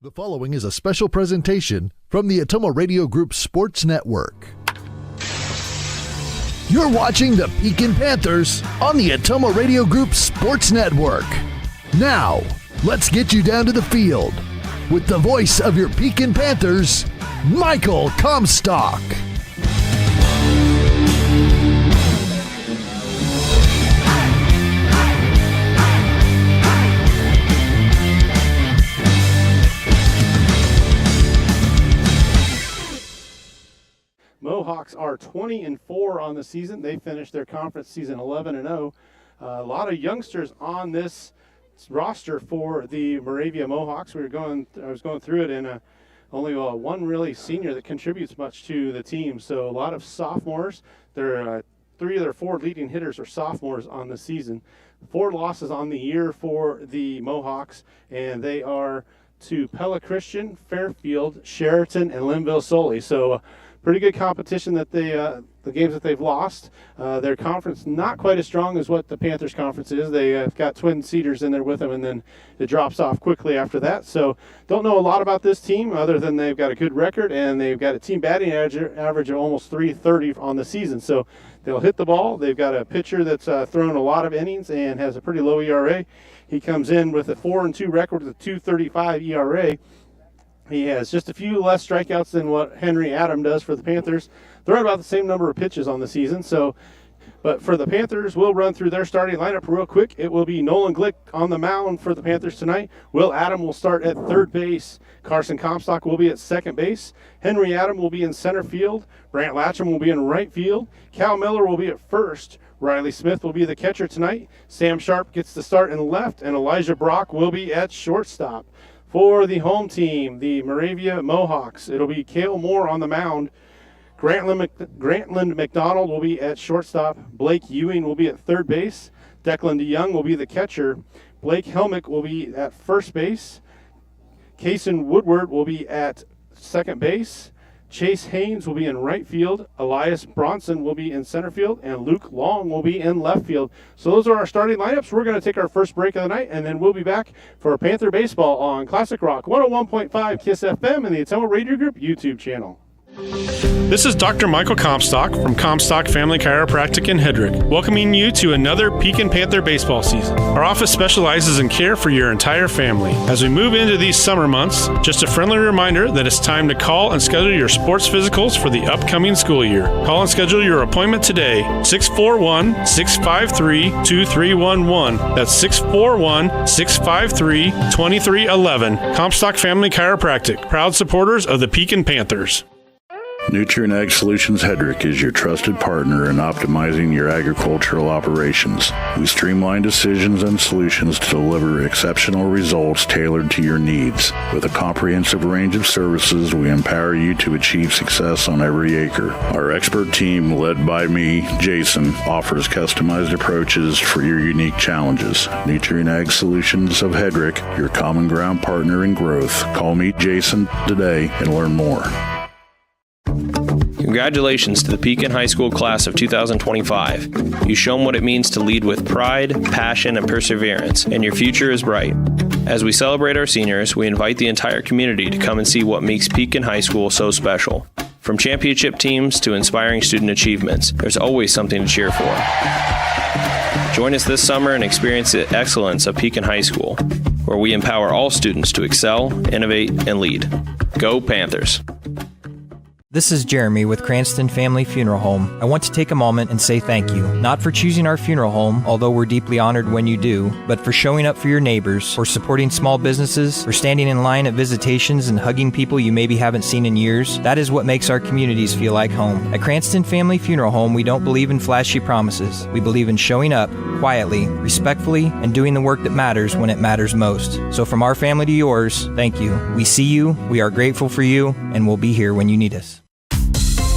The following is a special presentation from the Atomo Radio Group Sports Network. You're watching the Pekin Panthers on the Atomo Radio Group Sports Network. Now, let's get you down to the field with the voice of your Pekin Panthers, Michael Comstock. Mohawks are 20-4 on the season. They finished their conference season 11-0. A lot of youngsters on this roster for the Moravia Mohawks. I was going through it, and only one really senior that contributes much to the team. So a lot of sophomores. Three of their four leading hitters are sophomores on the season. 4 losses on the year for the Mohawks, and they are to Pella Christian, Fairfield, Sheraton, and Linville Sully. So pretty good competition that the games that they've lost. Their conference not quite as strong as what the Panthers conference is. They've got Twin Cedars in there with them, and then it drops off quickly after that. So don't know a lot about this team other than they've got a good record, and they've got a team batting average of almost .330 on the season. So they'll hit the ball. They've got a pitcher that's thrown a lot of innings and has a pretty low ERA. He comes in with a 4-2 record with a .235 ERA. He has just a few less strikeouts than what Henry Adam does for the Panthers. They're at about the same number of pitches on the season. But for the Panthers, we'll run through their starting lineup real quick. It will be Nolan Glick on the mound for the Panthers tonight. Will Adam will start at third base. Carson Comstock will be at second base. Henry Adam will be in center field. Brant Latcham will be in right field. Cal Miller will be at first. Riley Smith will be the catcher tonight. Sam Sharp gets the start in left, and Elijah Brock will be at shortstop. For the home team, the Moravia Mohawks, it'll be Cale Moore on the mound. Grantland McDonald will be at shortstop. Blake Ewing will be at third base. Declan DeYoung will be the catcher. Blake Helmick will be at first base. Kaysen Woodward will be at second base. Chase Haynes will be in right field. Elias Bronson will be in center field. And Luke Long will be in left field. So those are our starting lineups. We're going to take our first break of the night, and then we'll be back for Panther Baseball on Classic Rock 101.5 KISS FM and the Atomo Radio Group YouTube channel. This is Dr. Michael Comstock from Comstock Family Chiropractic in Hedrick, welcoming you to another Pekin Panther baseball season. Our office specializes in care for your entire family. As we move into these summer months, just a friendly reminder that it's time to call and schedule your sports physicals for the upcoming school year. Call and schedule your appointment today, 641-653-2311. That's 641-653-2311. Comstock Family Chiropractic, proud supporters of the Pekin Panthers. Nutrient Ag Solutions Hedrick is your trusted partner in optimizing your agricultural operations. We streamline decisions and solutions to deliver exceptional results tailored to your needs. With a comprehensive range of services, we empower you to achieve success on every acre. Our expert team, led by me, Jason, offers customized approaches for your unique challenges. Nutrient Ag Solutions of Hedrick, your common ground partner in growth. Call me Jason today and learn more. Congratulations to the Pekin High School class of 2025. You've shown what it means to lead with pride, passion, and perseverance, and your future is bright. As we celebrate our seniors, we invite the entire community to come and see what makes Pekin High School so special. From championship teams to inspiring student achievements, there's always something to cheer for. Join us this summer and experience the excellence of Pekin High School, where we empower all students to excel, innovate, and lead. Go Panthers! This is Jeremy with Cranston Family Funeral Home. I want to take a moment and say thank you, not for choosing our funeral home, although we're deeply honored when you do, but for showing up for your neighbors, for supporting small businesses, for standing in line at visitations and hugging people you maybe haven't seen in years. That is what makes our communities feel like home. At Cranston Family Funeral Home, we don't believe in flashy promises. We believe in showing up quietly, respectfully, and doing the work that matters when it matters most. So from our family to yours, thank you. We see you, we are grateful for you, and we'll be here when you need us.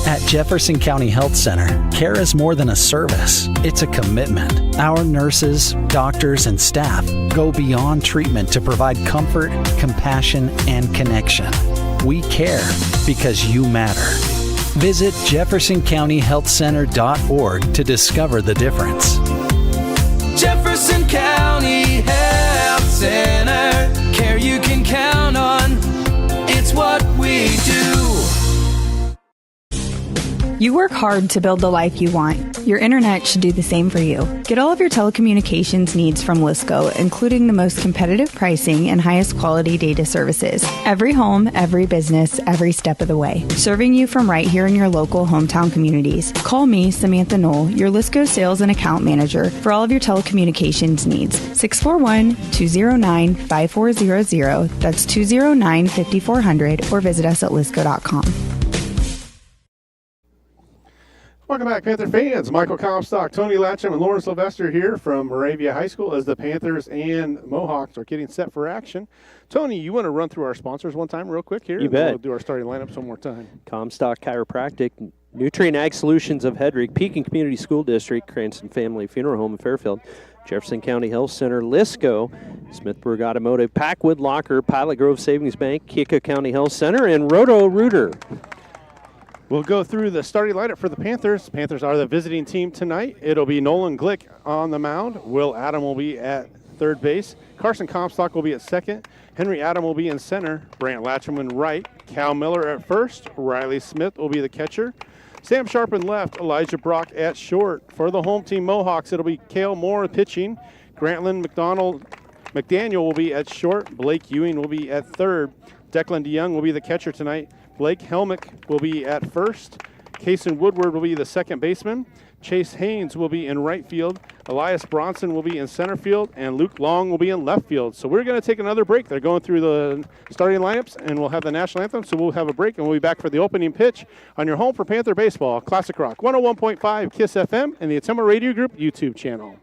At Jefferson County Health Center, care is more than a service. It's a commitment. Our nurses, doctors, and staff go beyond treatment to provide comfort, compassion, and connection. We care because you matter. Visit JeffersonCountyHealthCenter.org to discover the difference. Jefferson County Health Center, care you can count on. It's what we do. You work hard to build the life you want. Your internet should do the same for you. Get all of your telecommunications needs from Lisco, including the most competitive pricing and highest quality data services. Every home, every business, every step of the way. Serving you from right here in your local hometown communities. Call me, Samantha Knoll, your Lisco sales and account manager for all of your telecommunications needs. 641-209-5400. That's 209-5400, or visit us at lisco.com. Welcome back, Panther fans. Michael Comstock, Tony Latcham, and Lauren Sylvester here from Moravia High School as the Panthers and Mohawks are getting set for action. Tony, you want to run through our sponsors one time real quick here? You bet. We'll do our starting lineups one more time. Comstock Chiropractic, Nutrient Ag Solutions of Hedrick, Pekin Community School District, Cranston Family Funeral Home in Fairfield, Jefferson County Health Center, Lisco, Smithburg Automotive, Packwood Locker, Pilot Grove Savings Bank, Keokuk County Health Center, and Roto-Rooter. We'll go through the starting lineup for the Panthers. Panthers are the visiting team tonight. It'll be Nolan Glick on the mound. Will Adam will be at third base. Carson Comstock will be at second. Henry Adam will be in center. Brant Latcham in right. Cal Miller at first. Riley Smith will be the catcher. Sam Sharp in left. Elijah Brock at short. For the home team Mohawks, it'll be Cale Moore pitching. Grantland McDaniel will be at short. Blake Ewing will be at third. Declan DeYoung will be the catcher tonight. Blake Helmick will be at first. Kason Woodward will be the second baseman. Chase Haynes will be in right field. Elias Bronson will be in center field. And Luke Long will be in left field. So we're going to take another break. They're going through the starting lineups, and we'll have the national anthem. So we'll have a break, and we'll be back for the opening pitch on your home for Panther Baseball, Classic Rock 101.5 KISS FM and the Atoma Radio Group YouTube channel.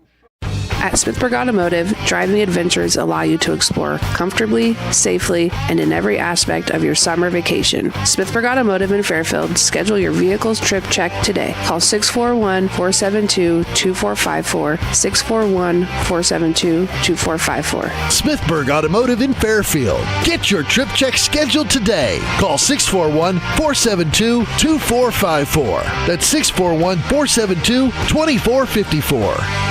At Smithburg Automotive, driving adventures allow you to explore comfortably, safely, and in every aspect of your summer vacation. Smithburg Automotive in Fairfield. Schedule your vehicle's trip check today. Call 641-472-2454, 641-472-2454. Smithburg Automotive in Fairfield. Get your trip check scheduled today. Call 641-472-2454. That's 641-472-2454.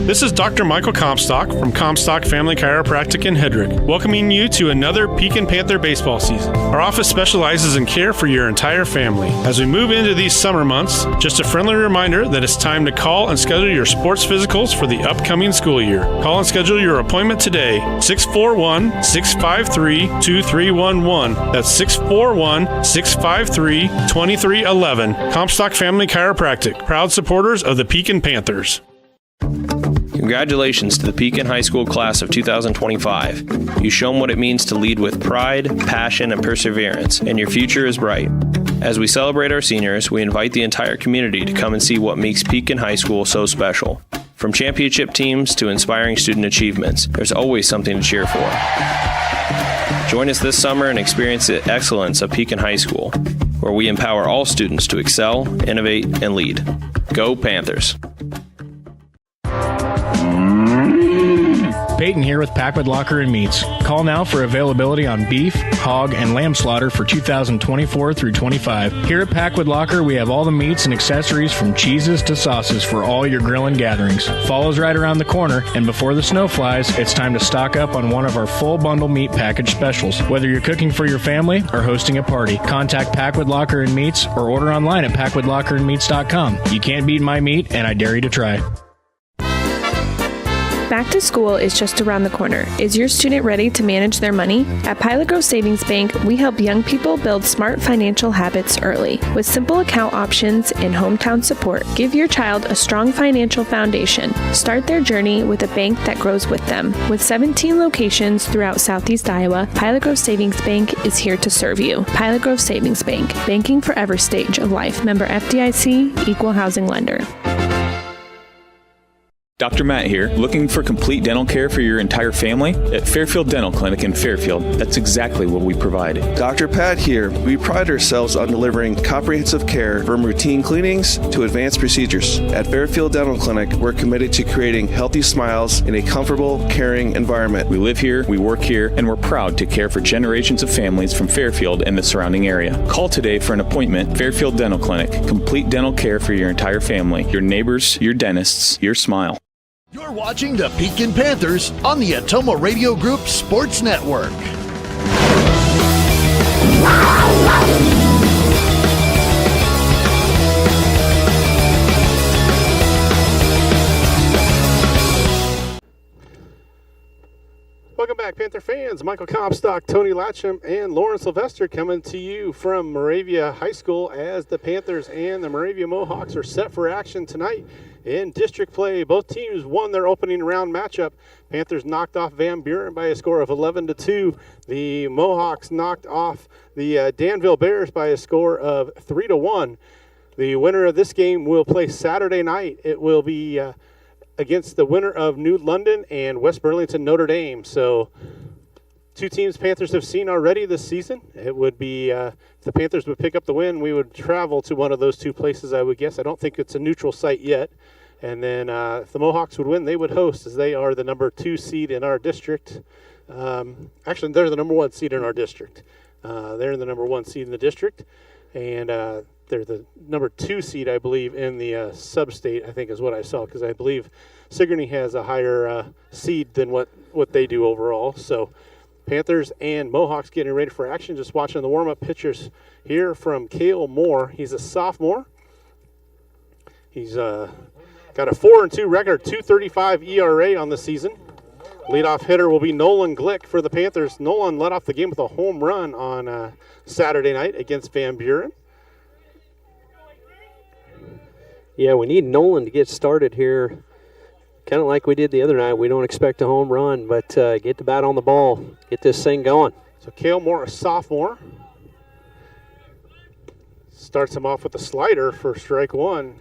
This is Dr. Michael Comstock from Comstock Family Chiropractic in Hedrick, welcoming you to another Pekin Panther baseball season. Our office specializes in care for your entire family. As we move into these summer months, just a friendly reminder that it's time to call and schedule your sports physicals for the upcoming school year. Call and schedule your appointment today, 641-653-2311. That's 641-653-2311. Comstock Family Chiropractic, proud supporters of the Pekin Panthers. Congratulations to the Pekin High School class of 2025. You've shown what it means to lead with pride, passion, and perseverance, and your future is bright. As we celebrate our seniors, we invite the entire community to come and see what makes Pekin High School so special. From championship teams to inspiring student achievements, there's always something to cheer for. Join us this summer and experience the excellence of Pekin High School, where we empower all students to excel, innovate, and lead. Go Panthers! Peyton here with Packwood Locker and Meats. Call now for availability on beef, hog, and lamb slaughter for 2024 through 25. Here at Packwood Locker, we have all the meats and accessories from cheeses to sauces for all your grilling gatherings. Fall's right around the corner, and before the snow flies, it's time to stock up on one of our full bundle meat package specials. Whether you're cooking for your family or hosting a party, contact Packwood Locker and Meats or order online at packwoodlockerandmeats.com. You can't beat my meat, and I dare you to try. Back to school is just around the corner. Is your student ready to manage their money? At Pilot Grove Savings Bank, we help young people build smart financial habits early. With simple account options and hometown support, give your child a strong financial foundation. Start their journey with a bank that grows with them. With 17 locations throughout Southeast Iowa, Pilot Grove Savings Bank is here to serve you. Pilot Grove Savings Bank, banking for every stage of life. Member FDIC, equal housing lender. Dr. Matt here, looking for complete dental care for your entire family? At Fairfield Dental Clinic in Fairfield, that's exactly what we provide. Dr. Pat here. We pride ourselves on delivering comprehensive care from routine cleanings to advanced procedures. At Fairfield Dental Clinic, we're committed to creating healthy smiles in a comfortable, caring environment. We live here, we work here, and we're proud to care for generations of families from Fairfield and the surrounding area. Call today for an appointment. Fairfield Dental Clinic. Complete dental care for your entire family, your neighbors, your dentists, your smile. You're watching the Pekin Panthers on the Atoma Radio Group Sports Network. Welcome back, Panther fans. Michael Comstock, Tony Latcham, and Lauren Sylvester coming to you from Moravia High School as the Panthers and the Moravia Mohawks are set for action tonight in district play. Both teams won their opening round matchup. Panthers knocked off Van Buren by a score of 11-2. The Mohawks knocked off the Danville Bears by a score of 3-1. The winner of this game will play Saturday night. It will be against the winner of New London and West Burlington Notre Dame. So two teams Panthers have seen already this season. It would be, if the Panthers would pick up the win, we would travel to one of those two places, I would guess. I don't think it's a neutral site yet. And then if the Mohawks would win, they would host, as they are the number 2 seed in our district. Actually, they're the number 1 seed in our district. They're the number 1 seed in the district. And they're the number 2 seed, I believe, in the sub-state, I think is what I saw, because I believe Sigourney has a higher seed than what they do overall. So Panthers and Mohawks getting ready for action. Just watching the warm-up pitchers here from Cale Moore. He's a sophomore. He's got a 4-2 record, 2.35 ERA on the season. Leadoff hitter will be Nolan Glick for the Panthers. Nolan led off the game with a home run on Saturday night against Van Buren. Yeah, we need Nolan to get started here, kind of like we did the other night. We don't expect a home run, but get the bat on the ball, get this thing going. So Cale Moore, a sophomore, starts him off with a slider for strike one.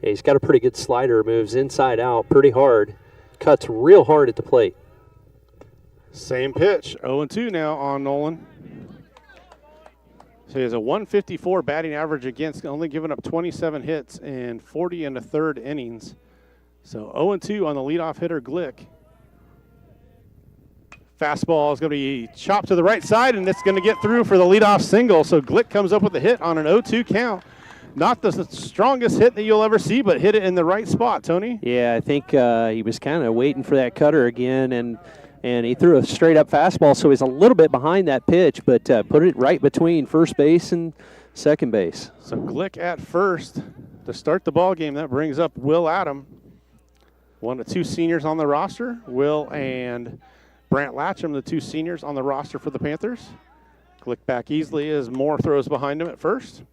Yeah, he's got a pretty good slider, moves inside out pretty hard, cuts real hard at the plate. Same pitch, 0-2 now on Nolan. So he has a 154 batting average against, only giving up 27 hits in 40 1/3 innings. So 0-2 on the leadoff hitter, Glick. Fastball is going to be chopped to the right side, and it's going to get through for the leadoff single. So Glick comes up with a hit on an 0-2 count. Not the strongest hit that you'll ever see, but hit it in the right spot, Tony. Yeah, I think he was kind of waiting for that cutter again, and he threw a straight-up fastball, so he's a little bit behind that pitch, but put it right between first base and second base. So Glick at first to start the ball game. That brings up Will Adam, one of 2 seniors on the roster. Will and Brant Latcham, the 2 seniors on the roster for the Panthers. Glick back easily as Moore throws behind him at first.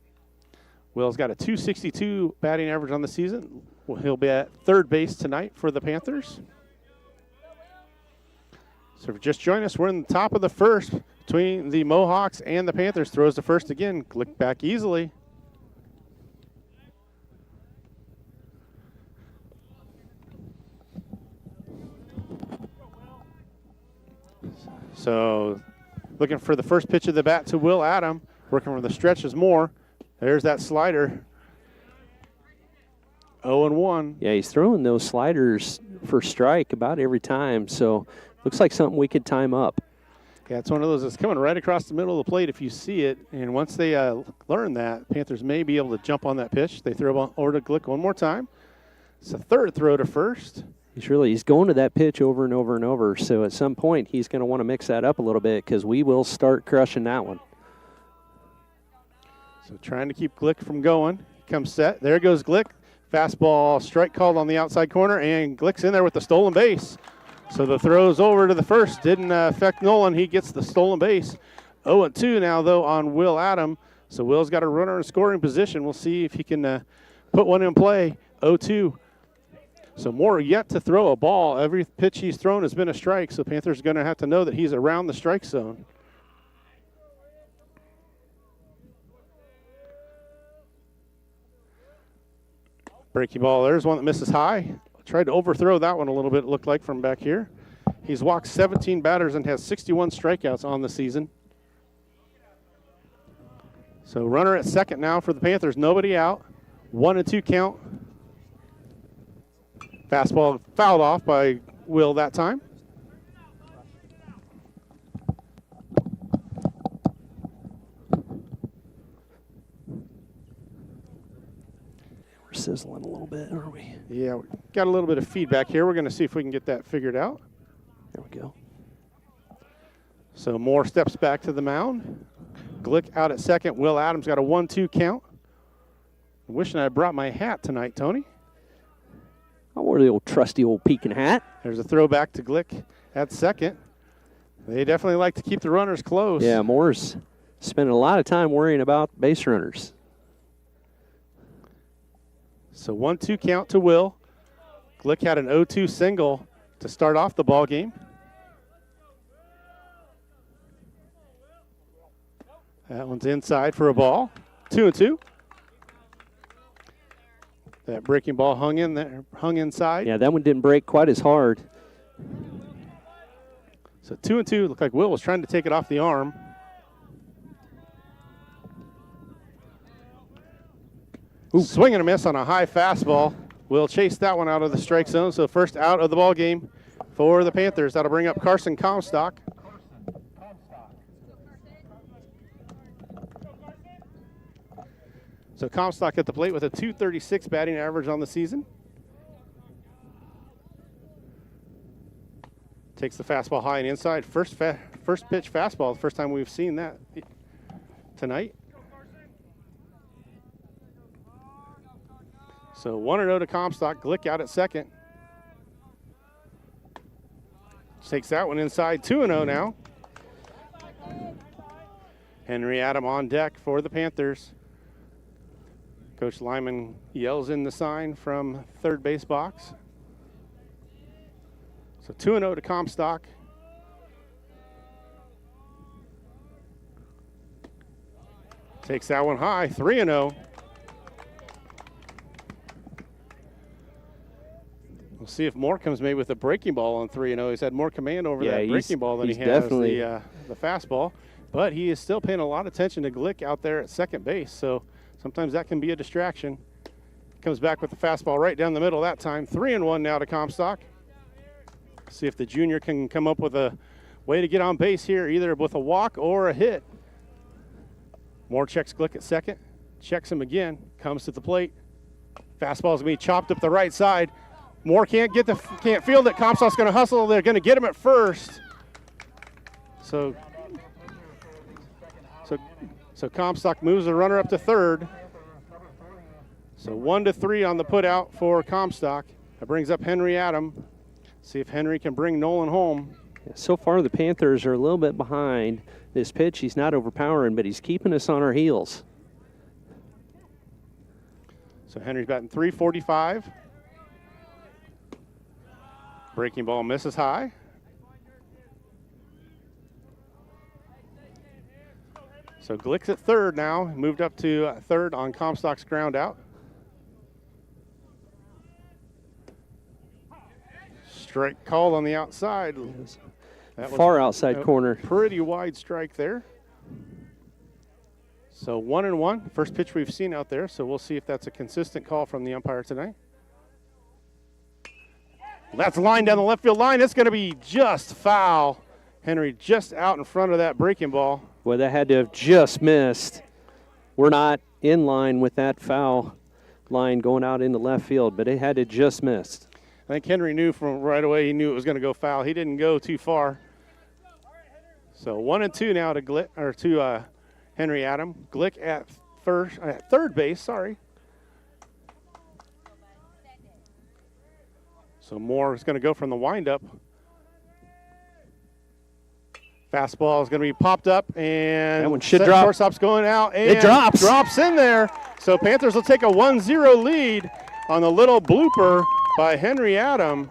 Will's got a 262 batting average on the season. He'll be at third base tonight for the Panthers. So if you just joined us, we're in the top of the first between the Mohawks and the Panthers. Throws to first again. Glick back easily. So looking for the first pitch of the bat to Will Adam. Working from the stretch is Moore. There's that slider. 0-1. Yeah, he's throwing those sliders for strike about every time, so looks like something we could time up. Yeah, it's one of those that's coming right across the middle of the plate if you see it, and once they learn that, Panthers may be able to jump on that pitch. They throw over to Glick one more time. It's a third throw to first. He's going to that pitch over and over and over, so at some point he's going to want to mix that up a little bit because we will start crushing that one. So trying to keep Glick from going. Comes set. There goes Glick. Fastball strike called on the outside corner, and Glick's in there with the stolen base. So the throw's over to the first. Didn't affect Nolan. He gets the stolen base. 0-2 now, though, on Will Adam. So Will's got a runner in scoring position. We'll see if he can put one in play. 0-2. So Moore yet to throw a ball. Every pitch he's thrown has been a strike, so Panthers are going to have to know that he's around the strike zone. Breaking ball, there's one that misses high. Tried to overthrow that one a little bit, it looked like, from back here. He's walked 17 batters and has 61 strikeouts on the season. So runner at second now for the Panthers, nobody out. 1-2 count. Fastball fouled off by Will that time. We're sizzling a little bit, aren't we? Yeah, we got a little bit of feedback here. We're going to see if we can get that figured out. There we go. So Moore steps back to the mound. Glick out at second. Will Adams got a 1-2 count. I'm wishing I brought my hat tonight, Tony. I wore the old trusty old Pekin hat. There's a throwback to Glick at second. They definitely like to keep the runners close. Yeah, Moore's spending a lot of time worrying about base runners. So 1-2 count to Will. Glick had an 0-2 single to start off the ball game. That one's inside for a ball. 2-2. That breaking ball hung in there, hung inside. Yeah, that one didn't break quite as hard. So 2-2. Looked like Will was trying to take it off the arm. Ooh. Swing and a miss on a high fastball. Will chase that one out of the strike zone. So first out of the ball game for the Panthers. That'll bring up Carson Comstock. So Comstock at the plate with a .236 batting average on the season. Takes the fastball high and inside. First pitch fastball. The first time we've seen that tonight. So 1-0 to Comstock. Glick out at second. Takes that one inside. 2-0 now. Henry Adam on deck for the Panthers. Coach Lyman yells in the sign from third base box. So 2-0 to Comstock. Takes that one high, 3-0. We'll see if Moore comes maybe with a breaking ball on 3-0. He's had more command over that breaking ball than he has the fastball. But he is still paying a lot of attention to Glick out there at second base. So sometimes that can be a distraction. Comes back with the fastball right down the middle that time. 3-1 now to Comstock. See if the junior can come up with a way to get on base here, either with a walk or a hit. Moore checks Glick at second. Checks him again. Comes to the plate. Fastball's going to be chopped up the right side. Moore can't field it. Comstock's going to hustle. They're going to get him at first. So Comstock moves the runner up to third. So 1-3 on the put out for Comstock. That brings up Henry Adam. See if Henry can bring Nolan home. So far the Panthers are a little bit behind this pitch. He's not overpowering, but he's keeping us on our heels. So Henry's batting .345. Breaking ball misses high. So Glick's at third now, moved up to third on Comstock's ground out. Strike called on the outside. That far outside corner. Pretty wide strike there. So 1-1, first pitch we've seen out there, so we'll see if that's a consistent call from the umpire tonight. That's a line down the left field line. It's going to be just foul. Henry just out in front of that breaking ball. Well, that had to have just missed. We're not in line with that foul line going out into left field, but it had to just missed. I think Henry knew from right away. He knew it was going to go foul. He didn't go too far. So 1-2 now to Henry Adam. Glick at third base. Sorry. So Moore is going to go from the windup. Fastball is going to be popped up, and that one should drop. Shortstop's going out, and it drops in there. So Panthers will take a 1-0 lead on the little blooper by Henry Adam.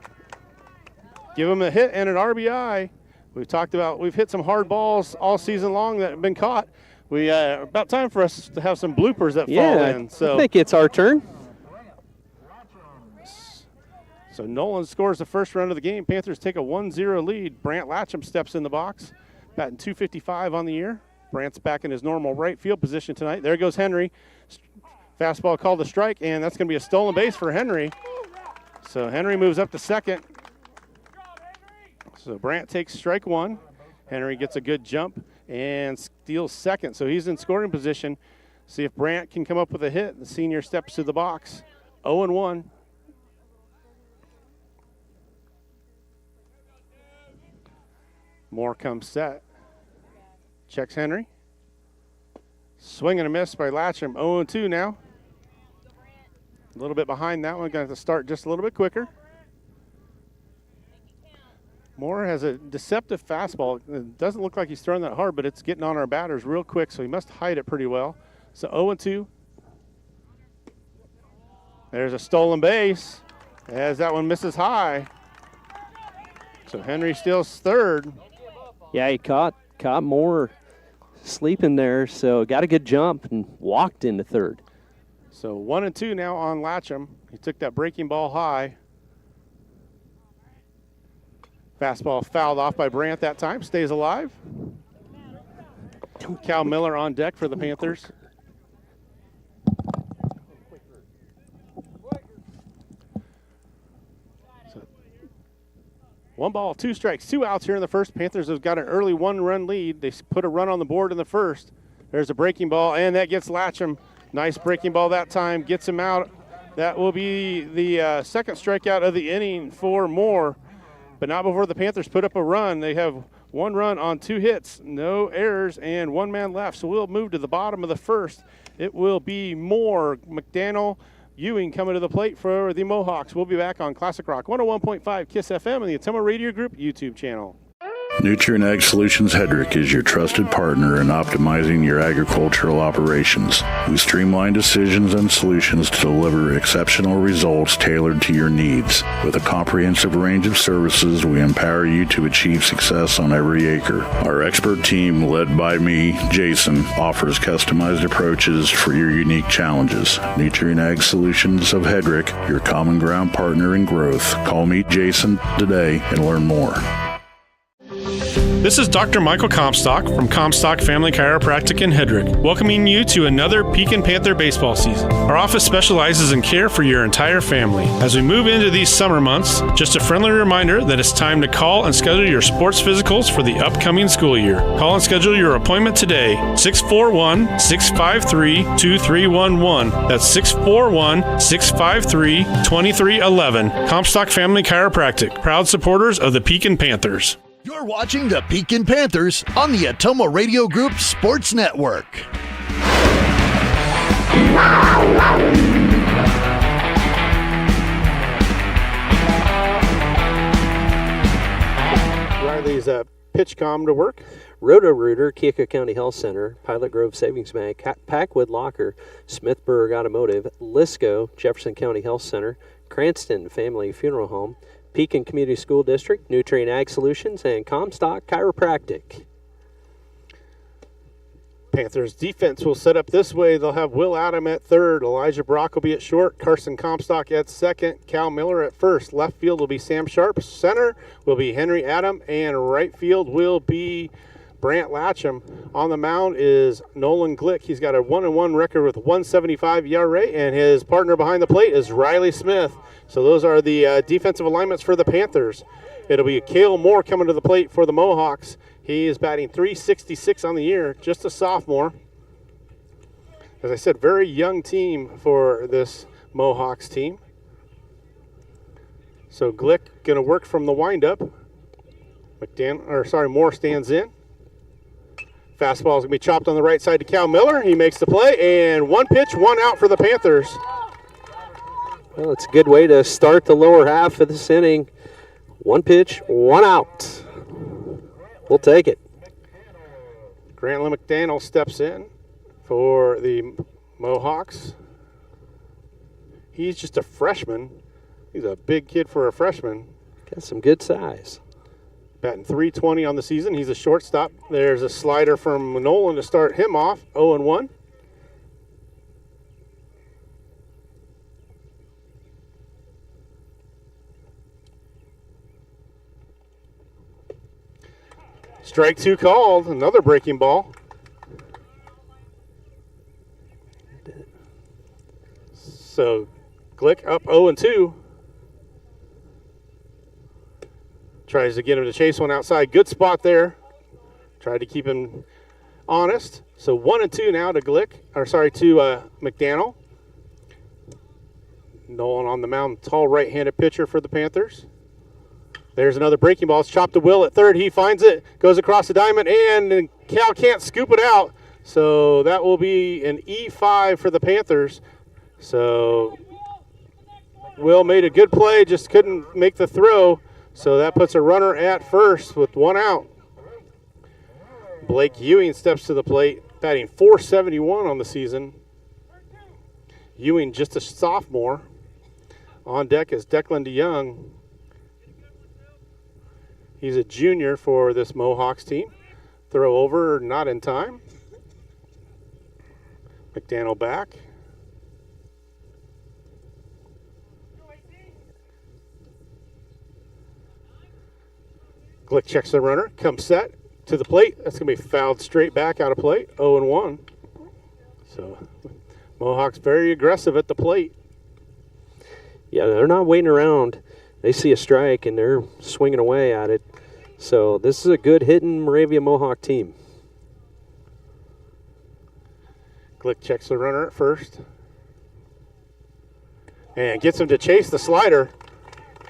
Give him a hit and an RBI. We've hit some hard balls all season long that have been caught. About time for us to have some bloopers that fall in. So I think it's our turn. So Nolan scores the first run of the game. Panthers take a 1-0 lead. Brant Latcham steps in the box, batting .255 on the year. Brant's back in his normal right field position tonight. There goes Henry. Fastball called a strike, and that's going to be a stolen base for Henry. So Henry moves up to second. So Brant takes strike one. Henry gets a good jump and steals second. So he's in scoring position. See if Brant can come up with a hit. The senior steps to the box. 0-1. Moore comes set. Checks Henry. Swing and a miss by Latcham. 0-2 now. A little bit behind that one. Going to have to start just a little bit quicker. Moore has a deceptive fastball. It doesn't look like he's throwing that hard, but it's getting on our batters real quick, so he must hide it pretty well. So 0-2. There's a stolen base as that one misses high. So Henry steals third. Yeah, he caught Moore sleeping there, so got a good jump and walked into third. So 1-2 now on Latcham. He took that breaking ball high. Fastball fouled off by Brandt that time. Stays alive. Cal Miller on deck for the Panthers. So 1 ball, 2 strikes, 2 outs here in the first. Panthers have got an early 1-run lead. They put a run on the board in the first. There's a breaking ball, and that gets Latcham. Nice breaking ball that time. Gets him out. That will be the second strikeout of the inning for Moore. But not before the Panthers put up a run. They have 1 run on 2 hits, no errors, and 1 man left. So we'll move to the bottom of the first. It will be Moore, McDaniel, Ewing coming to the plate for the Mohawks. We'll be back on Classic Rock 101.5 KISS FM and the Ottumwa Radio Group YouTube channel. Nutrient Ag Solutions Hedrick is your trusted partner in optimizing your agricultural operations. We streamline decisions and solutions to deliver exceptional results tailored to your needs. With a comprehensive range of services, we empower you to achieve success on every acre. Our expert team, led by me, Jason, offers customized approaches for your unique challenges. Nutrient Ag Solutions of Hedrick, your common ground partner in growth. Call me Jason today and learn more. This is Dr. Michael Comstock from Comstock Family Chiropractic in Hedrick, welcoming you to another Pekin Panther baseball season. Our office specializes in care for your entire family. As we move into these summer months, just a friendly reminder that it's time to call and schedule your sports physicals for the upcoming school year. Call and schedule your appointment today, 641-653-2311. That's 641-653-2311. Comstock Family Chiropractic, proud supporters of the Pekin Panthers. You're watching the Pekin Panthers on the Ottumwa Radio Group Sports Network. Riley's pitch comm to work. Roto-Rooter, Keokuk County Health Center, Pilot Grove Savings Bank, Packwood Locker, Smithburg Automotive, Lisco, Jefferson County Health Center, Cranston Family Funeral Home, Pekin Community School District, Nutrient Ag Solutions, and Comstock Chiropractic. Panthers defense will set up this way. They'll have Will Adam at third. Elijah Brock will be at short. Carson Comstock at second. Cal Miller at first. Left field will be Sam Sharp. Center will be Henry Adam. And right field will be Brandt Latcham. On the mound is Nolan Glick. He's got a 1-1 record with 1.75 ERA. And his partner behind the plate is Riley Smith. So those are the defensive alignments for the Panthers. It'll be Cale Moore coming to the plate for the Mohawks. He is batting .366 on the year, just a sophomore. As I said, very young team for this Mohawks team. So Glick going to work from the windup. Moore stands in. Fastball is going to be chopped on the right side to Cal Miller. He makes the play, and 1 pitch, 1 out for the Panthers. Well, it's a good way to start the lower half of this inning. 1 pitch, 1 out. We'll take it. Grantland McDaniel steps in for the Mohawks. He's just a freshman. He's a big kid for a freshman. Got some good size. Batting .320 on the season. He's a shortstop. There's a slider from Nolan to start him off, 0-1. Strike 2 called, another breaking ball. So Glick up 0-2. Tries to get him to chase one outside. Good spot there. Tried to keep him honest. So 1-2 now to McDaniel. Nolan on the mound, tall right-handed pitcher for the Panthers. There's another breaking ball. It's chopped to Will at third. He finds it, goes across the diamond, and Cal can't scoop it out. So that will be an E5 for the Panthers. So Will made a good play, just couldn't make the throw. So that puts a runner at first with one out. Blake Ewing steps to the plate, batting .471 on the season. Ewing just a sophomore. On deck is Declan DeYoung. He's a junior for this Mohawks team. Throw over, not in time. McDaniel back. Glick checks the runner, comes set to the plate. That's going to be fouled straight back out of plate, 0-1. So Mohawks very aggressive at the plate. Yeah, they're not waiting around. They see a strike, and they're swinging away at it. So this is a good hitting Moravia Mohawk team. Glick checks the runner at first. And gets him to chase the slider.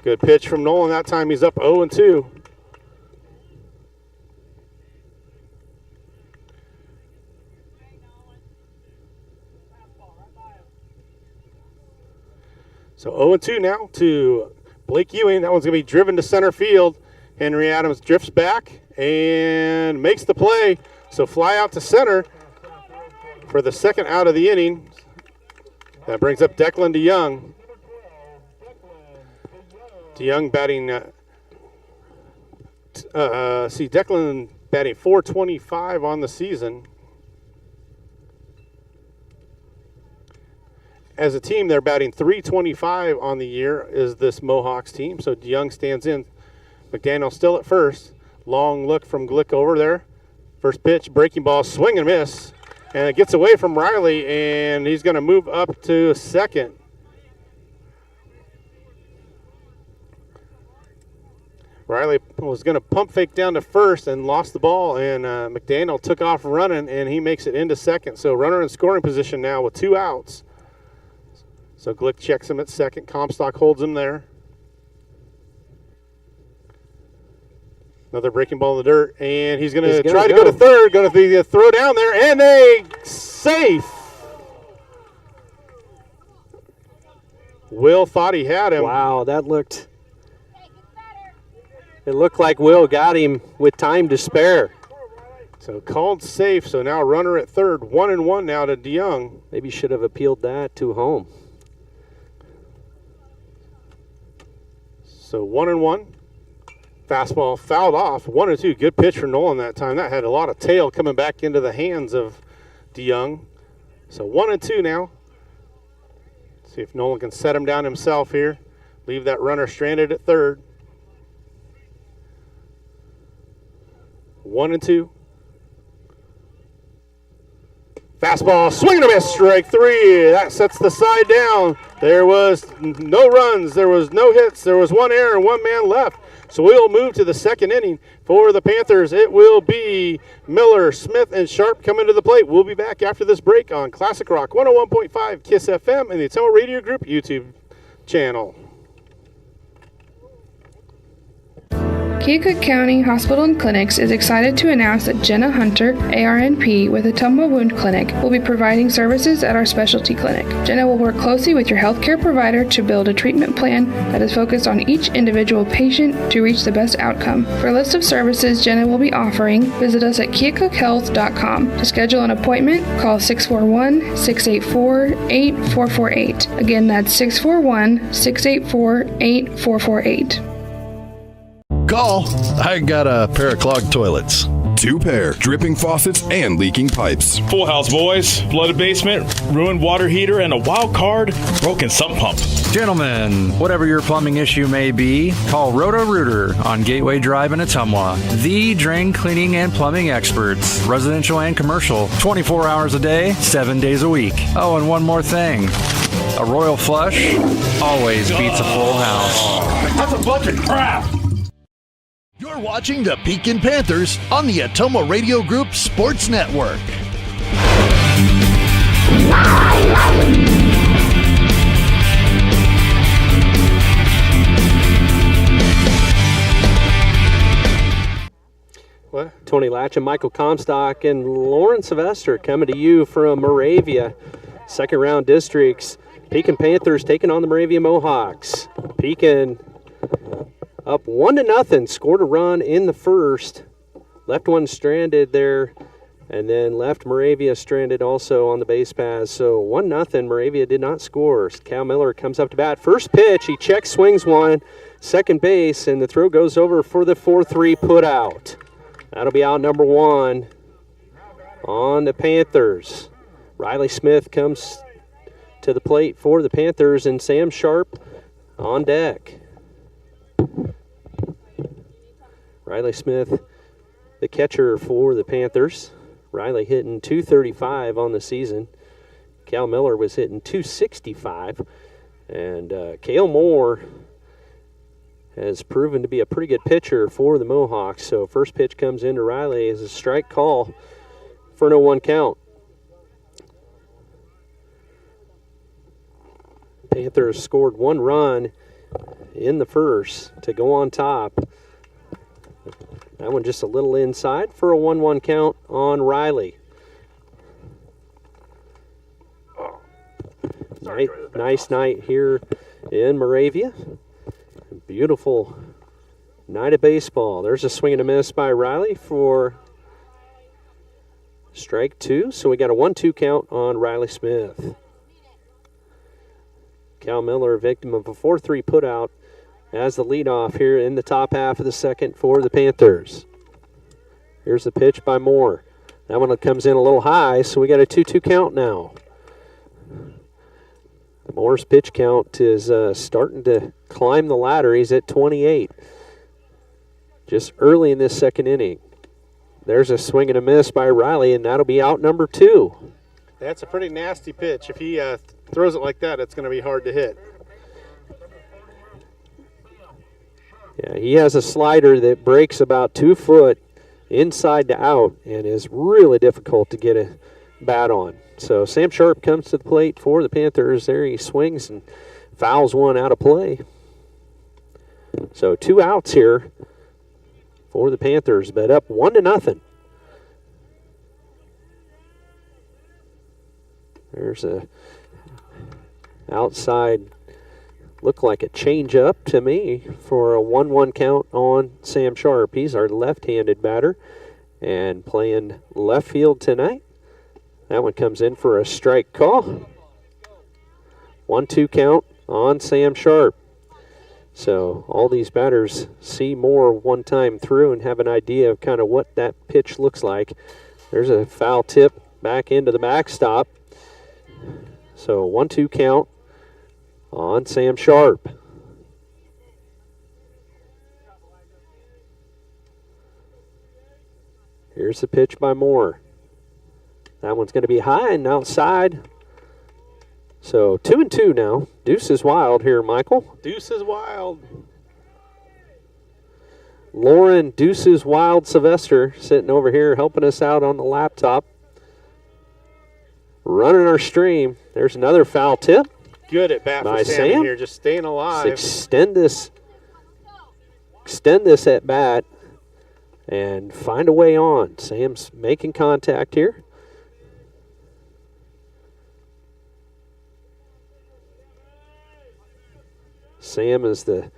Good pitch from Nolan. That time he's up 0-2. So 0-2 now to Blake Ewing. That one's going to be driven to center field. Henry Adams drifts back and makes the play. So fly out to center for the second out of the inning. That brings up Declan DeYoung. DeYoung batting, Declan batting .425 on the season. As a team, they're batting .325 on the year, is this Mohawks team. So DeYoung stands in. McDaniel still at first. Long look from Glick over there. First pitch, breaking ball, swing and miss. And it gets away from Riley, and he's going to move up to second. Riley was going to pump fake down to first and lost the ball, and McDaniel took off running, and he makes it into second. So runner in scoring position now with 2 outs. So Glick checks him at second. Comstock holds him there. Another breaking ball in the dirt, and he's going to try to go to third. Going to be a throw down there, and a safe. Will thought he had him. Wow, that looked. It looked like Will got him with time to spare. So called safe. So now runner at third. 1-1 now to DeYoung. Maybe should have appealed that to home. So 1-1. Fastball fouled off. 1-2. Good pitch for Nolan that time. That had a lot of tail coming back into the hands of DeYoung. So 1-2 now. See if Nolan can set him down himself here. Leave that runner stranded at third. 1-2. Fastball, swing and a miss, strike 3. That sets the side down. There was no runs, there was no hits, there was 1 error and 1 man left. So we'll move to the second inning. For the Panthers, it will be Miller, Smith, and Sharp coming to the plate. We'll be back after this break on Classic Rock 101.5 KISS FM and the Atomo Radio Group YouTube channel. Keokuk County Hospital and Clinics is excited to announce that Jenna Hunter, ARNP with Atomo Wound Clinic, will be providing services at our specialty clinic. Jenna will work closely with your healthcare provider to build a treatment plan that is focused on each individual patient to reach the best outcome. For a list of services Jenna will be offering, visit us at keokukhealth.com. To schedule an appointment, call 641-684-8448. Again, that's 641-684-8448. Call. I got a pair of clogged toilets. 2 pair, dripping faucets and leaking pipes. Full house, boys. Flooded basement, ruined water heater, and a wild card, broken sump pump. Gentlemen, whatever your plumbing issue may be, call Roto-Rooter on Gateway Drive in Ottumwa. The drain cleaning and plumbing experts, residential and commercial, 24 hours a day, 7 days a week. Oh, and one more thing. A royal flush always beats a full house. That's a bunch of crap. You're watching the Pekin Panthers on the Atomo Radio Group Sports Network. Tony Latch and Michael Comstock and Lauren Sylvester coming to you from Moravia. Second round districts. Pekin Panthers taking on the Moravia Mohawks. Pekin up 1-0, scored a run in the first. Left one stranded there, and then left Moravia stranded also on the base pass. So 1-0, Moravia did not score. Cal Miller comes up to bat. First pitch, he checks, swings one, second base, and the throw goes over for the 4-3 put out. That'll be out number one on the Panthers. Riley Smith comes to the plate for the Panthers, and Sam Sharp on deck. Riley Smith, the catcher for the Panthers. Riley hitting .235 on the season. Cal Miller was hitting .265. And Cale Moore has proven to be a pretty good pitcher for the Mohawks. So first pitch comes into Riley as a strike call for an 0-1 count. Panthers scored one run in the first to go on top. That one just a little inside for a 1-1 count on Riley. Nice night here in Moravia. Beautiful night of baseball. There's a swing and a miss by Riley for strike two. So we got a 1-2 count on Riley Smith. Cal Miller, victim of a 4-3 putout, as the leadoff here in the top half of the second for the Panthers. Here's the pitch by Moore. That one comes in a little high, so we got a 2-2 count now. Moore's pitch count is starting to climb the ladder. He's at 28. Just early in this second inning. There's a swing and a miss by Riley, and that'll be out number two. That's a pretty nasty pitch. If he throws it like that, it's going to be hard to hit. Yeah, he has a slider that breaks about 2 foot inside to out and is really difficult to get a bat on. So Sam Sharp comes to the plate for the Panthers. There he swings and fouls one out of play. So 2 outs here for the Panthers, but up 1-0. There's a outside, look like a change up to me for a 1-1 count on Sam Sharp. He's our left-handed batter and playing left field tonight. That one comes in for a strike call. 1-2 count on Sam Sharp. So all these batters see more one time through and have an idea of kind of what that pitch looks like. There's a foul tip back into the backstop. So 1-2 count on Sam Sharp. Here's the pitch by Moore. That one's going to be high and outside. So 2-2 now. Deuce is wild here, Michael. Deuce is wild. Lauren Deuce is wild Sylvester sitting over here helping us out on the laptop. Running our stream. There's another foul tip. Good at bat for Sam here, just staying alive. Extend this at bat and find a way on. Sam's making contact here. Sam is the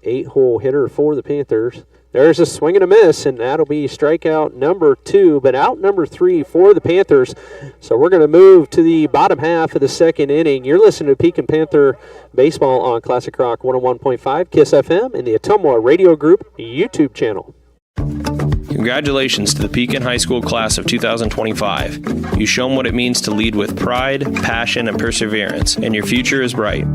8-hole hitter for the Panthers. There's a swing and a miss, and that'll be strikeout number 2, but out number 3 for the Panthers. So we're going to move to the bottom half of the second inning. You're listening to Pekin Panther Baseball on Classic Rock 101.5 KISS FM and the Ottumwa Radio Group YouTube channel. Congratulations to the Pekin High School class of 2025. You've shown what it means to lead with pride, passion, and perseverance, and your future is bright.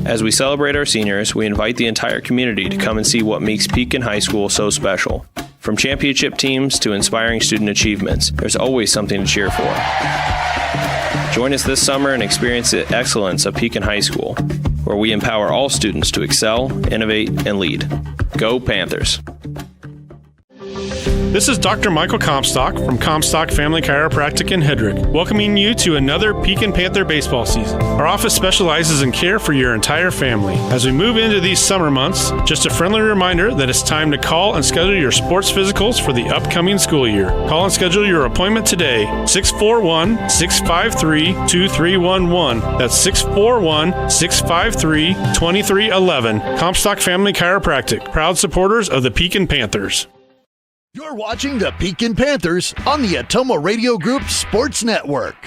As we celebrate our seniors, we invite the entire community to come and see what makes Pekin High School so special. From championship teams to inspiring student achievements, there's always something to cheer for. Join us this summer and experience the excellence of Pekin High School, where we empower all students to excel, innovate, and lead. Go Panthers! This is Dr. Michael Comstock from Comstock Family Chiropractic in Hedrick, welcoming you to another Pekin Panther baseball season. Our office specializes in care for your entire family. As we move into these summer months, just a friendly reminder that it's time to call and schedule your sports physicals for the upcoming school year. Call and schedule your appointment today, 641-653-2311. That's 641-653-2311. Comstock Family Chiropractic, proud supporters of the Pekin Panthers. You're watching the Pekin Panthers on the Atomo Radio Group Sports Network.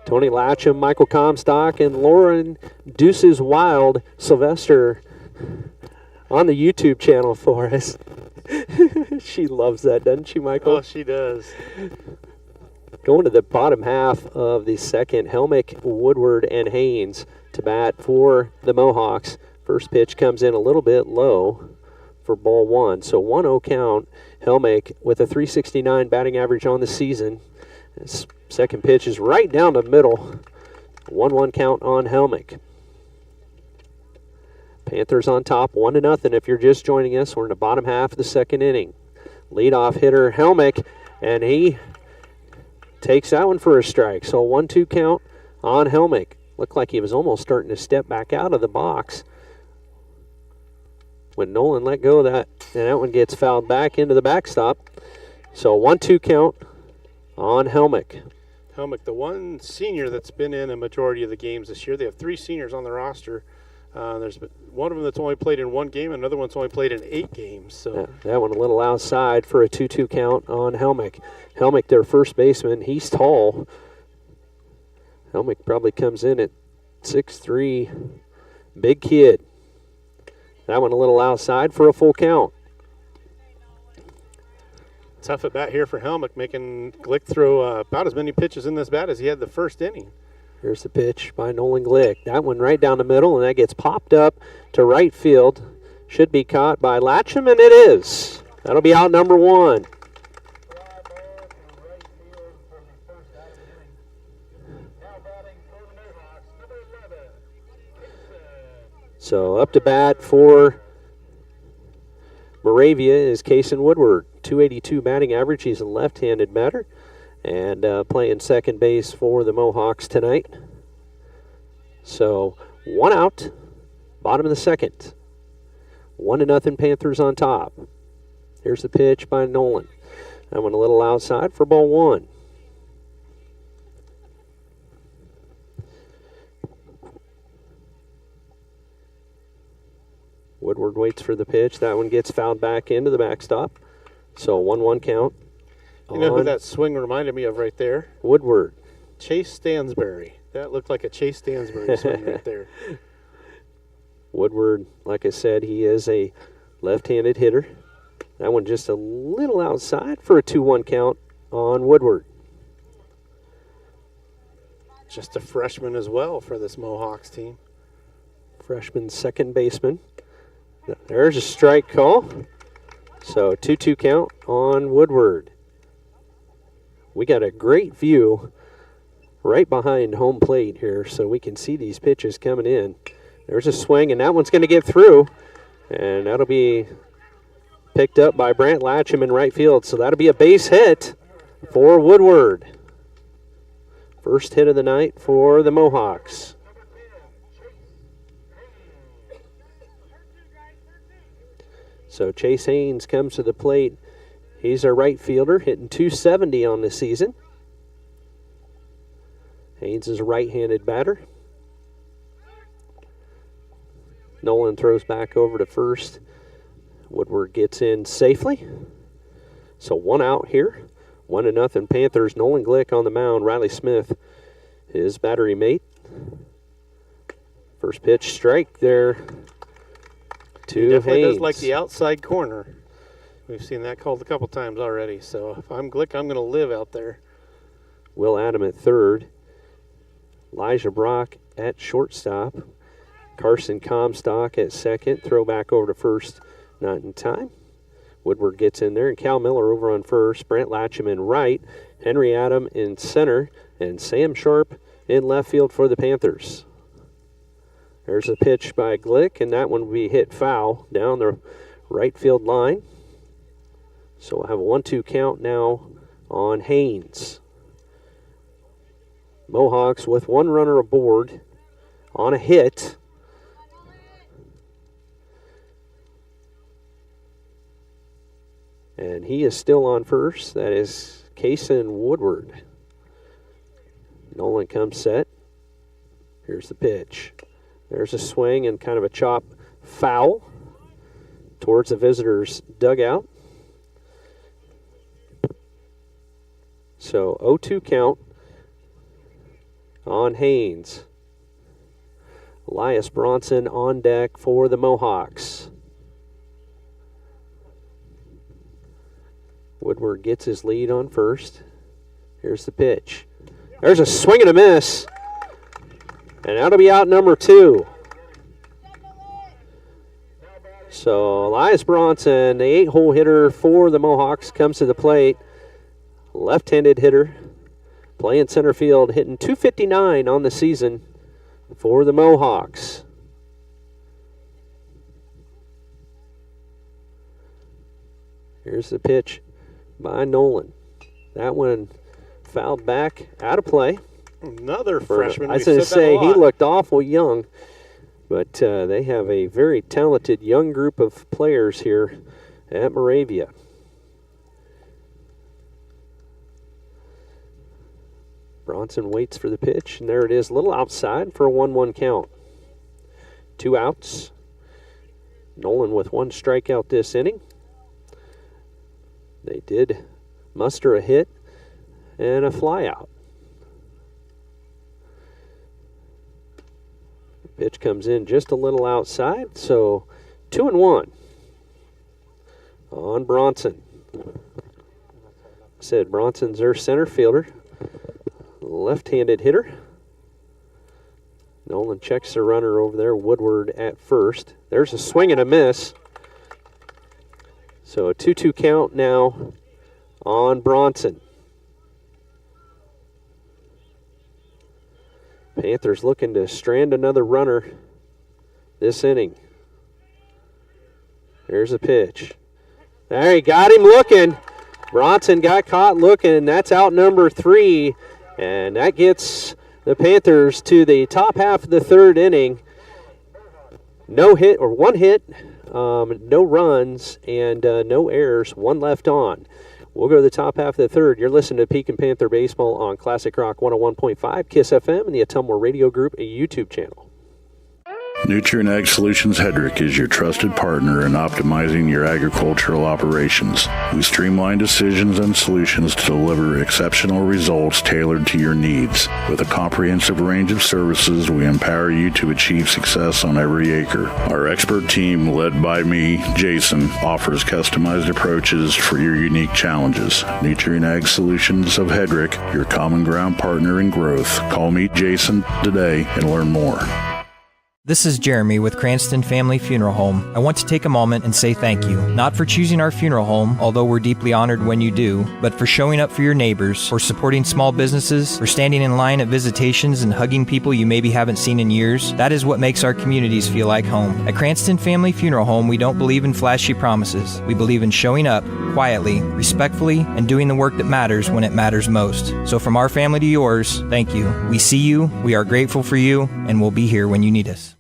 Tony Latcham, Michael Comstock, and Lauren Deuces Wild Sylvester on the YouTube channel for us. She loves that, doesn't she, Michael? Oh, she does. Going to the bottom half of the second, Helmick, Woodward, and Haynes to bat for the Mohawks. First pitch comes in a little bit low for ball one. So 1-0 count. Helmick with a .369 batting average on the season. This second pitch is right down the middle. 1-1 count on Helmick. Panthers on top, 1-0. If you're just joining us, we're in the bottom half of the second inning. Leadoff hitter Helmick, and he takes that one for a strike. So 1-2 count on Helmick. Looked like he was almost starting to step back out of the box when Nolan let go of that, and that one gets fouled back into the backstop. So 1-2 count on Helmick. Helmick, the one senior that's been in a majority of the games this year. They have 3 seniors on the roster. There's one of them that's only played in 1 game, and another one's only played in 8 games. So that one a little outside for a 2-2 count on Helmick. Helmick, their first baseman, he's tall. Helmick probably comes in at 6'3", big kid. That one a little outside for a full count. Tough at bat here for Helmick, making Glick throw about as many pitches in this bat as he had the first inning. Here's the pitch by Nolan Glick. That one right down the middle, and that gets popped up to right field. Should be caught by Latcham, and it is. That'll be out number 1. So up to bat for Moravia is Kason Woodward. .282 batting average. He's a left-handed batter. And playing second base for the Mohawks tonight. So 1 out, bottom of the second. 1-0 Panthers on top. Here's the pitch by Nolan. That one a little outside for ball 1. Woodward waits for the pitch. That one gets fouled back into the backstop. So 1-1 count. You know who that swing reminded me of right there? Woodward. Chase Stansbury. That looked like a Chase Stansbury swing right there. Woodward, like I said, he is a left-handed hitter. That one just a little outside for a 2-1 count on Woodward. Just a freshman as well for this Mohawks team. Freshman second baseman. There's a strike call. So 2-2 count on Woodward. We got a great view right behind home plate here, so we can see these pitches coming in. There's a swing, and that one's going to get through, and that'll be picked up by Brant Latcham in right field. So that'll be a base hit for Woodward. First hit of the night for the Mohawks. So Chase Haynes comes to the plate. He's our right fielder, hitting .270 on the season. Haynes is a right-handed batter. Nolan throws back over to first. Woodward gets in safely. So 1 out here. 1-0 Panthers. Nolan Glick on the mound. Riley Smith, his battery mate. First pitch strike there to He definitely Haynes. does like the outside corner. We've seen that called a couple times already. So if I'm Glick, I'm going to live out there. Will Adam at third. Elijah Brock at shortstop. Carson Comstock at second. Throw back over to first. Not in time. Woodward gets in there. And Cal Miller over on first. Brent Latcham in right. Henry Adam in center. and Sam Sharp in left field for the Panthers. There's a pitch by Glick, and that one will be hit foul down the right field line. So we'll have a 1-2 count now on Haynes. Mohawks with one runner aboard on a hit. And he is still on first. That is Kaysen Woodward. Nolan comes set. Here's the pitch. There's a swing and kind of a chop foul towards the visitors' dugout. So 0-2 count on Haynes. Elias Bronson on deck for the Mohawks. Woodward gets his lead on first. Here's the pitch. There's a swing and a miss. And that'll be out number 2. So Elias Bronson, the 8-hole hitter for the Mohawks, comes to the plate. Left-handed hitter, playing center field, hitting .259 on the season for the Mohawks. Here's the pitch by Nolan. That one fouled back, out of play. Another freshman. I was going to say, he looked awful young, but they have a very talented young group of players here at Moravia. Bronson waits for the pitch, and there it is, a little outside for a 1-1 count. 2 outs. Nolan with 1 strikeout this inning. They did muster a hit and a flyout. Pitch comes in just a little outside, so 2-1 on Bronson. Said Bronson's their center fielder. Left-handed hitter. Nolan checks the runner over there, Woodward at first. There's a swing and a miss. So a 2-2 count now on Bronson. Panthers looking to strand another runner this inning. Here's a pitch. There, he got him looking. Bronson got caught looking. That's out number 3. And that gets the Panthers to the top half of the 3rd inning. No hit, or 1 hit, no runs, and no errors, 1 left on. We'll go to the top half of the 3rd. You're listening to Pekin Panther Baseball on Classic Rock 101.5, KISS FM, and the Ottumwa Radio Group, a YouTube channel. Nutrient Ag Solutions Hedrick is your trusted partner in optimizing your agricultural operations. We streamline decisions and solutions to deliver exceptional results tailored to your needs. With a comprehensive range of services, we empower you to achieve success on every acre. Our expert team, led by me, Jason, offers customized approaches for your unique challenges. Nutrient Ag Solutions of Hedrick, your common ground partner in growth. Call me Jason today and learn more. This is Jeremy with Cranston Family Funeral Home. I want to take a moment and say thank you, not for choosing our funeral home, although we're deeply honored when you do, but for showing up for your neighbors, for supporting small businesses, for standing in line at visitations and hugging people you maybe haven't seen in years. That is what makes our communities feel like home. At Cranston Family Funeral Home, we don't believe in flashy promises. We believe in showing up quietly, respectfully, and doing the work that matters when it matters most. So from our family to yours, thank you. We see you, we are grateful for you, and we'll be here when you need us.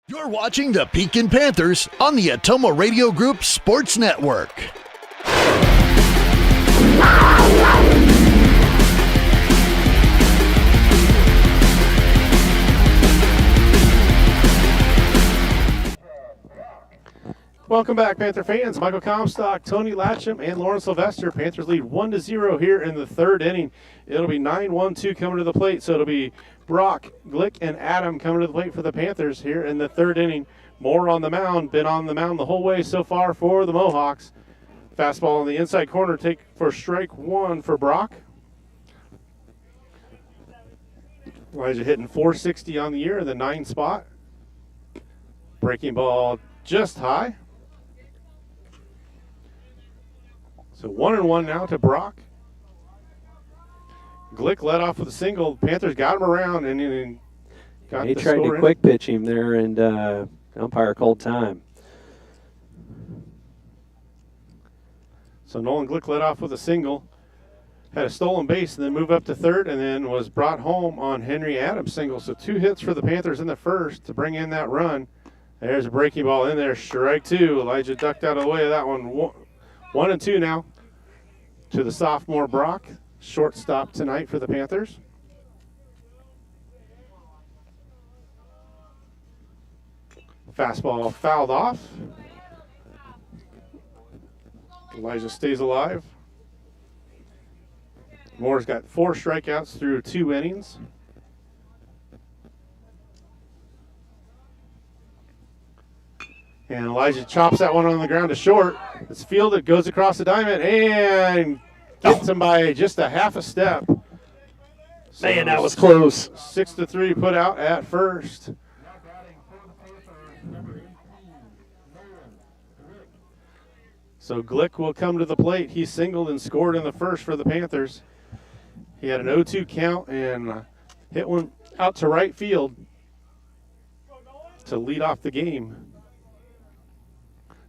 You're watching the Pekin Panthers on the Ottumwa Radio Group Sports Network. Welcome back, Panther fans. Michael Comstock, Tony Latcham, and Lauren Sylvester. Panthers lead 1-0 here in the 3rd inning. It'll be 9-1-2 coming to the plate, so it'll be Brock, Glick, and Adam coming to the plate for the Panthers here in the 3rd inning. Moore on the mound, been on the mound the whole way so far for the Mohawks. Fastball on the inside corner, take for strike 1 for Brock. Elijah hitting .460 on the year, the 9 spot. Breaking ball just high. So 1-1 now to Brock. Glick led off with a single. Panthers got him around and got He the tried score to in. quick pitch him there, and umpire called time. So Nolan Glick led off with a single, had a stolen base, and then moved up to third, and then was brought home on Henry Adams' single. So 2 hits for the Panthers in the first to bring in that run. There's a breaking ball in there, strike 2. Elijah ducked out of the way of that one. 1-2 now to the sophomore Brock, shortstop tonight for the Panthers. Fastball fouled off. Elijah stays alive. Moore's got 4 strikeouts through 2 innings. And Elijah chops that one on the ground to short. It's fielded, goes across the diamond, and gets him by just a half a step. So Man, that was close. 6-3 put out at first. So Glick will come to the plate. He singled and scored in the first for the Panthers. He had an 0-2 count and hit one out to right field to lead off the game.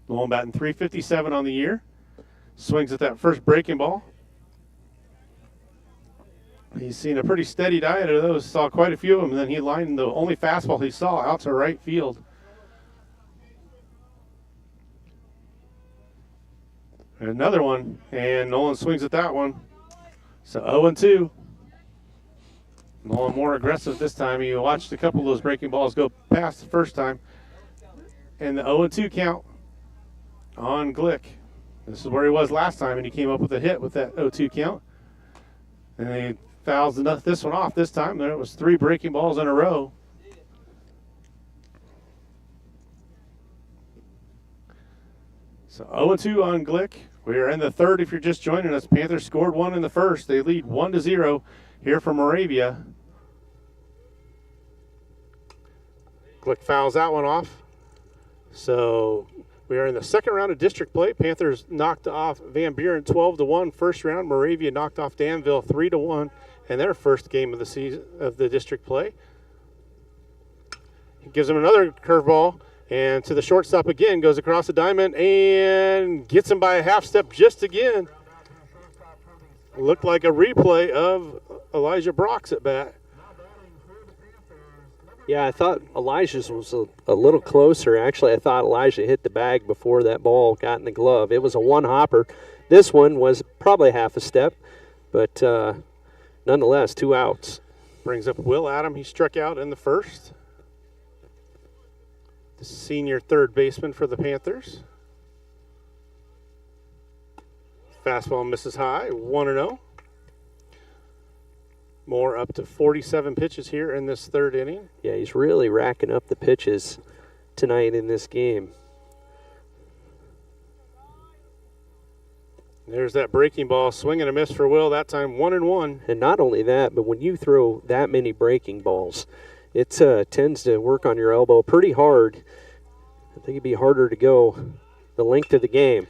Nolan batting .357 on the year. Swings at that first breaking ball. He's seen a pretty steady diet of those. Saw quite a few of them, and then he lined the only fastball he saw out to right field. Another one, and Nolan swings at that one. So 0-2. Nolan more aggressive this time. He watched a couple of those breaking balls go past the first time. And the 0-2 count on Glick. This is where he was last time, and he came up with a hit with that 0-2 count. And he fouls this one off this time. There was 3 breaking balls in a row. So 0-2 on Glick. We are in the third if you're just joining us. Panthers scored 1 in the first. They lead 1-0 here from Moravia. Glick fouls that one off. So we are in the second round of district play. Panthers knocked off Van Buren 12-1 first round. Moravia knocked off Danville 3-1 in their first game of the season of the district play. He gives him another curveball. And to the shortstop again, goes across the diamond and gets him by a half step just again. Looked like a replay of Elijah Brock's at bat. Yeah, I thought Elijah's was a little closer. Actually, I thought Elijah hit the bag before that ball got in the glove. It was a one-hopper. This one was probably half a step, but nonetheless, 2 outs. Brings up Will Adam. He struck out in the first. Senior third baseman for the Panthers. Fastball misses high, 1-0. Moore up to 47 pitches here in this third inning. Yeah, he's really racking up the pitches tonight in this game. There's that breaking ball, swing and a miss for Will, that time 1-1. And not only that, but when you throw that many breaking balls, it tends to work on your elbow pretty hard. I think it'd be harder to go the length of the game.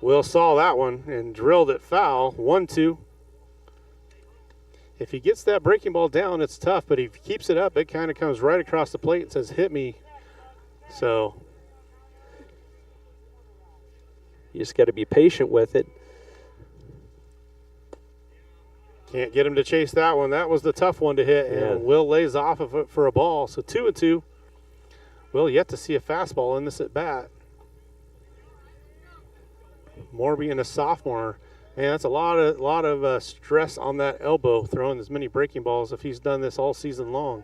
Will saw that one and drilled it foul, 1-2. If he gets that breaking ball down, it's tough, but if he keeps it up, it kind of comes right across the plate and says, hit me. So you just got to be patient with it. Can't get him to chase that one. That was the tough one to hit, and Will lays off of it for a ball. So 2-2. Will yet to see a fastball in this at bat. Moore being a sophomore, man, that's a lot of stress on that elbow, throwing as many breaking balls if he's done this all season long.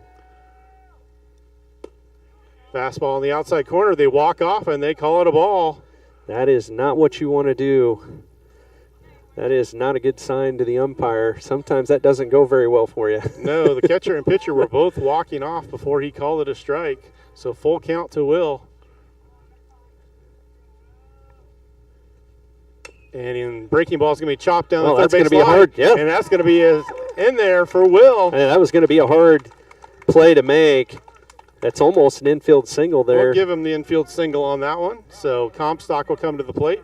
Fastball on the outside corner. They walk off and they call it a ball. That is not what you want to do. That is not a good sign to the umpire. Sometimes that doesn't go very well for you. No, the catcher and pitcher were both walking off before he called it a strike. So full count to Will. And breaking ball is going to be chopped down the third base line. Hard, yeah. And that's going to be in there for Will. And that was going to be a hard play to make. That's almost an infield single there. We'll give him the infield single on that one. So Comstock will come to the plate.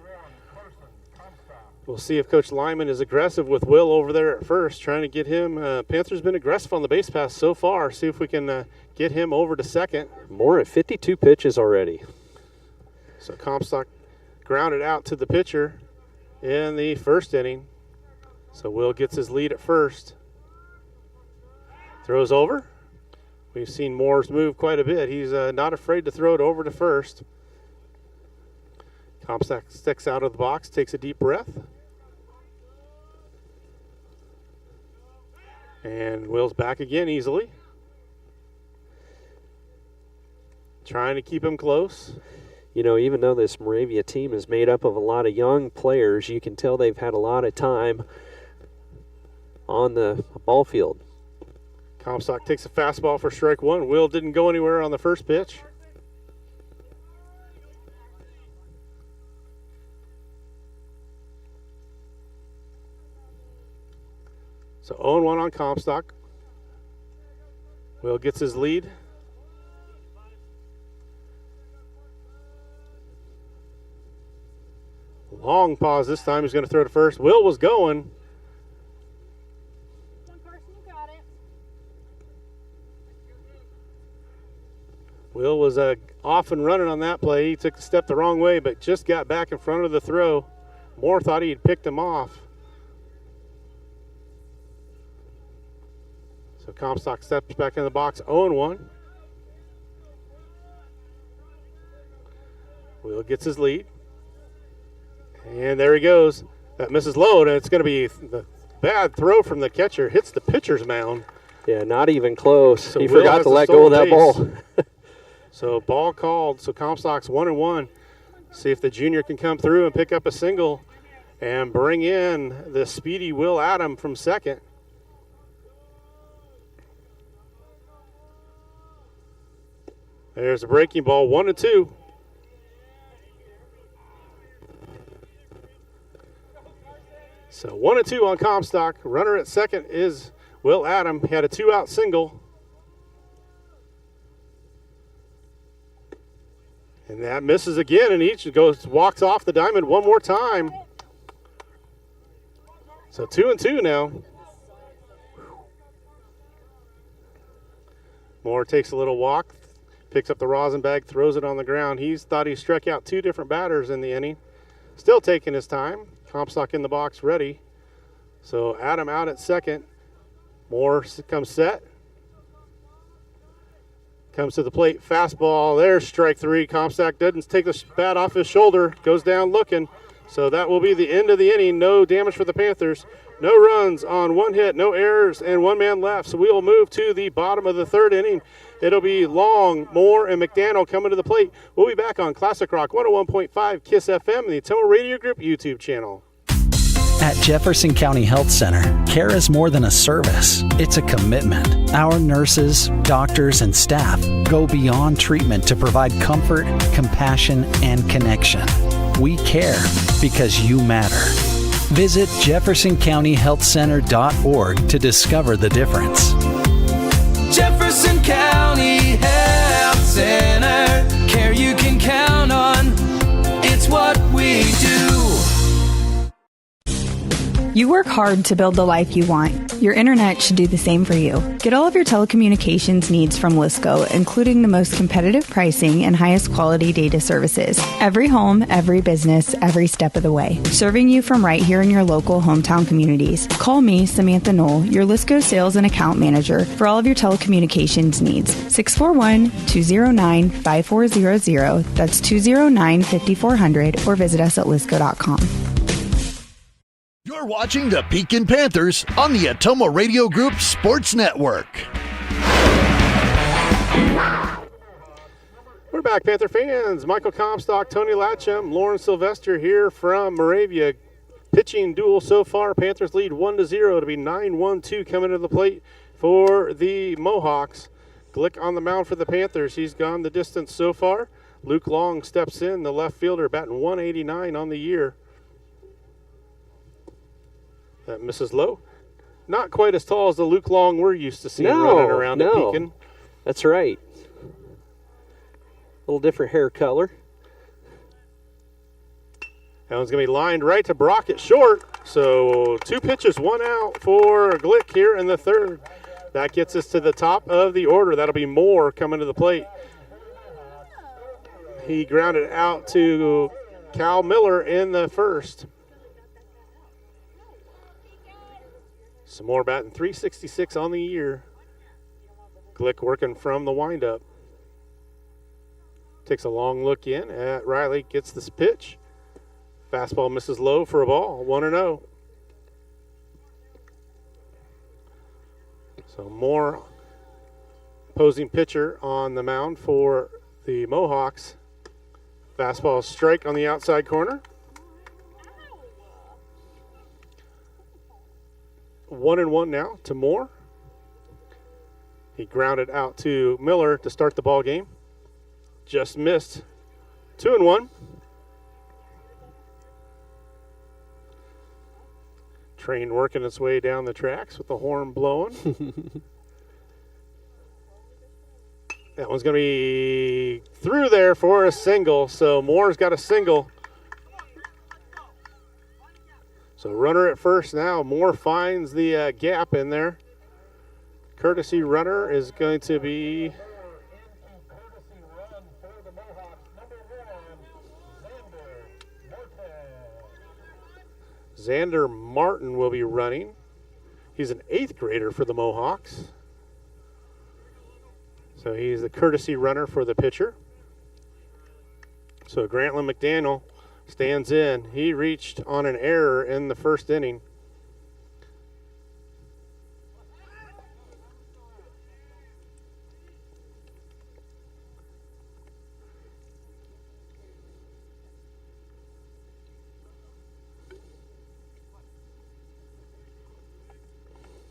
We'll see if Coach Lyman is aggressive with Will over there at first, trying to get him. Panthers been aggressive on the base pass so far. See if we can get him over to second. More at 52 pitches already. So Comstock grounded out to the pitcher in the first inning. So Will gets his lead at first. Throws over. We've seen Moores move quite a bit. He's not afraid to throw it over to first. Comstock sticks out of the box, takes a deep breath. And Will's back again easily. Trying to keep him close. You know, even though this Moravia team is made up of a lot of young players, you can tell they've had a lot of time on the ball field. Comstock takes a fastball for strike one. Will didn't go anywhere on the first pitch. So 0-1 on Comstock. Will gets his lead. Long pause this time. He's going to throw to first. Will was going. Will was off and running on that play. He took a step the wrong way, but just got back in front of the throw. Moore thought he had picked him off. So Comstock steps back in the box, 0-1. Will gets his lead. And there he goes. That misses low, and it's going to be the bad throw from the catcher. Hits the pitcher's mound. Yeah, not even close. So he Will forgot has to the let go of that stolen ball. base. So ball called. So Comstock's 1-1. See if the junior can come through and pick up a single and bring in the speedy Will Adam from second. There's a breaking ball, 1-2. So 1-2 on Comstock. Runner at second is Will Adam. He had a 2-out single. And that misses again, and he walks off the diamond one more time. So 2-2 now. Moore takes a little walk, picks up the rosin bag, throws it on the ground. He's thought he struck out 2 different batters in the inning. Still taking his time. Comstock in the box ready. So Adam out at second. Moore comes set. Comes to the plate, fastball. There's strike 3. Comstock doesn't take the bat off his shoulder. Goes down looking. So that will be the end of the inning. No damage for the Panthers. No runs on 1 hit, no errors, and 1 man left. So we will move to the bottom of the 3rd inning. It'll be Long, Moore, and McDaniel coming to the plate. We'll be back on Classic Rock 101.5 KISS FM and the Atomo Radio Group YouTube channel. At Jefferson County Health Center, care is more than a service. It's a commitment. Our nurses, doctors, and staff go beyond treatment to provide comfort, compassion, and connection. We care because you matter. Visit jeffersoncountyhealthcenter.org to discover the difference. Jefferson County Health Center, care you can count on. It's what we do. You work hard to build the life you want. Your internet should do the same for you. Get all of your telecommunications needs from Lisco, including the most competitive pricing and highest quality data services. Every home, every business, every step of the way. Serving you from right here in your local hometown communities. Call me, Samantha Knoll, your Lisco sales and account manager for all of your telecommunications needs. 641-209-5400. That's 209-5400, or visit us at lisco.com. You're watching the Pekin Panthers on the Atomo Radio Group Sports Network. We're back, Panther fans. Michael Comstock, Tony Latcham, Lauren Sylvester here from Moravia. Pitching duel so far. Panthers lead 1-0 to be 9-1-2 coming to the plate for the Mohawks. Glick on the mound for the Panthers. He's gone the distance so far. Luke Long steps in, the left fielder, batting 189 on the year. That misses low. Not quite as tall as the Luke Long we're used to seeing running around at Pekin. That's right. A little different hair color. That one's going to be lined right to Brockett short. So 2 pitches, 1 out for Glick here in the third. That gets us to the top of the order. That'll be Moore coming to the plate. He grounded out to Cal Miller in the first. Some more batting, 366 on the year. Glick working from the windup. Takes a long look in at Riley, gets this pitch. Fastball misses low for a ball, 1-0. So Moore, opposing pitcher on the mound for the Mohawks. Fastball strike on the outside corner. 1-1 now to Moore. He grounded out to Miller to start the ball game. Just missed. 2-1. Train working its way down the tracks with the horn blowing. That one's going to be through there for a single. So Moore's got a single. So runner at first now. Moore finds the gap in there. Courtesy runner is going to be Xander Martin will be running. He's an 8th grader for the Mohawks. So he's the courtesy runner for the pitcher. So Grantland McDaniel stands in. He reached on an error in the first inning.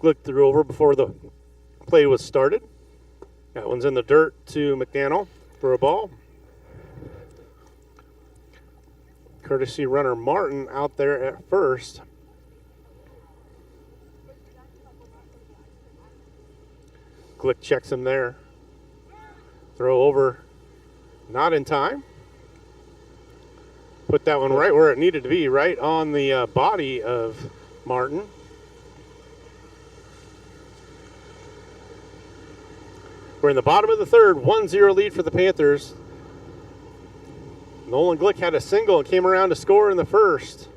Glick threw over before the play was started. That one's in the dirt to McDaniel for a ball. Courtesy runner Martin out there at first. Glick checks him there. Throw over, not in time. Put that one right where it needed to be, right on the body of Martin. We're in the bottom of the third, 1-0 lead for the Panthers. Nolan Glick had a single and came around to score in the first.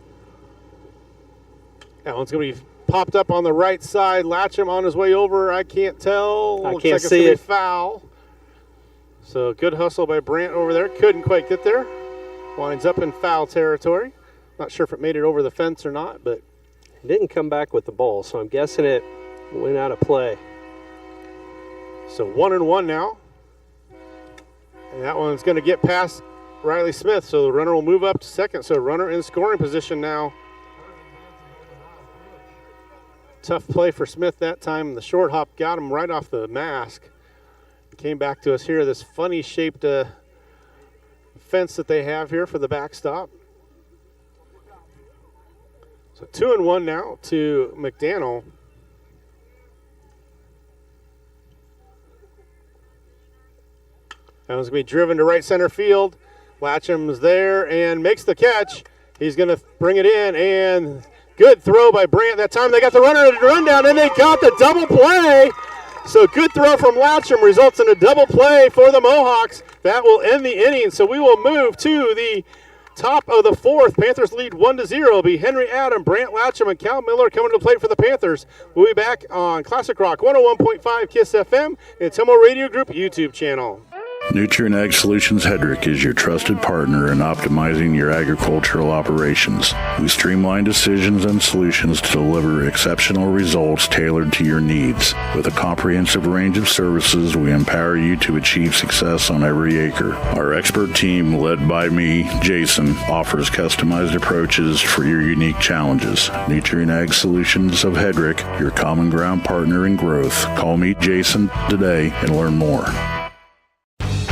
That one's going to be popped up on the right side. Latcham on his way over. I can't tell. I Looks can't like see it's it. Foul. So good hustle by Brandt over there. Couldn't quite get there. Winds up in foul territory. Not sure if it made it over the fence or not, but It didn't come back with the ball, so I'm guessing it went out of play. so 1-1 now. And that one's going to get past Riley Smith, so the runner will move up to second. So runner in scoring position now. Tough play for Smith that time. The short hop got him right off the mask. Came back to us here, this funny shaped fence that they have here for the backstop. So 2-1 now to McDaniel. That one's going to be driven to right center field. Latcham's there and makes the catch. He's going to bring it in, and good throw by Brandt. That time they got the runner to run down, and they got the double play. So good throw from Latcham results in a double play for the Mohawks. That will end the inning. So we will move to the top of the fourth. Panthers lead 1-0. It'll be Henry Adam, Brandt Latcham, and Cal Miller coming to the plate for the Panthers. We'll be back on Classic Rock 101.5 KISS FM and Tomo Radio Group YouTube channel. Nutrient Ag Solutions Hedrick is your trusted partner in optimizing your agricultural operations. We streamline decisions and solutions to deliver exceptional results tailored to your needs. With a comprehensive range of services, we empower you to achieve success on every acre. Our expert team, led by me, Jason, offers customized approaches for your unique challenges. Nutrient Ag Solutions of Hedrick, your common ground partner in growth. Call me, Jason, today and learn more.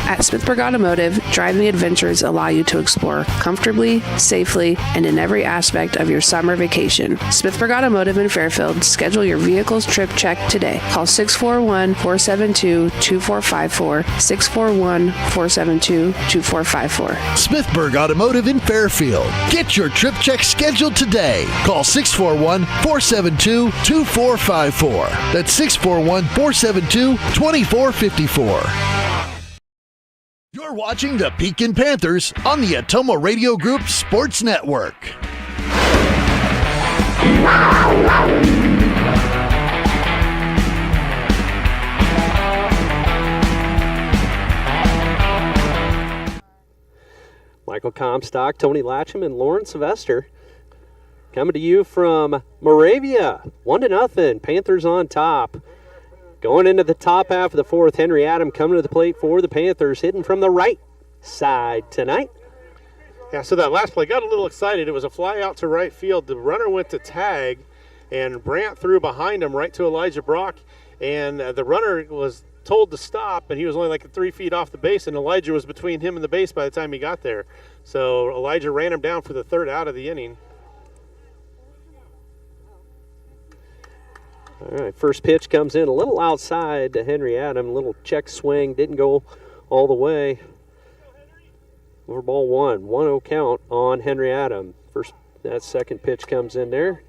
At Smithburg Automotive, driving adventures allow you to explore comfortably, safely, and in every aspect of your summer vacation. Smithburg Automotive in Fairfield. Schedule your vehicle's trip check today. Call 641-472-2454, 641-472-2454. Smithburg Automotive in Fairfield. Get your trip check scheduled today. Call 641-472-2454. That's 641-472-2454. You're watching the Pekin Panthers on the Atomo Radio Group Sports Network. Michael Comstock, Tony Latcham, and Lauren Sylvester coming to you from Moravia. 1-0, Panthers on top. Going into the top half of the fourth, Henry Adam coming to the plate for the Panthers, hitting from the right side tonight. Yeah, so that last play got a little excited. It was a fly out to right field. The runner went to tag, and Brandt threw behind him right to Elijah Brock, and the runner was told to stop, and he was only like 3 feet off the base, and Elijah was between him and the base by the time he got there. So Elijah ran him down for the third out of the inning. All right, first pitch comes in a little outside to Henry Adam. Little check swing, didn't go all the way. Over ball one, 1-0 count on Henry Adam. That second pitch comes in there.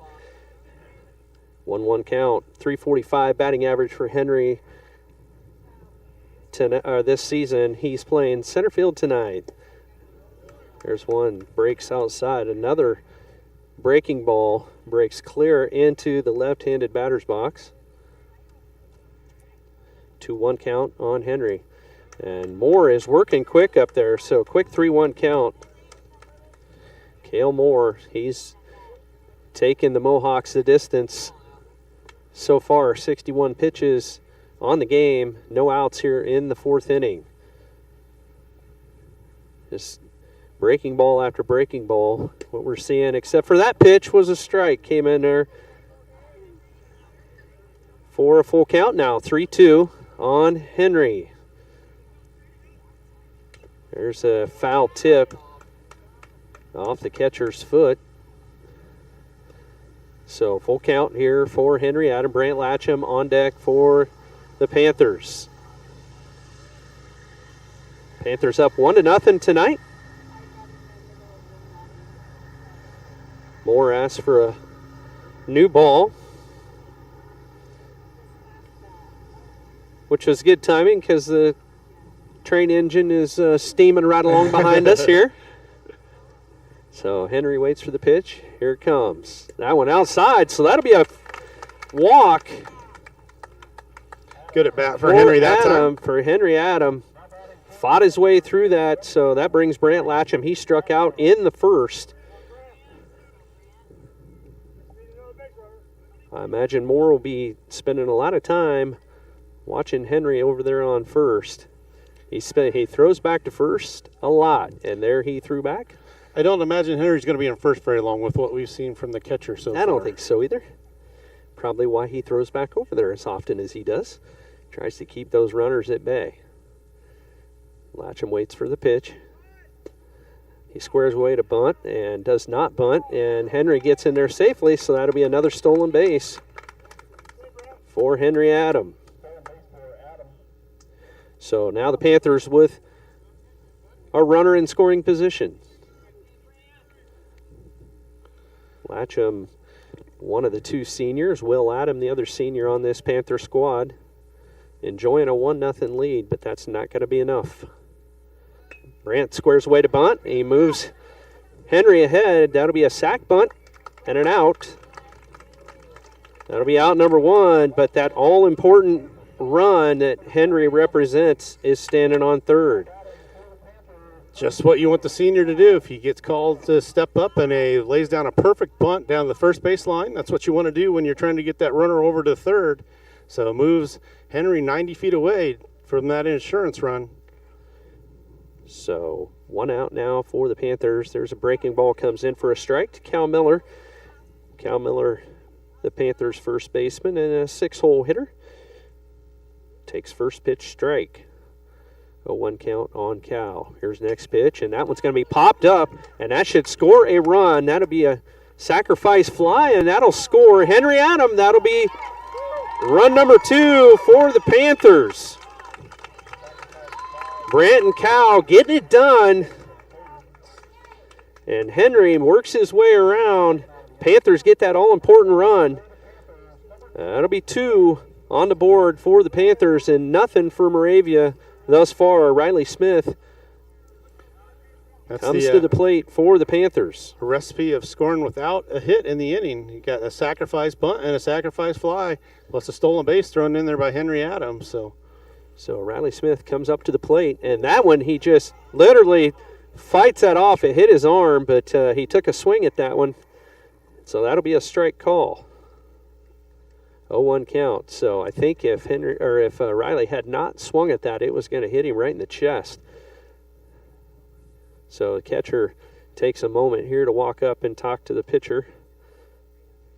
1-1 count, 345 batting average for Henry this season. He's playing center field tonight. There's one, breaks outside. Another breaking ball breaks clear into the left-handed batter's box. 2-1 count on Henry. And Moore is working quick up there, so quick 3-1 count. Cale Moore, he's taken the Mohawks the distance so far. 61 pitches on the game, no outs here in the fourth inning. Just breaking ball after breaking ball. What we're seeing, except for that pitch, was a strike. Came in there for a full count now. 3-2 on Henry. There's a foul tip off the catcher's foot. So full count here for Henry Adam. Brant Latcham on deck for the Panthers. Panthers up 1-0 tonight. Moore asks for a new ball, which was good timing because the train engine is steaming right along behind us here. So Henry waits for the pitch. Here it comes. That one outside, so that'll be a walk. Good at bat for Henry that time. For Henry Adam. Fought his way through that, so that brings Brant Latcham. He struck out in the first. I imagine Moore will be spending a lot of time watching Henry over there on first. He throws back to first a lot, and there he threw back. I don't imagine Henry's going to be in first very long with what we've seen from the catcher so far. I don't think so either. Probably why he throws back over there as often as he does. Tries to keep those runners at bay. Latcham waits for the pitch. He squares away to bunt and does not bunt, and Henry gets in there safely, so that'll be another stolen base for Henry Adam. So now the Panthers with a runner in scoring position. Latcham, one of the two seniors. Will Adam, the other senior on this Panther squad, enjoying a 1-0 lead, but that's not going to be enough. Brandt squares away to bunt. He moves Henry ahead. That'll be a sack bunt and an out. That'll be out number one, but that all-important run that Henry represents is standing on third. Just what you want the senior to do. If he gets called to step up and lays down a perfect bunt down the first baseline, that's what you want to do when you're trying to get that runner over to third. So it moves Henry 90 feet away from that insurance run. So 1 out now for the Panthers. There's a breaking ball, comes in for a strike to Cal Miller. Cal Miller, the Panthers' first baseman and a 6-hole hitter. Takes first pitch strike. 0-1 count on Cal. Here's the next pitch, and that one's going to be popped up, and that should score a run. That'll be a sacrifice fly, and that'll score. Henry Adam, that'll be run number 2 for the Panthers. Brant and Cal getting it done, and Henry works his way around. Panthers get that all-important run. That'll be 2 on the board for the Panthers, and nothing for Moravia thus far. Riley Smith comes to the plate for the Panthers. A recipe of scoring without a hit in the inning. You got a sacrifice bunt and a sacrifice fly, plus a stolen base thrown in there by Henry Adams. So Riley Smith comes up to the plate, and that one he just literally fights that off. It hit his arm, but he took a swing at that one. So that'll be a strike call. 0-1 count. So I think if Riley had not swung at that, it was going to hit him right in the chest. So the catcher takes a moment here to walk up and talk to the pitcher,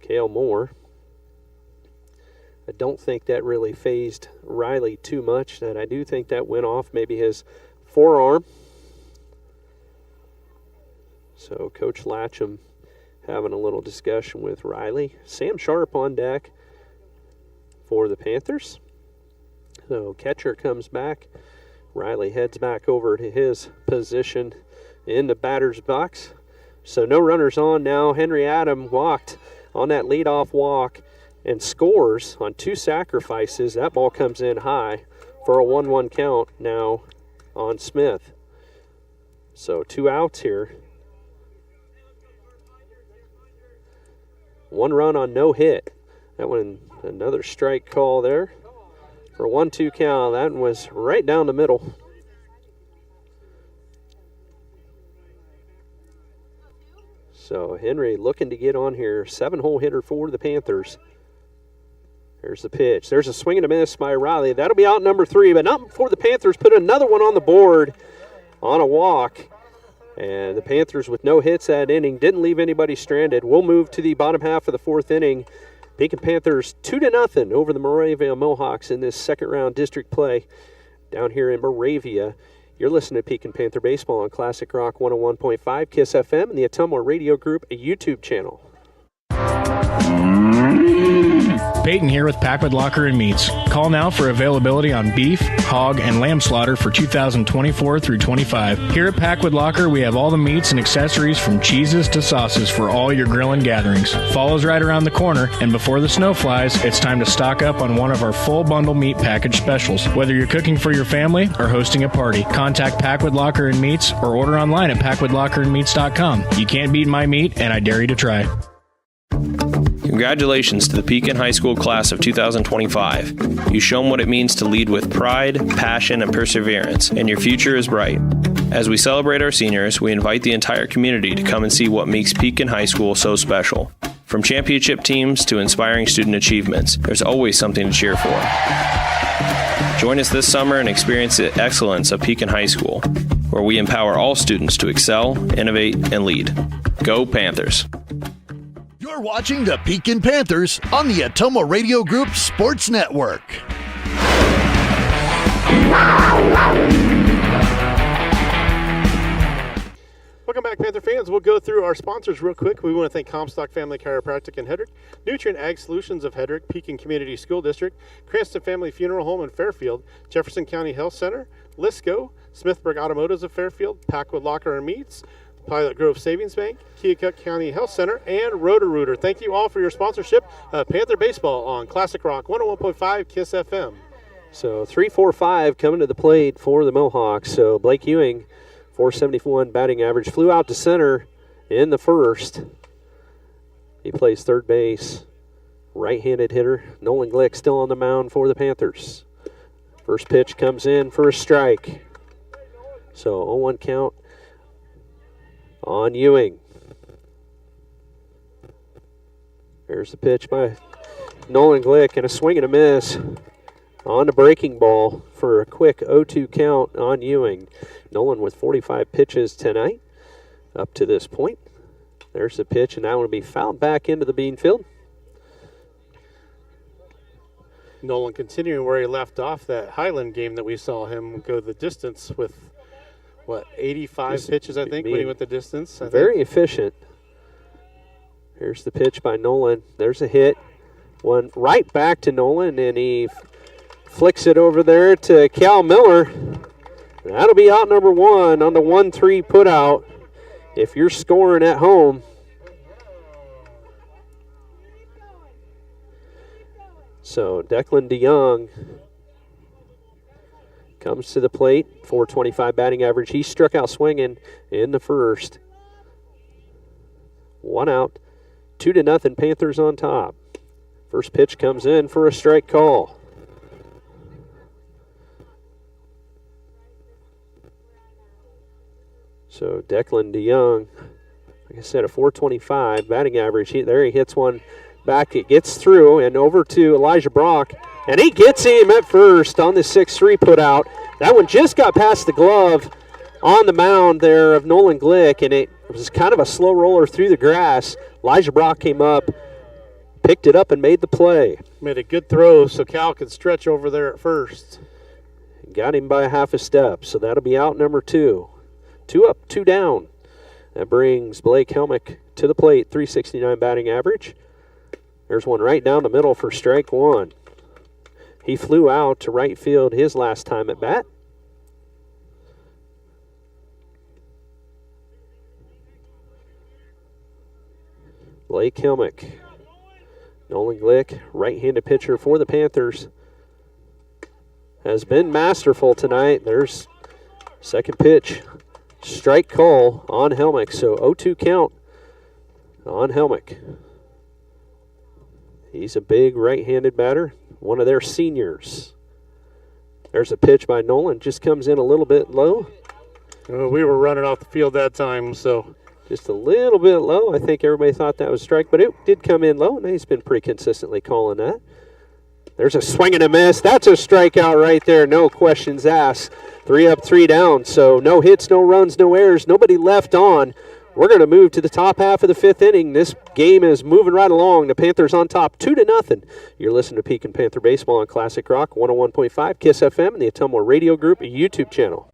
Cale Moore. I don't think that really fazed Riley too much. That I do think that went off maybe his forearm. So Coach Latcham having a little discussion with Riley. Sam Sharp on deck for the Panthers. So catcher comes back. Riley heads back over to his position in the batter's box. So no runners on now. Henry Adam walked on that leadoff walk and scores on 2 sacrifices. That ball comes in high for a 1-1 count now on Smith. So 2 outs here. 1 run on no hit. That one, another strike call there for a 1-2 count. That one was right down the middle. So Henry looking to get on here. 7-hole hitter for the Panthers. There's the pitch. There's a swing and a miss by Riley. That'll be out number 3, but not before the Panthers put another one on the board on a walk. And the Panthers with no hits that inning didn't leave anybody stranded. We'll move to the bottom half of the 4th inning. Pekin Panthers 2-0 over the Moravia Mohawks in this second round district play down here in Moravia. You're listening to Pekin Panther Baseball on Classic Rock 101.5 KISS FM and the Ottumwa Radio Group YouTube channel. Peyton here with Packwood Locker and Meats. Call now for availability on beef, hog, and lamb slaughter for 2024 through 25. Here at Packwood Locker, we have all the meats and accessories from cheeses to sauces for all your grilling gatherings. Fall's right around the corner, and before the snow flies, it's time to stock up on one of our full bundle meat package specials. Whether you're cooking for your family or hosting a party, contact Packwood Locker and Meats or order online at packwoodlockerandmeats.com. You can't beat my meat, and I dare you to try. Congratulations to the Pekin High School class of 2025. You've shown what it means to lead with pride, passion, and perseverance, and your future is bright. As we celebrate our seniors, we invite the entire community to come and see what makes Pekin High School so special. From championship teams to inspiring student achievements, there's always something to cheer for. Join us this summer and experience the excellence of Pekin High School, where we empower all students to excel, innovate, and lead. Go Panthers! You're watching the Pekin Panthers on the Ottumwa Radio Group Sports Network. Welcome back, Panther fans. We'll go through our sponsors real quick. We want to thank Comstock Family Chiropractic in Hedrick, Nutrient Ag Solutions of Hedrick, Pekin Community School District, Cranston Family Funeral Home in Fairfield, Jefferson County Health Center, Lisco, Smithburg Automotives of Fairfield, Packwood Locker and Meats, Pilot Grove Savings Bank, Keokuk County Health Center, and Roto-Rooter. Thank you all for your sponsorship of Panther Baseball on Classic Rock 101.5 KISS FM. So 3-4-5 coming to the plate for the Mohawks. So Blake Ewing, 471 batting average, flew out to center in the first. He plays third base. Right-handed hitter. Nolan Glick still on the mound for the Panthers. First pitch comes in for a strike. So 0-1 count on Ewing. There's the pitch by Nolan Glick and a swing and a miss on the breaking ball for a quick 0-2 count on Ewing. Nolan with 45 pitches tonight up to this point. There's the pitch, and that one will be fouled back into the bean field. Nolan continuing where he left off that Highland game that we saw him go the distance with, 85 pitches, I think, when he went the distance. Very efficient. Here's the pitch by Nolan. There's a hit. One right back to Nolan, and he flicks it over there to Cal Miller. That'll be out number 1 on the 1-3 put out. If you're scoring at home, so Declan DeYoung comes to the plate, .425 batting average. He struck out swinging in the first. 1 out, 2-0 Panthers on top. First pitch comes in for a strike call. So Declan DeYoung, like I said, a .425 batting average. He hits one back. It gets through and over to Elijah Brock, and he gets him at first on the 6-3 put out. That one just got past the glove on the mound there of Nolan Glick, and it was kind of a slow roller through the grass. Elijah Brock came up, picked it up, and made the play. Made a good throw so Cal could stretch over there at first. Got him by a half a step, so that'll be out number 2. 2 up, 2 down. That brings Blake Helmick to the plate, .369 batting average. There's one right down the middle for strike 1. He flew out to right field his last time at bat. Blake Helmick. Nolan Glick, right-handed pitcher for the Panthers, has been masterful tonight. There's second pitch. Strike call on Helmick, so 0-2 count on Helmick. He's a big right-handed batter, one of their seniors. There's a pitch by Nolan, just comes in a little bit low. We were running off the field that time, so. Just a little bit low. I think everybody thought that was a strike, but it did come in low, and he's been pretty consistently calling that. There's a swing and a miss. That's a strikeout right there, no questions asked. 3 up, 3 down, so no hits, no runs, no errors, nobody left on. We're going to move to the top half of the 5th inning. This game is moving right along. The Panthers on top, 2-0. You're listening to Pekin Panther Baseball on Classic Rock 101.5 KISS FM and the Ottumwa Radio Group YouTube channel.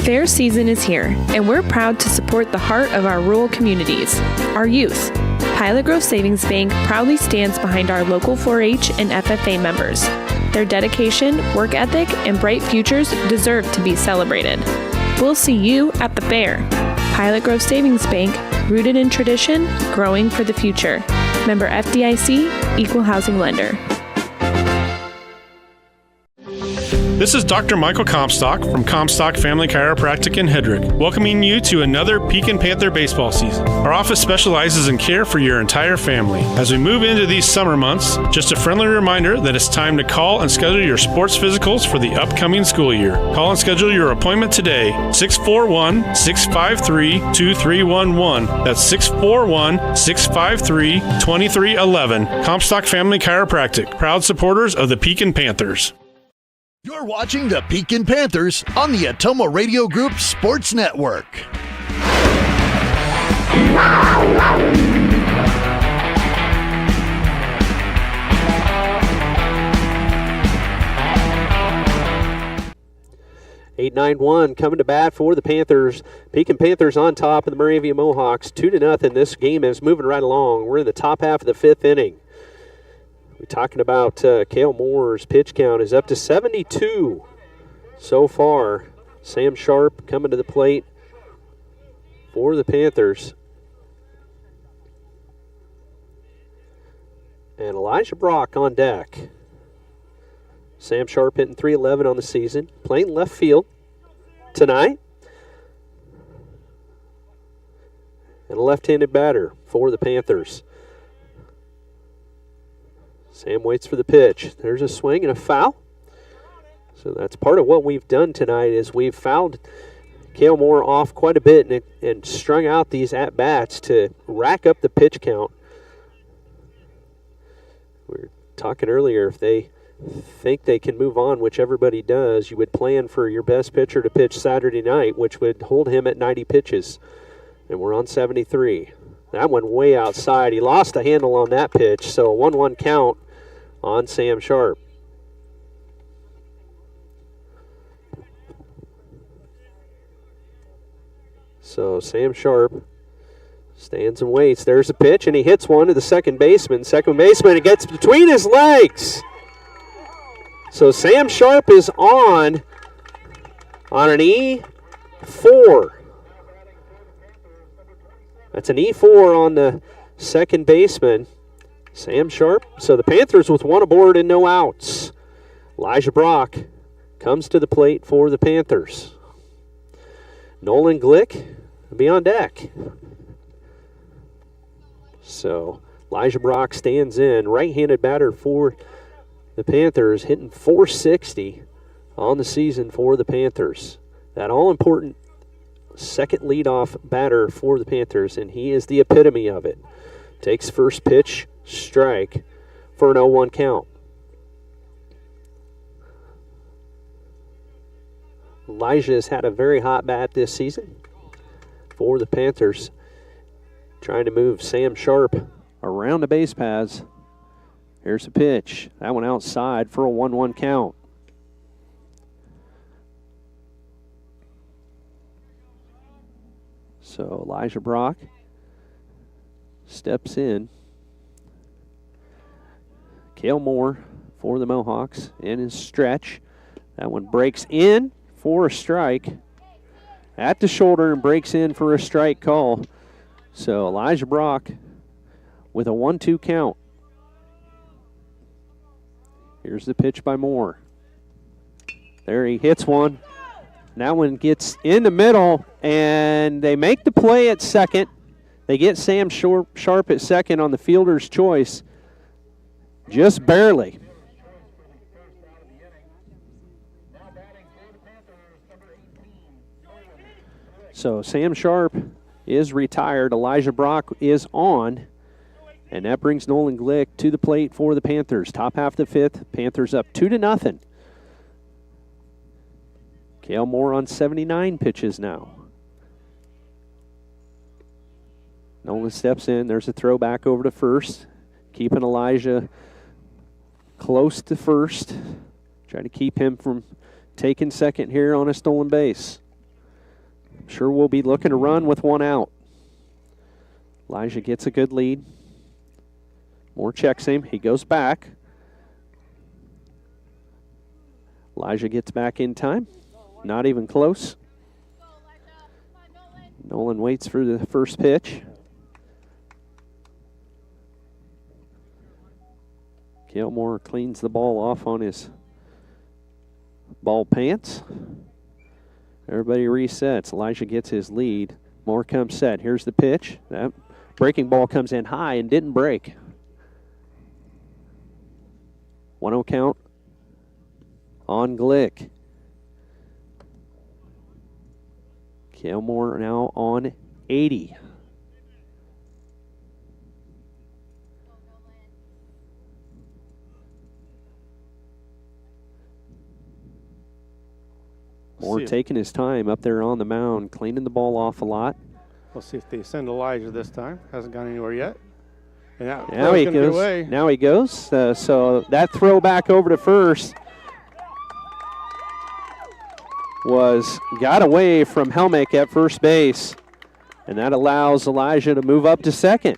Fair season is here, and we're proud to support the heart of our rural communities, our youth. Pilot Grove Savings Bank proudly stands behind our local 4-H and FFA members. Their dedication, work ethic, and bright futures deserve to be celebrated. We'll see you at the fair. Pilot Grove Savings Bank, rooted in tradition, growing for the future. Member FDIC, Equal Housing Lender. This is Dr. Michael Comstock from Comstock Family Chiropractic in Hedrick, welcoming you to another Pekin Panther baseball season. Our office specializes in care for your entire family. As we move into these summer months, just a friendly reminder that it's time to call and schedule your sports physicals for the upcoming school year. Call and schedule your appointment today, 641-653-2311. That's 641-653-2311. Comstock Family Chiropractic, proud supporters of the Pekin Panthers. You're watching the Pekin Panthers on the Ottumwa Radio Group Sports Network. (8-9-1) coming to bat for the Panthers. Pekin Panthers on top of the Moravia Mohawks, 2-0. This game is moving right along. We're in the top half of the 5th inning. We're talking about Cale Moore's pitch count is up to 72 so far. Sam Sharp coming to the plate for the Panthers. And Elijah Brock on deck. Sam Sharp hitting .311 on the season, playing left field tonight. And a left-handed batter for the Panthers. Sam waits for the pitch. There's a swing and a foul. So that's part of what we've done tonight is we've fouled Cale Moore off quite a bit and strung out these at-bats to rack up the pitch count. We were talking earlier, if they think they can move on, which everybody does, you would plan for your best pitcher to pitch Saturday night, which would hold him at 90 pitches. And we're on 73. That went way outside. He lost a handle on that pitch, so 1-1 count on Sam Sharp. So Sam Sharp stands and waits. There's a pitch, and he hits one to the second baseman. Second baseman, it gets between his legs. So Sam Sharp is on an E4. That's an E4 on the second baseman, Sam Sharp. So the Panthers with one aboard and no outs. Elijah Brock comes to the plate for the Panthers. Nolan Glick will be on deck. So Elijah Brock stands in, right-handed batter for the Panthers, hitting .460 on the season for the Panthers. That all-important second leadoff batter for the Panthers, and he is the epitome of it. Takes first pitch, strike for an 0-1 count. Elijah has had a very hot bat this season for the Panthers, trying to move Sam Sharp around the base paths. Here's a pitch. That one outside for a 1-1 count. So Elijah Brock steps in. Cale Moore for the Mohawks in his stretch. That one breaks in for a strike at the shoulder and breaks in for a strike call. So Elijah Brock with a 1-2 count. Here's the pitch by Moore. There he hits one. That one gets in the middle, and they make the play at second. They get Sam Sharp at second on the fielder's choice, just barely. So Sam Sharp is retired. Elijah Brock is on. And that brings Nolan Glick to the plate for the Panthers. Top half of the fifth. Panthers up 2-0. Cale Moore on 79 pitches now. Nolan steps in. There's a throw back over to first. Keeping Elijah close to first. Try to keep him from taking second here on a stolen base. Sure we'll be looking to run with one out. Elijah gets a good lead. Moore checks him. He goes back. Elijah gets back in time. Not even close. Nolan waits for the first pitch. Cale Moore cleans the ball off on his ball pants. Everybody resets. Elijah gets his lead. Moore comes set. Here's the pitch. That breaking ball comes in high and didn't break. 1-0 count on Glick. Cale Moore now on 80. Moore taking his time up there on the mound, cleaning the ball off a lot. We'll see if they send Elijah this time. Hasn't gone anywhere yet. And now he goes. Now he goes. So that throw back over to first got away from Helmick at first base, and that allows Elijah to move up to second.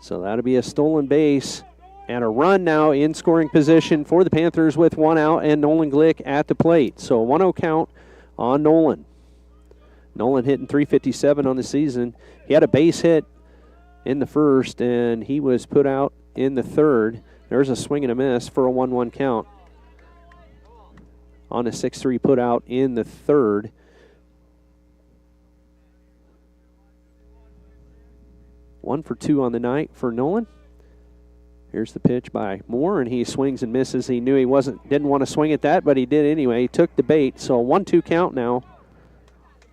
So that'll be a stolen base and a run now in scoring position for the Panthers with one out and Nolan Glick at the plate. So a 1-0 count on Nolan. Nolan hitting .357 on the season. He had a base hit in the first, and he was put out in the third. There's a swing and a miss for a 1-1 count on a 6-3 put out in the third. One for two on the night for Nolan. Here's the pitch by Moore, and he swings and misses. He knew he didn't want to swing at that, but he did anyway. He took the bait, so a 1-2 count now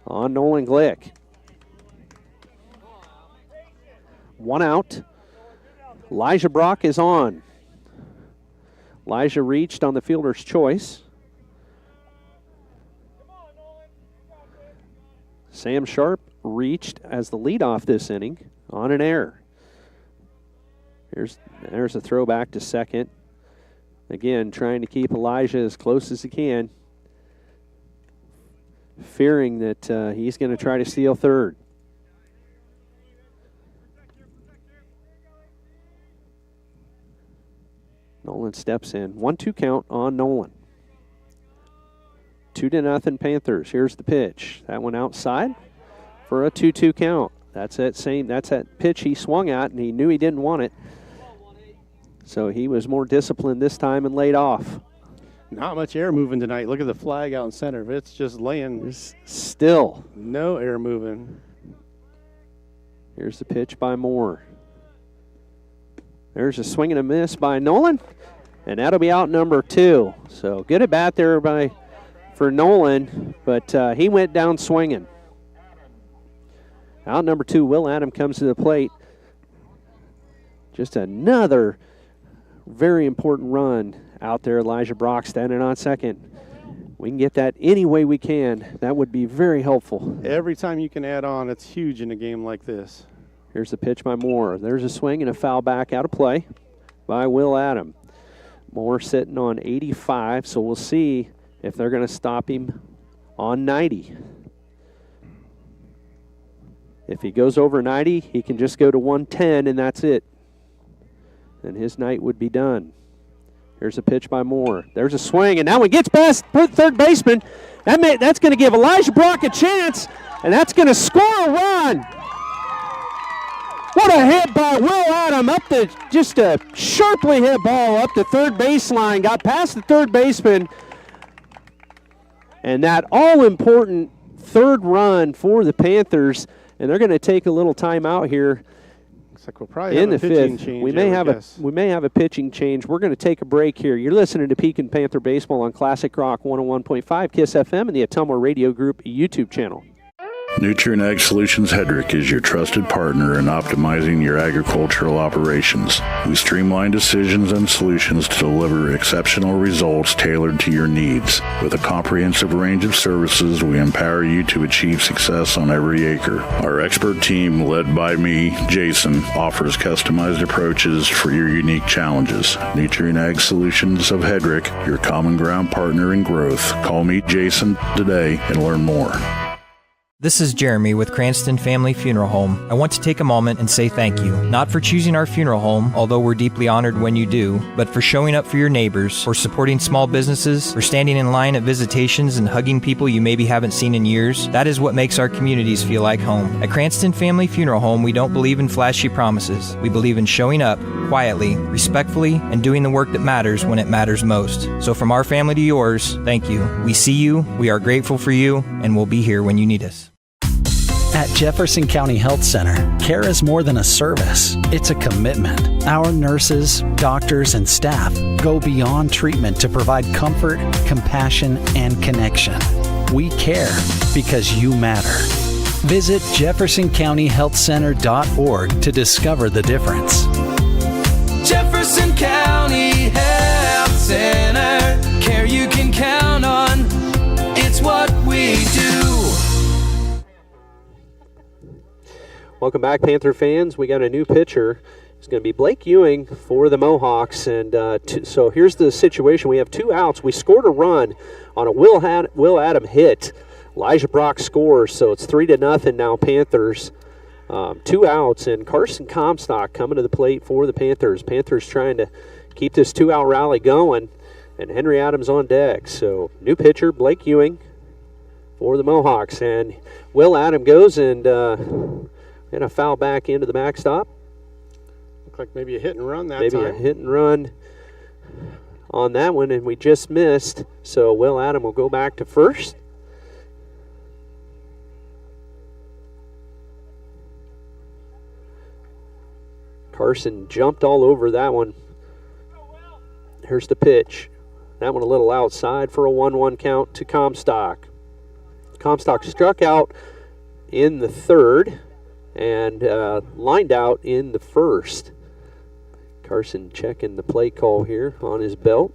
on Nolan Glick. One out. Elijah Brock is on. Elijah reached on the fielder's choice. Sam Sharp reached as the leadoff this inning on an error. There's a throw back to second. Again, trying to keep Elijah as close as he can, fearing that he's going to try to steal third. Nolan steps in. 1-2 count on Nolan. 2-0 Panthers. Here's the pitch. That one outside for a 2-2 count. That's that pitch he swung at, and he knew he didn't want it. So he was more disciplined this time and laid off. Not much air moving tonight. Look at the flag out in center. It's just laying still. No air moving. Here's the pitch by Moore. There's a swing and a miss by Nolan, and that'll be out number 2. So good at bat there for Nolan, but he went down swinging. Out number 2, Will Adam comes to the plate. Just another very important run out there. Elijah Brock standing on second. We can get that any way we can. That would be very helpful. Every time you can add on, it's huge in a game like this. Here's the pitch by Moore. There's a swing and a foul back out of play by Will Adam. Moore sitting on 85, so we'll see if they're going to stop him on 90. If he goes over 90, he can just go to 110, and that's it. And his night would be done. Here's a pitch by Moore. There's a swing, and that one gets past third baseman. That's going to give Elijah Brock a chance, and that's going to score a run. What a hit by Will Adam, just a sharply hit ball up the third baseline, got past the third baseman. And that all-important third run for the Panthers, and they're going to take a little time out here. Looks like we'll probably in have the a pitching fifth. change. We may have a pitching change. We're going to take a break here. You're listening to Pekin Panther Baseball on Classic Rock 101.5 KISS FM and the Ottumwa Radio Group YouTube channel. Nutrient Ag Solutions Hedrick is your trusted partner in optimizing your agricultural operations. We streamline decisions and solutions to deliver exceptional results tailored to your needs. With a comprehensive range of services, we empower you to achieve success on every acre. Our expert team, led by me, Jason, offers customized approaches for your unique challenges. Nutrient Ag Solutions of Hedrick, your common ground partner in growth. Call me Jason today and learn more. This is Jeremy with Cranston Family Funeral Home. I want to take a moment and say thank you, not for choosing our funeral home, although we're deeply honored when you do, but for showing up for your neighbors, for supporting small businesses, for standing in line at visitations and hugging people you maybe haven't seen in years. That is what makes our communities feel like home. At Cranston Family Funeral Home, we don't believe in flashy promises. We believe in showing up quietly, respectfully, and doing the work that matters when it matters most. So from our family to yours, thank you. We see you, we are grateful for you, and we'll be here when you need us. At Jefferson County Health Center, care is more than a service. It's a commitment. Our nurses, doctors, and staff go beyond treatment to provide comfort, compassion, and connection. We care because you matter. Visit jeffersoncountyhealthcenter.org to discover the difference. Jefferson County Health Center, care you can count on. It's what we do. Welcome back, Panther fans. We got a new pitcher. It's going to be Blake Ewing for the Mohawks. And so here's the situation. We have 2 outs. We scored a run on a Will Adam hit. Elijah Brock scores, so it's 3-0 now, Panthers. 2 outs, and Carson Comstock coming to the plate for the Panthers. Panthers trying to keep this 2-out rally going, and Henry Adams on deck. So new pitcher, Blake Ewing for the Mohawks. And Will Adam goes and a foul back into the backstop. Looked like maybe a hit and run that time. Maybe a hit and run on that one, and we just missed. So Will Adam will go back to first. Carson jumped all over that one. Here's the pitch. That one a little outside for a 1-1 count to Comstock. Comstock struck out in the third and lined out in the first. Carson checking the play call here on his belt.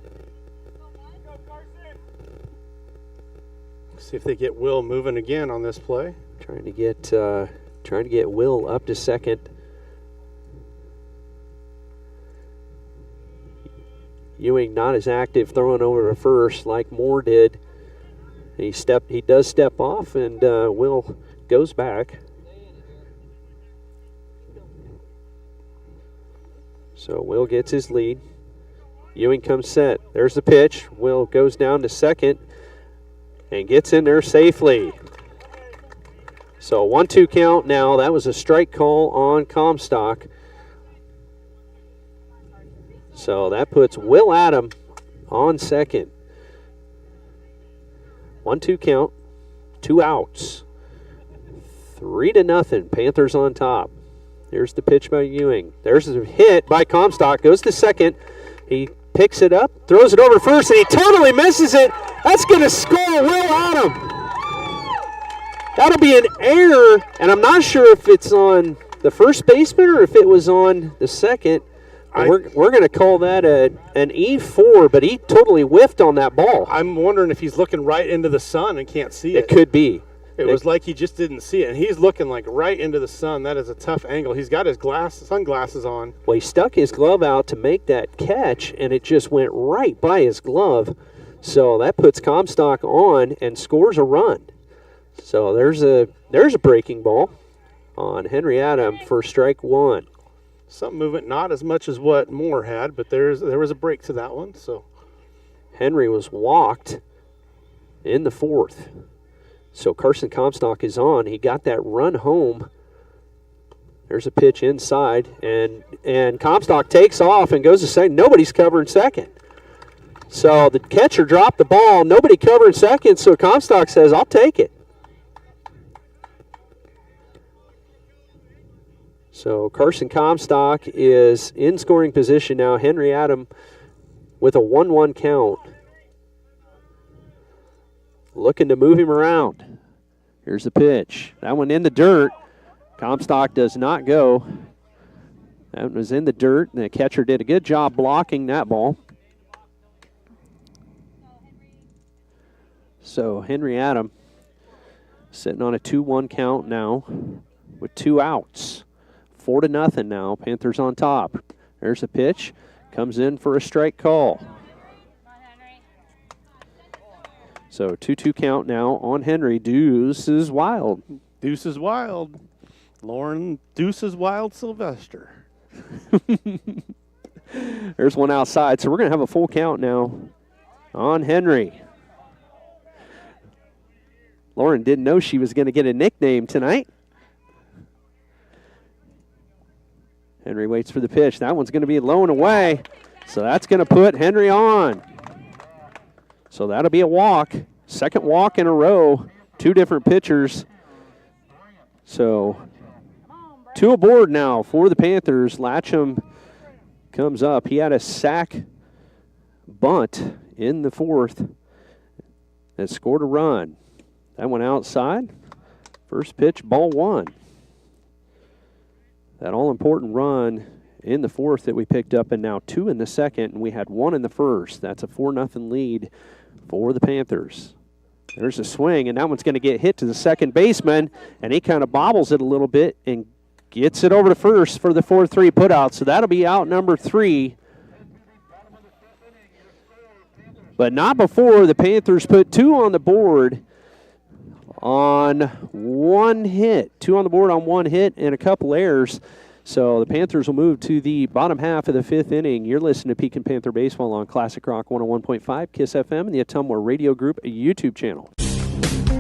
See if they get Will moving again on this play. Trying to get Will up to second. Ewing not as active throwing over to first like Moore did. He does step off, and Will goes back. So Will gets his lead. Ewing comes set. There's the pitch. Will goes down to second and gets in there safely. So 1-2 count now. That was a strike call on Comstock. So that puts Will Adam on second. 1-2 count, 2 outs. 3-0, Panthers on top. There's the pitch by Ewing. There's a hit by Comstock, goes to second. He picks it up, throws it over first, and he totally misses it. That's going to score Will Adam. That'll be an error, and I'm not sure if it's on the first baseman or if it was on the second. We're going to call that an E4, but he totally whiffed on that ball. I'm wondering if he's looking right into the sun and can't see it. It could be. It was like he just didn't see it, and he's looking like right into the sun. That is a tough angle. He's got his sunglasses on. Well, he stuck his glove out to make that catch, and it just went right by his glove. So that puts Comstock on and scores a run. So there's a breaking ball on Henry Adam for strike one. Some movement, not as much as what Moore had, but there was a break to that one. So Henry was walked in the fourth. So Carson Comstock is on. He got that run home. There's a pitch inside, and Comstock takes off and goes to second. Nobody's covering second. So the catcher dropped the ball. Nobody covering second, so Comstock says, I'll take it. So Carson Comstock is in scoring position now. Henry Adam with a 1-1 count. Looking to move him around. Here's the pitch. That one in the dirt. Comstock does not go. That one was in the dirt. The catcher did a good job blocking that ball. So Henry Adam sitting on a 2-1 count now with 2 outs. 4-0 now. Panthers on top. There's a pitch. Comes in for a strike call. So 2-2 count now on Henry. Deuce is wild. Deuce is wild. Lauren Deuce is wild Sylvester. There's one outside. So we're going to have a full count now on Henry. Lauren didn't know she was going to get a nickname tonight. Henry waits for the pitch. That one's going to be low and away. So that's going to put Henry on. So that'll be a walk. Second walk in a row. 2 different pitchers. So 2 aboard now for the Panthers. Latcham comes up. He had a sack bunt in the fourth that scored a run. That went outside. First pitch, ball 1. That all-important run in the fourth that we picked up, and now 2 in the second, and we had 1 in the first. That's a 4-0 lead for the Panthers. There's a swing, and that one's going to get hit to the second baseman, and he kind of bobbles it a little bit and gets it over to first for the 4-3 putout. So that'll be out number 3. But not before the Panthers put 2 on the board on 1 hit. 2 on the board on 1 hit and a couple errors. So the Panthers will move to the bottom half of the 5th inning. You're listening to Pekin Panther Baseball on Classic Rock 101.5, KISS FM, and the Ottumwa Radio Group YouTube channel.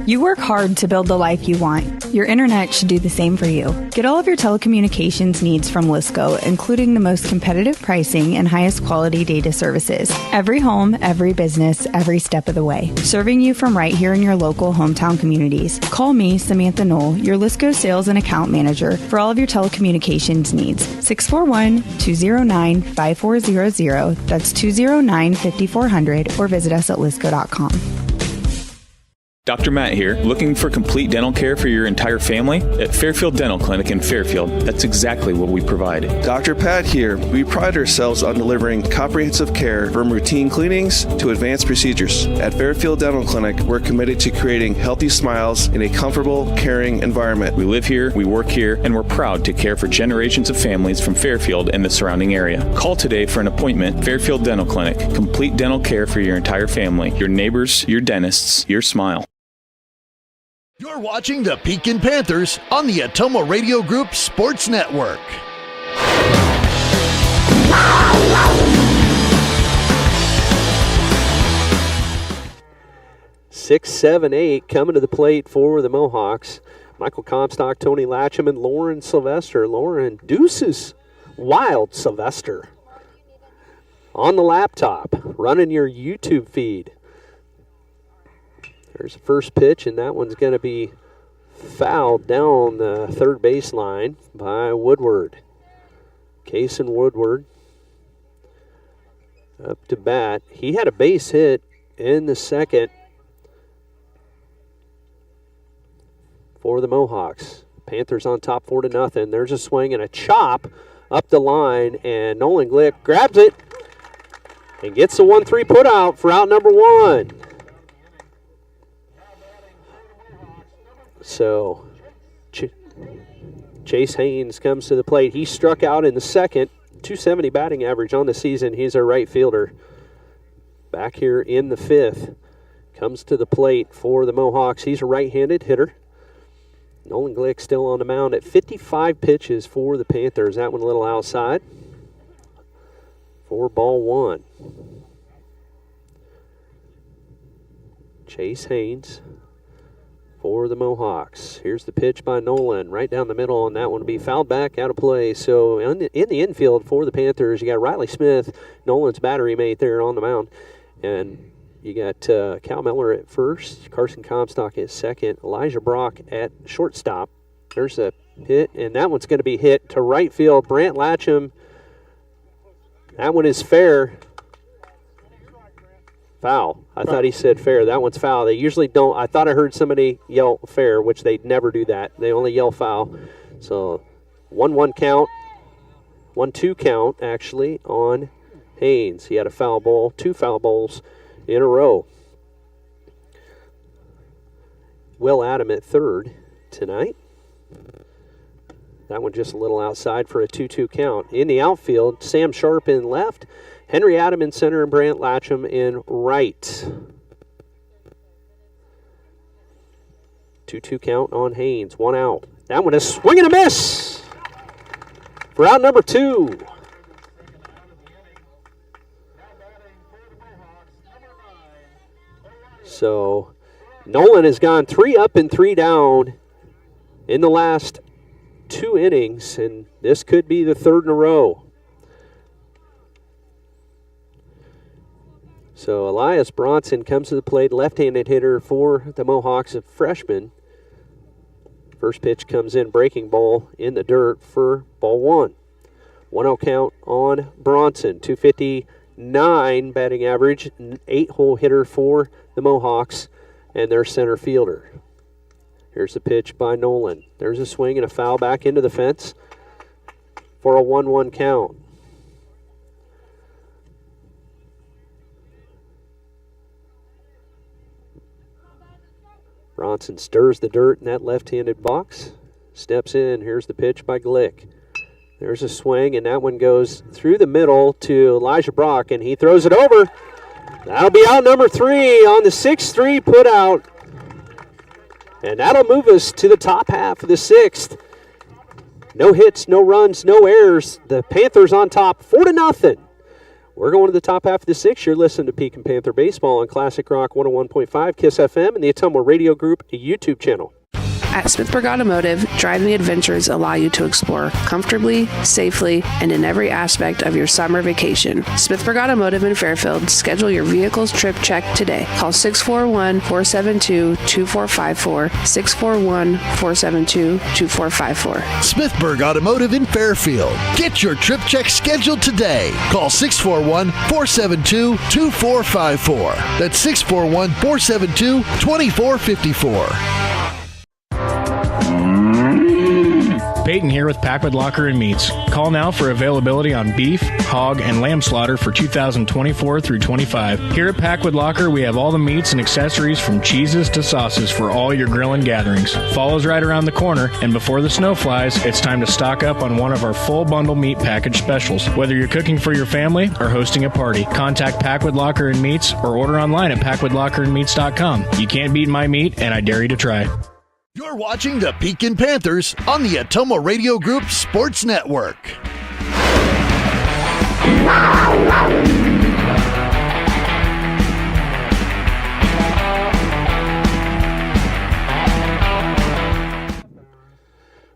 You work hard to build the life you want. Your internet should do the same for you. Get all of your telecommunications needs from Lisco, including the most competitive pricing and highest quality data services. Every home, every business, every step of the way. Serving you from right here in your local hometown communities. Call me, Samantha Knoll, your Lisco sales and account manager for all of your telecommunications needs. 641-209-5400. That's 209-5400, or visit us at lisco.com. Dr. Matt here. Looking for complete dental care for your entire family? At Fairfield Dental Clinic in Fairfield, that's exactly what we provide. Dr. Pat here. We pride ourselves on delivering comprehensive care from routine cleanings to advanced procedures. At Fairfield Dental Clinic, we're committed to creating healthy smiles in a comfortable, caring environment. We live here, we work here, and we're proud to care for generations of families from Fairfield and the surrounding area. Call today for an appointment. Fairfield Dental Clinic. Complete dental care for your entire family, your neighbors, your dentists, your smile. You're watching the Pekin Panthers on the Atomo Radio Group Sports Network. 6, 7, 8 coming to the plate for the Mohawks. Michael Comstock, Tony Latcham, and Lauren Sylvester. Lauren Deuces Wild Sylvester on the laptop, running your YouTube feed. There's the first pitch, and that one's going to be fouled down the third baseline by Woodward. Kason Woodward up to bat. He had a base hit in the second for the Mohawks. Panthers on top 4-0. There's a swing and a chop up the line, and Nolan Glick grabs it and gets the 1-3 put out for out number 1. So Chase Haynes comes to the plate. He struck out in the second. 270 batting average on the season. He's a right fielder. Back here in the fifth. Comes to the plate for the Mohawks. He's a right-handed hitter. Nolan Glick still on the mound at 55 pitches for the Panthers. That one a little outside. For ball 1. Chase Haynes for the Mohawks. Here's the pitch by Nolan, right down the middle, and that one will be fouled back out of play. So in the infield for the Panthers, you got Riley Smith, Nolan's battery mate there on the mound, and you got Cal Miller at first, Carson Comstock at second, Elijah Brock at shortstop. There's a hit, and that one's going to be hit to right field. Brant Latcham, that one is fair. Foul. I thought he said fair. That one's foul. They usually don't. I thought I heard somebody yell fair, which they never do that. They only yell foul. So 1-1 count. 1-2 count, actually, on Haynes. He had a foul ball, 2 foul balls in a row. Will Adam at third tonight. That one just a little outside for a 2-2 count. In the outfield, Sam Sharp in left. Henry Adam in center and Brant Latcham in right. 2-2 count on Haynes. 1 out. That one is swing and a miss for out number 2. So Nolan has gone 3 up and 3 down in the last 2 innings, and this could be the 3rd in a row. So Elias Bronson comes to the plate, left-handed hitter for the Mohawks, a freshman. First pitch comes in, breaking ball in the dirt for ball 1. 1-0 count on Bronson, 259 batting average, 8-hole hitter for the Mohawks and their center fielder. Here's the pitch by Nolan. There's a swing and a foul back into the fence for a 1-1 count. Bronson stirs the dirt in that left-handed box. Steps in. Here's the pitch by Glick. There's a swing, and that one goes through the middle to Elijah Brock, and he throws it over. That'll be out number 3 on the 6-3 put out. And that'll move us to the top half of the 6th. No hits, no runs, no errors. The Panthers on top, 4-0. We're going to the top half of the 6th. You're listening to Pekin Panther Baseball on Classic Rock 101.5 KISS FM and the Atomo Radio Group YouTube channel. At Smithburg Automotive, driving adventures allow you to explore comfortably, safely, and in every aspect of your summer vacation. Smithburg Automotive in Fairfield. Schedule your vehicle's trip check today. Call 641-472-2454, 641-472-2454. Smithburg Automotive in Fairfield. Get your trip check scheduled today. Call 641-472-2454. That's 641-472-2454. Peyton here with Packwood Locker and Meats. Call now for availability on beef, hog, and lamb slaughter for 2024 through 25. Here at Packwood Locker, we have all the meats and accessories from cheeses to sauces for all your grilling gatherings. Fall's right around the corner, and before the snow flies, it's time to stock up on one of our full bundle meat package specials. Whether you're cooking for your family or hosting a party, contact Packwood Locker and Meats or order online at PackwoodLockerandMeats.com. You can't beat my meat, and I dare you to try. You're watching the Pekin Panthers on the Atomo Radio Group Sports Network.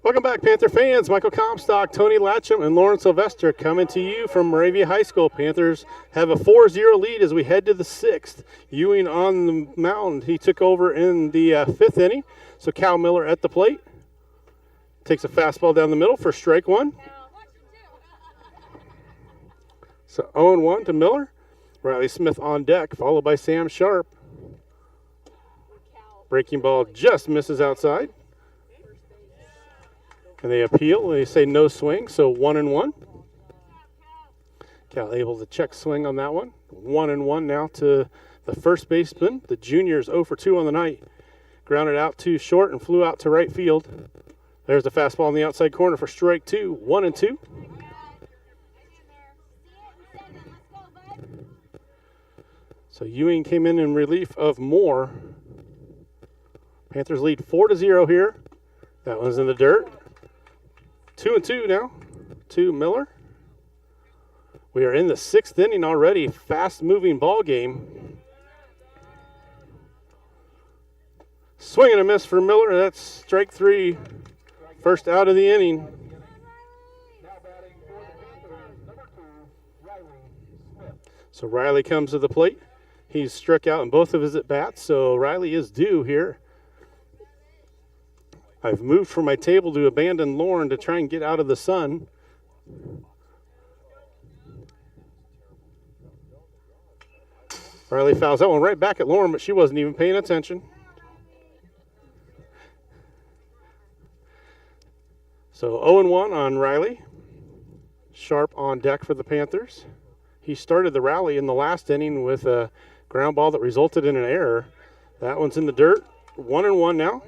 Welcome back, Panther fans. Michael Comstock, Tony Latcham, and Lauren Sylvester coming to you from Moravia High School. Panthers have a 4-0 lead as we head to the 6th. Ewing on the mound. He took over in the 5th inning. So Cal Miller at the plate. Takes a fastball down the middle for strike one. So 0-1 to Miller. Riley Smith on deck, followed by Sam Sharp. Breaking ball just misses outside. And they appeal, and they say no swing, so 1-1. Cal able to check swing on that one. 1-1 now to the first baseman. The juniors 0 for 2 on the night. Grounded out too short and flew out to right field. There's the fastball in the outside corner for strike 2. 1-2. So Ewing came in relief of Moore. Panthers lead 4-0 here. That one's in the dirt. 2-2 now to Miller. We are in the 6th inning already. Fast-moving ball game. Swing and a miss for Miller. That's strike 3. First out of the inning. So Riley comes to the plate. He's struck out in both of his at-bats, so Riley is due here. I've moved from my table to abandon Lauren to try and get out of the sun. Riley fouls that one right back at Lauren, but she wasn't even paying attention. So 0-1 on Riley. Sharp on deck for the Panthers. He started the rally in the last inning with a ground ball that resulted in an error. That one's in the dirt. 1-1 now.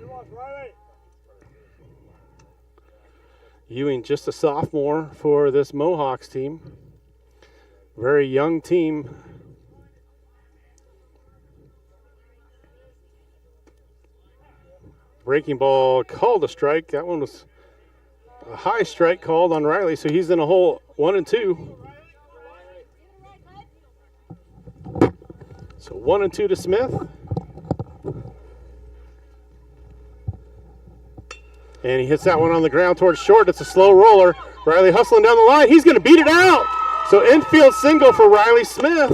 Ewing just a sophomore for this Mohawks team. Very young team. Breaking ball called a strike. That one was a high strike called on Riley, so he's in a hole 1-2. So 1-2 to Smith. And he hits that one on the ground towards short. It's a slow roller. Riley hustling down the line. He's going to beat it out. So infield single for Riley Smith.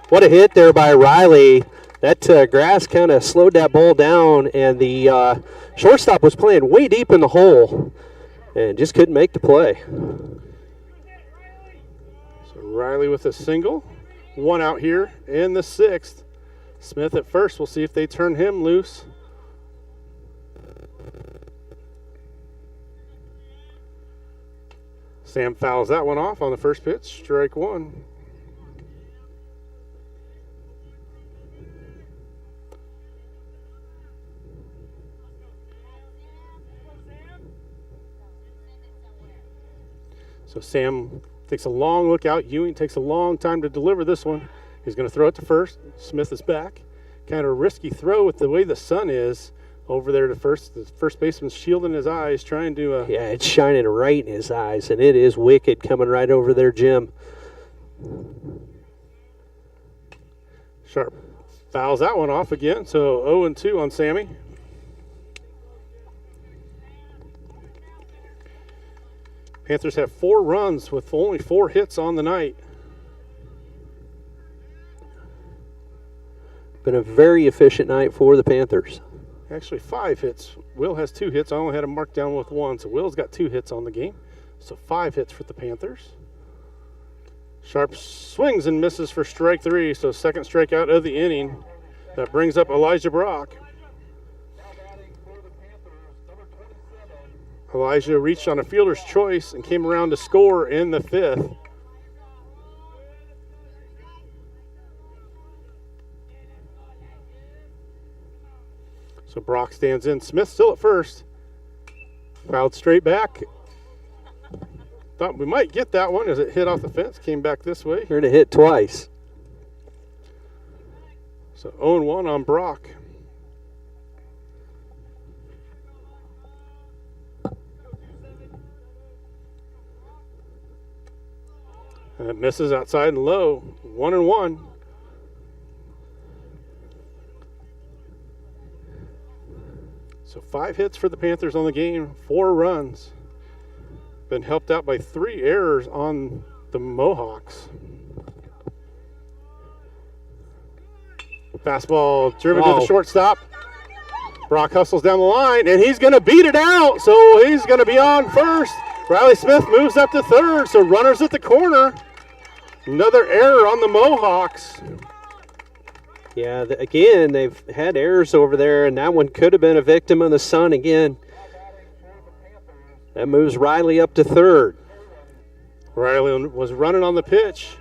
What a hit there by Riley. That grass kind of slowed that ball down, and the shortstop was playing way deep in the hole and just couldn't make the play. So Riley with a single. One out here in the 6th. Smith at first. We'll see if they turn him loose. Sam fouls that one off on the first pitch. Strike 1. So Sam takes a long look out. Ewing takes a long time to deliver this one. He's going to throw it to first. Smith is back. Kind of a risky throw with the way the sun is over there to first. The first baseman's shielding his eyes, trying to... Yeah, it's shining right in his eyes, and it is wicked coming right over there, Jim. Sharp Fouls that one off again, so 0-2 on Sammy. Panthers have 4 runs with only 4 hits on the night. Been a very efficient night for the Panthers. Actually 5 hits. Will has 2 hits. I only had him marked down with 1, so Will's got 2 hits on the game. So 5 hits for the Panthers. Sharp swings and misses for strike 3, so second strikeout of the inning. That brings up Elijah Brock. Elijah reached on a fielder's choice and came around to score in the 5th. So Brock stands in. Smith still at first. Fouled straight back. Thought we might get that one as it hit off the fence. Came back this way. Heard it hit twice. So 0-1 on Brock. And it misses outside and low. 1-1. So 5 hits for the Panthers on the game, 4 runs. Been helped out by 3 errors on the Mohawks. Fastball driven to the shortstop. Brock hustles down the line, and he's going to beat it out, so he's going to be on first. Riley Smith moves up to third, so runners at the corner. Another error on the Mohawks. Yeah, again, they've had errors over there, and that one could have been a victim of the sun again. That moves Riley up to third. Riley was running on the pitch,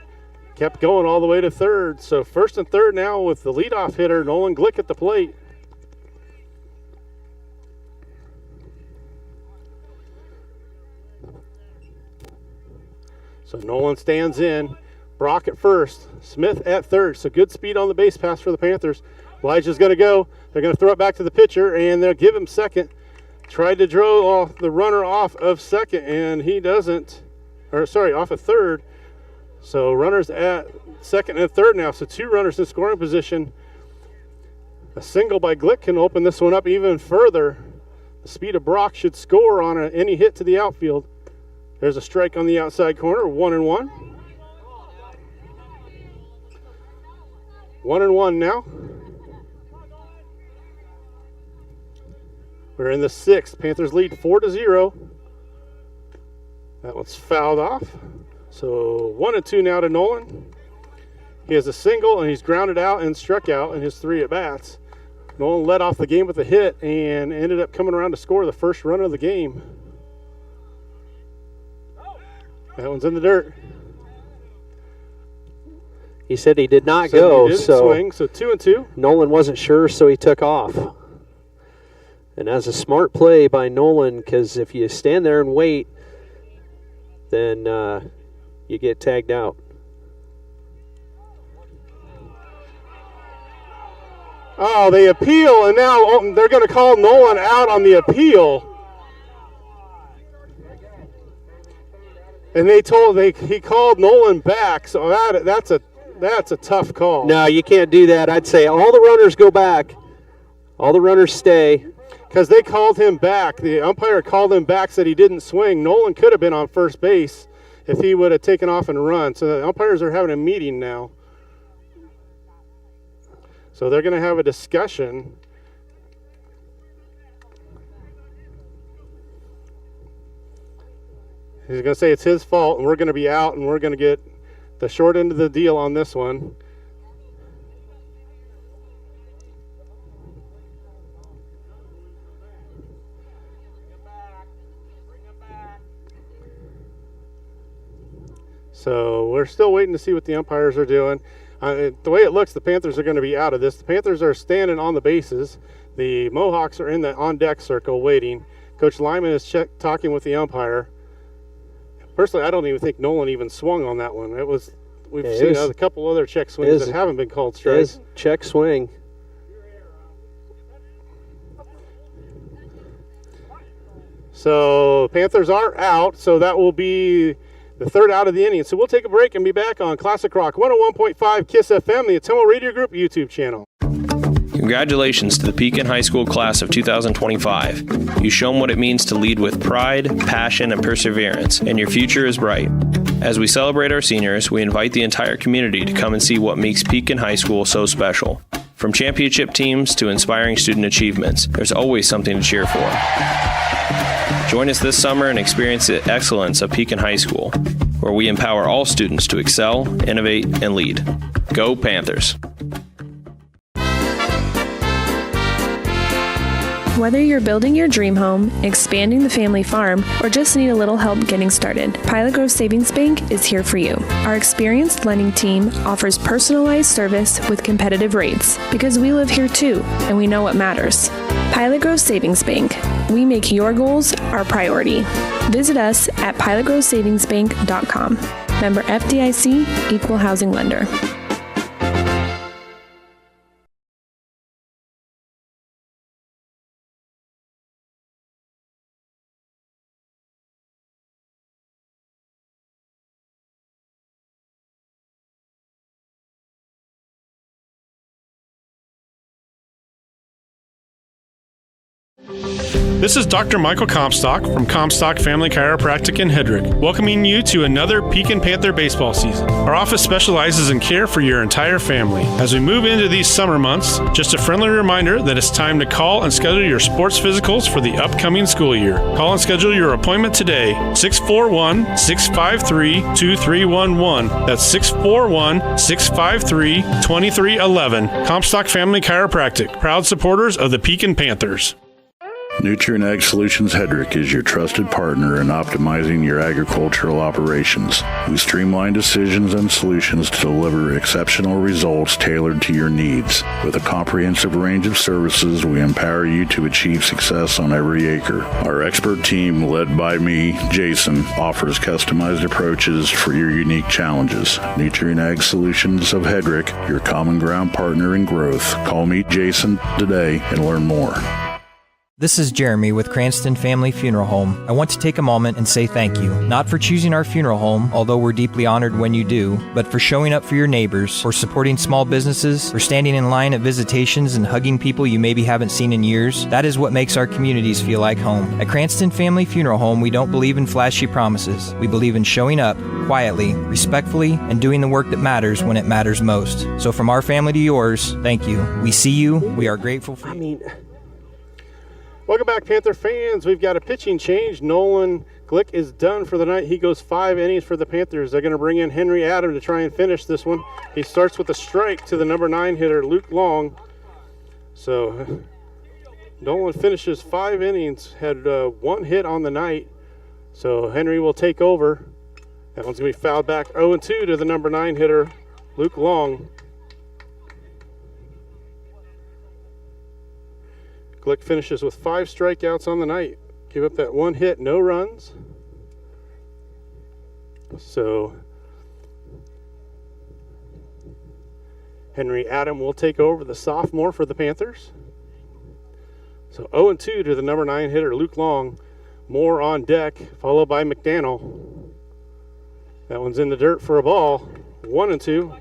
kept going all the way to third. So first and third now with the leadoff hitter, Nolan Glick at the plate. So Nolan stands in. Brock at first, Smith at third. So good speed on the base pass for the Panthers. Elijah's going to go. They're going to throw it back to the pitcher, and they'll give him second. Tried to draw the runner off of second, and he doesn't. Off of third. So runners at second and third now. So 2 runners in scoring position. A single by Glick can open this one up even further. The speed of Brock should score on any hit to the outfield. There's a strike on the outside corner, 1-1. 1-1 now. We're in the 6th. Panthers lead 4-0. That one's fouled off. So 1-2 now to Nolan. He has a single, and he's grounded out and struck out in his 3 at-bats. Nolan led off the game with a hit and ended up coming around to score the first run of the game. That one's in the dirt. He said he did not go, he didn't swing, so 2-2. Nolan wasn't sure, so he took off. And that's a smart play by Nolan, because if you stand there and wait, then you get tagged out. Oh, they appeal, and now they're going to call Nolan out on the appeal. And he called Nolan back, so that's a tough call. No, you can't do that. I'd say all the runners go back. All the runners stay. Because they called him back. The umpire called him back, said he didn't swing. Nolan could have been on first base if he would have taken off and run. So the umpires are having a meeting now. So they're going to have a discussion. He's going to say it's his fault, and we're going to be out, and we're going to get the short end of the deal on this one. So we're still waiting to see what the umpires are doing. The way it looks, the Panthers are going to be out of this. The Panthers are standing on the bases. The Mohawks are in the on-deck circle waiting. Coach Lyman is talking with the umpire. Personally, I don't even think Nolan even swung on that one. We've seen a couple other check swings that haven't been called strikes. Check swing. So Panthers are out, so that will be the third out of the inning. So we'll take a break and be back on Classic Rock 101.5 KISS FM, the Atomo Radio Group YouTube channel. Congratulations to the Pekin High School class of 2025. You shown what it means to lead with pride, passion, and perseverance, and your future is bright. As we celebrate our seniors, we invite the entire community to come and see what makes Pekin High School so special. From championship teams to inspiring student achievements, there's always something to cheer for. Join us this summer and experience the excellence of Pekin High School, where we empower all students to excel, innovate, and lead. Go Panthers! Whether you're building your dream home, expanding the family farm, or just need a little help getting started, Pilot Grove Savings Bank is here for you. Our experienced lending team offers personalized service with competitive rates because we live here too, and we know what matters. Pilot Grove Savings Bank. We make your goals our priority. Visit us at pilotgrovesavingsbank.com. Member FDIC, Equal Housing Lender. This is Dr. Michael Comstock from Comstock Family Chiropractic in Hedrick, welcoming you to another Pekin Panther baseball season. Our office specializes in care for your entire family. As we move into these summer months, just a friendly reminder that it's time to call and schedule your sports physicals for the upcoming school year. Call and schedule your appointment today, 641-653-2311. That's 641-653-2311. Comstock Family Chiropractic, proud supporters of the Pekin Panthers. Nutrient Ag Solutions Hedrick is your trusted partner in optimizing your agricultural operations. We streamline decisions and solutions to deliver exceptional results tailored to your needs. With a comprehensive range of services, we empower you to achieve success on every acre. Our expert team, led by me, Jason, offers customized approaches for your unique challenges. Nutrient Ag Solutions of Hedrick, your common ground partner in growth. Call me Jason today and learn more. This is Jeremy with Cranston Family Funeral Home. I want to take a moment and say thank you, not for choosing our funeral home, although we're deeply honored when you do, but for showing up for your neighbors, for supporting small businesses, for standing in line at visitations and hugging people you maybe haven't seen in years. That is what makes our communities feel like home. At Cranston Family Funeral Home, we don't believe in flashy promises. We believe in showing up quietly, respectfully, and doing the work that matters when it matters most. So from our family to yours, thank you. We see you. We are grateful for you. Welcome back, Panther fans. We've got a pitching change. Nolan Glick is done for the night. He goes 5 innings for the Panthers. They're going to bring in Henry Adam to try and finish this one. He starts with a strike to the number 9 hitter, Luke Long. So Nolan finishes 5 innings, had 1 hit on the night. So Henry will take over. That one's going to be fouled back 0-2 to the number 9 hitter, Luke Long. Glick finishes with 5 strikeouts on the night. Give up that 1 hit, no runs. So Henry Adam will take over, the sophomore for the Panthers. So 0-2 to the number 9 hitter, Luke Long. Moore on deck, followed by McDaniel. That one's in the dirt for a ball. 1-2.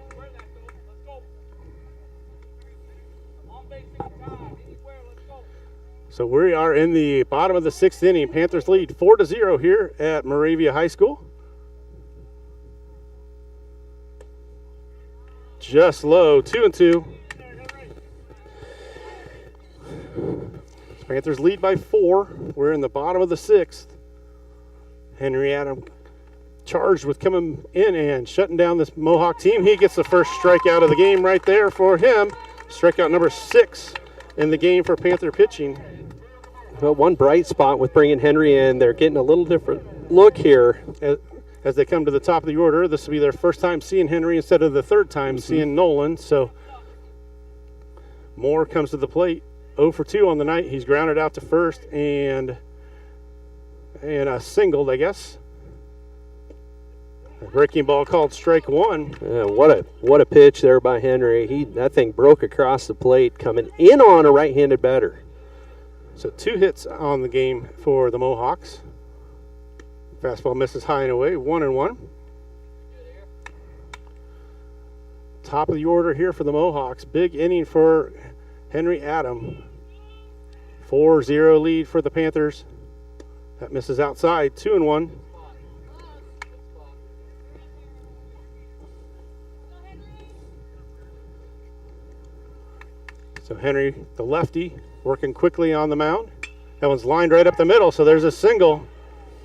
So we are in the bottom of the 6th inning. Panthers lead 4-0 here at Moravia High School. Just low, 2-2. Panthers lead by 4. We're in the bottom of the 6th. Henry Adam charged with coming in and shutting down this Mohawk team. He gets the first strikeout of the game right there for him. Strikeout number 6 in the game for Panther pitching. Well, one bright spot with bringing Henry in, they're getting a little different look here. As they come to the top of the order, this will be their first time seeing Henry instead of the third time seeing Nolan. So Moore comes to the plate, 0 for 2 on the night. He's grounded out to first and a singled, I guess. A breaking ball called strike 1. Yeah, what a pitch there by Henry. That thing broke across the plate, coming in on a right-handed batter. So 2 hits on the game for the Mohawks. Fastball misses high and away, 1-1. Top of the order here for the Mohawks. Big inning for Henry Adam. 4-0 lead for the Panthers. That misses outside, 2-1. So Henry, the lefty, working quickly on the mound. That one's lined right up the middle, so there's a single.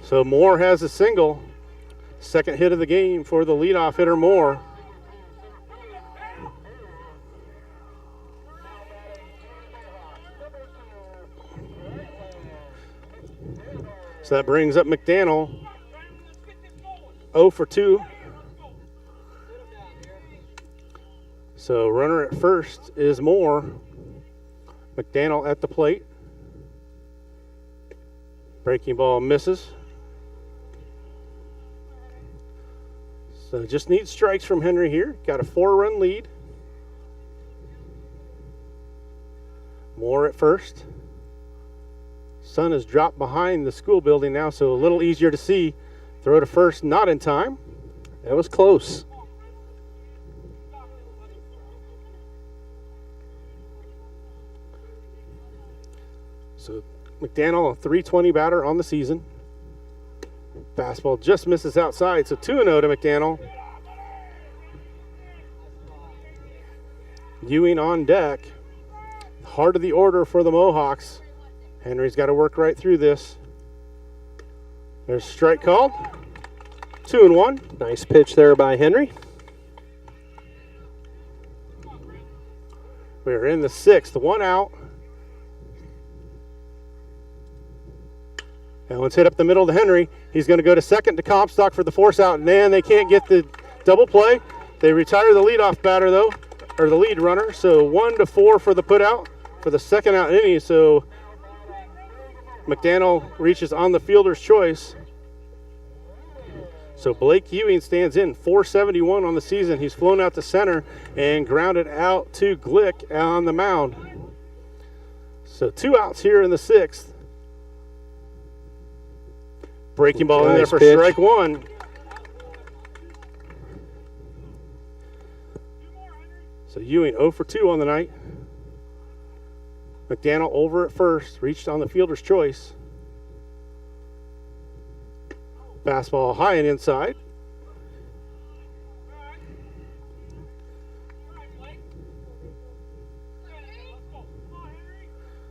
So Moore has a single. Second hit of the game for the leadoff hitter, Moore. So that brings up McDaniel, 0 for 2. So runner at first is Moore. McDaniel at the plate. Breaking ball misses. So just needs strikes from Henry here. Got a 4-run lead. Moore at first. Sun has dropped behind the school building now, so a little easier to see. Throw to first, not in time. That was close. So McDaniel, a .320 batter on the season. Fastball just misses outside, so 2-0 to McDaniel. Ewing on deck. Heart of the order for the Mohawks. Henry's got to work right through this. There's strike called. 2-1. Nice pitch there by Henry. We're in the 6th, 1 out. That one's hit up the middle to Henry. He's going to go to second to Comstock for the force out, and then they can't get the double play. They retire the leadoff batter, though, or the lead runner. So 1-4 for the put out for the second out inning. So McDaniel reaches on the fielder's choice. So Blake Ewing stands in, 471 on the season. He's flown out to center and grounded out to Glick on the mound. So 2 outs here in the 6th. Breaking ball in there for strike 1. So Ewing 0 for 2 on the night. McDaniel over at first, reached on the fielder's choice. Fastball high and inside.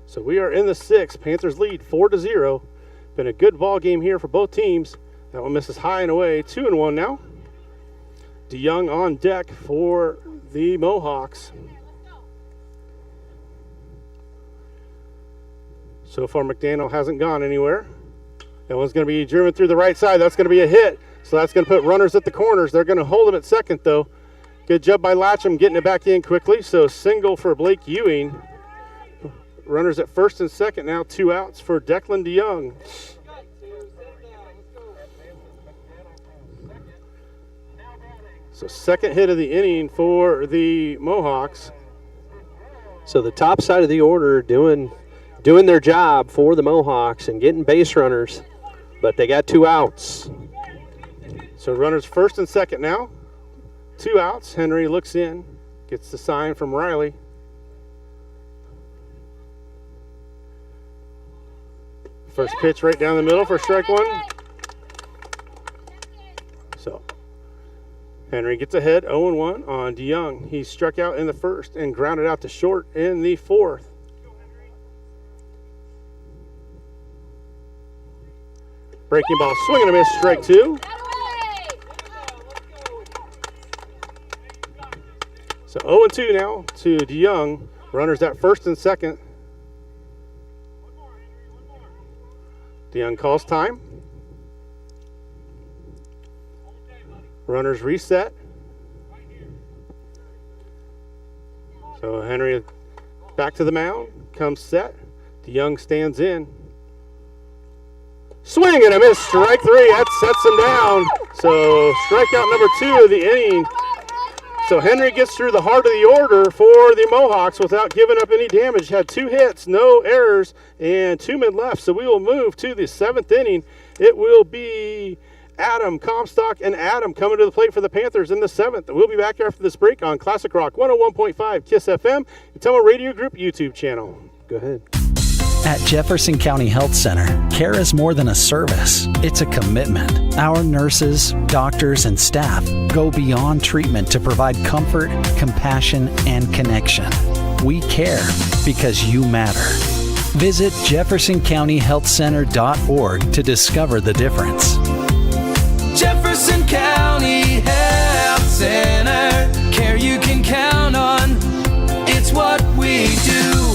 So we are in the 6th. Panthers lead 4-0. Been a good ball game here for both teams. That one misses high and away. 2-1 now. DeYoung on deck for the Mohawks. So far, McDaniel hasn't gone anywhere. That one's going to be driven through the right side. That's going to be a hit. So that's going to put runners at the corners. They're going to hold him at second, though. Good job by Latcham getting it back in quickly. So single for Blake Ewing. Runners at first and second now. 2 outs for Declan DeYoung. So second hit of the inning for the Mohawks. So the top side of the order doing their job for the Mohawks and getting base runners, but they got 2 outs. So runners first and second now. 2 outs. Henry looks in, gets the sign from Riley. First pitch right down the middle for strike 1. So Henry gets ahead 0-1 on DeYoung. He struck out in the first and grounded out to short in the 4th. Breaking ball, swing and a miss, strike 2. So 0-2 now to DeYoung. Runners at first and second. DeYoung calls time. Runners reset. So Henry back to the mound, comes set. DeYoung stands in. Swing and a miss, strike 3. That sets him down. So strikeout number 2 of the inning. So Henry gets through the heart of the order for the Mohawks without giving up any damage. Had 2 hits, no errors, and 2 men left. So we will move to the 7th inning. It will be Adam Comstock and Adam coming to the plate for the Panthers in the 7th. We'll be back after this break on Classic Rock 101.5 KISS FM, Atoma Radio Group YouTube channel. Go ahead. At Jefferson County Health Center, care is more than a service. It's a commitment. Our nurses, doctors, and staff go beyond treatment to provide comfort, compassion, and connection. We care because you matter. Visit jeffersoncountyhealthcenter.org to discover the difference. Jefferson County Health Center, care you can count on. It's what we do.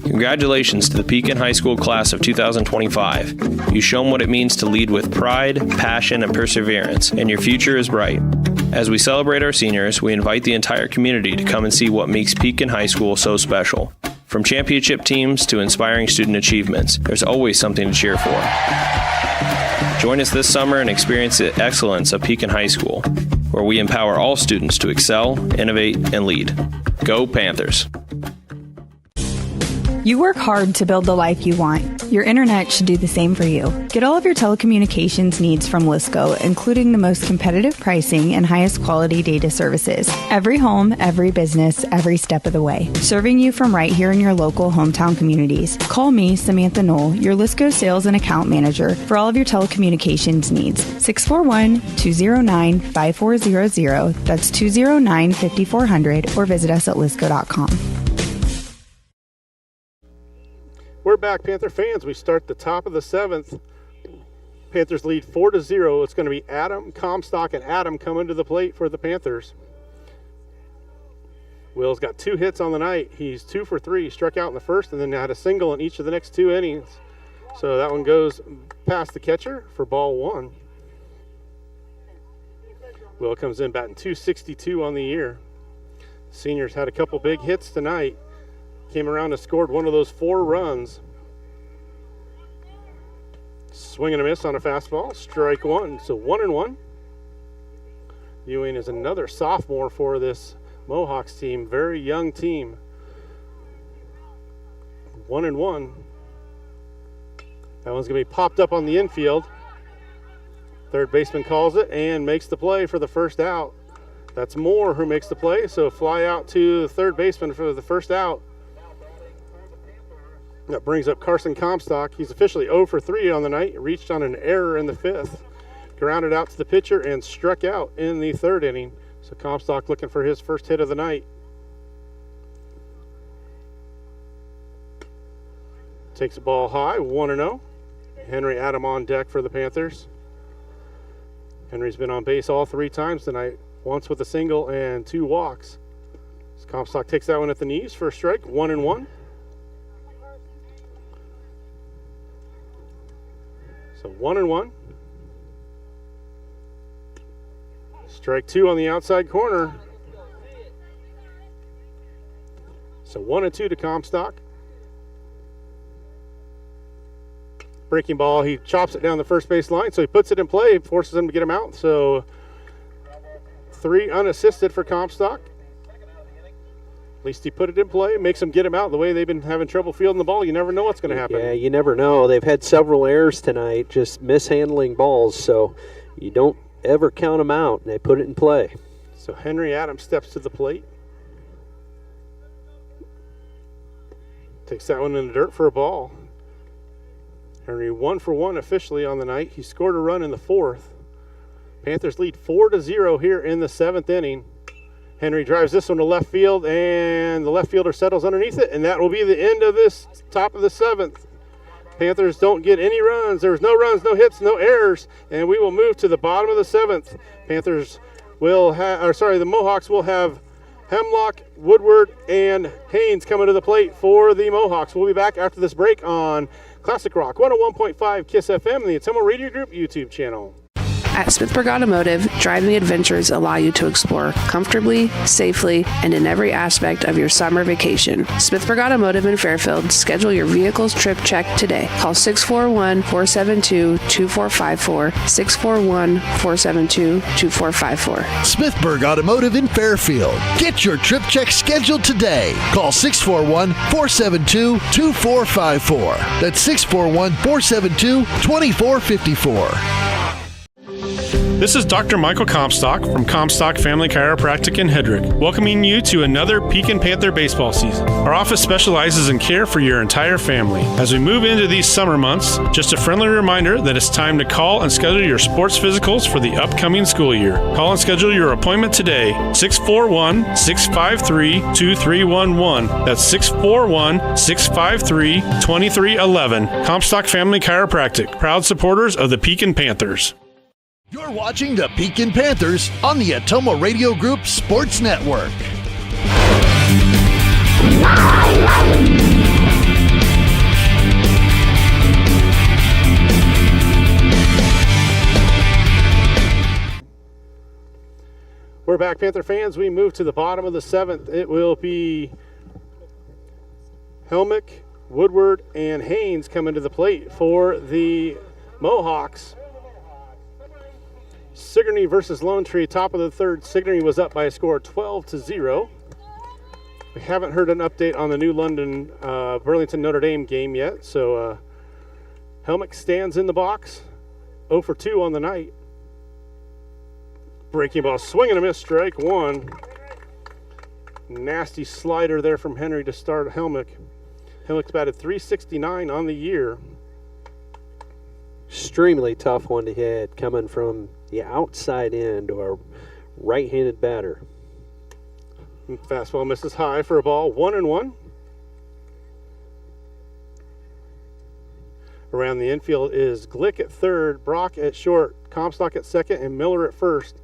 Congratulations to the Pekin High School class of 2025. You've shown what it means to lead with pride, passion, and perseverance, and your future is bright. As we celebrate our seniors, we invite the entire community to come and see what makes Pekin High School so special. From championship teams to inspiring student achievements, there's always something to cheer for. Join us this summer and experience the excellence of Pekin High School, where we empower all students to excel, innovate, and lead. Go Panthers! You work hard to build the life you want. Your internet should do the same for you. Get all of your telecommunications needs from Lisco, including the most competitive pricing and highest quality data services. Every home, every business, every step of the way. Serving you from right here in your local hometown communities. Call me, Samantha Knoll, your Lisco sales and account manager for all of your telecommunications needs. 641-209-5400. That's 209-5400, or visit us at lisco.com. We're back, Panther fans. We start the top of the 7th. Panthers lead 4-0. It's going to be Adam Comstock and Adam coming to the plate for the Panthers. Will's got 2 hits on the night. He's 2 for 3. He struck out in the first and then had a single in each of the next 2 innings. So that one goes past the catcher for ball 1. Will comes in batting .262 on the year. Seniors had a couple big hits tonight. Came around and scored one of those 4 runs. Swing and a miss on a fastball. Strike 1. So 1-1. Ewing is another sophomore for this Mohawks team. Very young team. 1-1. That one's going to be popped up on the infield. Third baseman calls it and makes the play for the first out. That's Moore who makes the play. So fly out to the third baseman for the first out. That brings up Carson Comstock. He's officially 0 for 3 on the night. Reached on an error in the 5th. Grounded out to the pitcher and struck out in the 3rd inning. So Comstock looking for his first hit of the night. Takes the ball high, 1-0. Henry Adam on deck for the Panthers. Henry's been on base all 3 times tonight. Once with a single and 2 walks. So Comstock takes that one at the knees for a strike, 1-1. So 1-1. Strike 2 on the outside corner. So 1-2 to Comstock. Breaking ball, he chops it down the first base line, so he puts it in play, forces him to get him out. So 3 unassisted for Comstock. At least he put it in play, makes them get him out. The way they've been having trouble fielding the ball, you never know what's going to happen. Yeah, you never know. They've had several errors tonight, just mishandling balls, so you don't ever count them out. They put it in play. So Henry Adams steps to the plate. Takes that one in the dirt for a ball. Henry 1 for 1 officially on the night. He scored a run in the 4th. Panthers lead 4-0 here in the 7th inning. Henry drives this one to left field, and the left fielder settles underneath it, and that will be the end of this top of the 7th. Panthers don't get any runs. There's no runs, no hits, no errors, and we will move to the bottom of the 7th. The Mohawks will have Hemlock, Woodward, and Haynes coming to the plate for the Mohawks. We'll be back after this break on Classic Rock 101.5 KISS FM and the Atoma Radio Group YouTube channel. At Smithburg Automotive, driving adventures allow you to explore comfortably, safely, and in every aspect of your summer vacation. Smithburg Automotive in Fairfield. Schedule your vehicle's trip check today. Call 641-472-2454, 641-472-2454. Smithburg Automotive in Fairfield. Get your trip check scheduled today. Call 641-472-2454. That's 641-472-2454. This is Dr. Michael Comstock from Comstock Family Chiropractic in Hedrick, welcoming you to another Pekin Panther baseball season. Our office specializes in care for your entire family. As we move into these summer months, just a friendly reminder that it's time to call and schedule your sports physicals for the upcoming school year. Call and schedule your appointment today, 641-653-2311. That's 641-653-2311. Comstock Family Chiropractic, proud supporters of the Pekin Panthers. You're watching the Pekin Panthers on the Atomo Radio Group Sports Network. We're back, Panther fans. We move to the bottom of the seventh. It will be Helmick, Woodward, and Haynes coming to the plate for the Mohawks. Sigourney versus Lone Tree, top of the third. Sigourney was up by a score of 12-0. We haven't heard an update on the New London Burlington Notre Dame game yet, so Helmick stands in the box, 0 for 2 on the night. Breaking ball, swing and a miss, strike one. Nasty slider there from Henry to start Helmick. Helmick's batted .369 on the year. Extremely tough one to hit, coming from the outside end or right-handed batter. Fastball misses high for a ball, 1-1. Around the infield is Glick at third, Brock at short, Comstock at second, and Miller at first.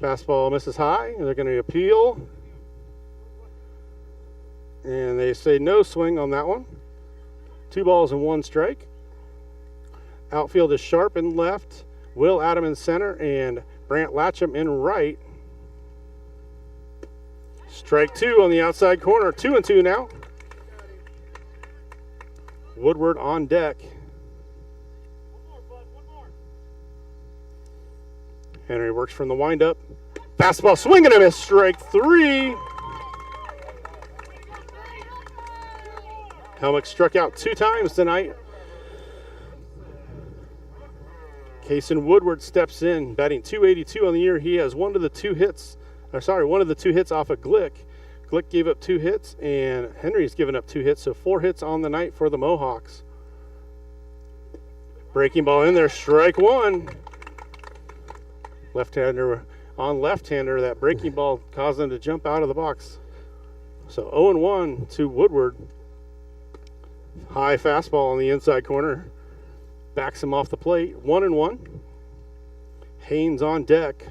Fastball misses high, and they're going to appeal. And they say no swing on that one. 2 balls and 1 strike. Outfield is Sharp in left, Will Adam in center, and Brant Latcham in right. Strike 2 on the outside corner, 2-2 now. Woodward on deck. Henry works from the windup. Fastball swing and a miss, strike 3. Helmick struck out 2 times tonight. Kason Woodward steps in, batting .282 on the year. He has one of the 2 hits off of Glick. Glick gave up 2 hits, and Henry's given up 2 hits, so 4 hits on the night for the Mohawks. Breaking ball in there, strike 1. Left-hander on left-hander, that breaking ball caused them to jump out of the box. So 0-1 to Woodward. High fastball on the inside corner. Backs him off the plate, 1-1. Haynes on deck.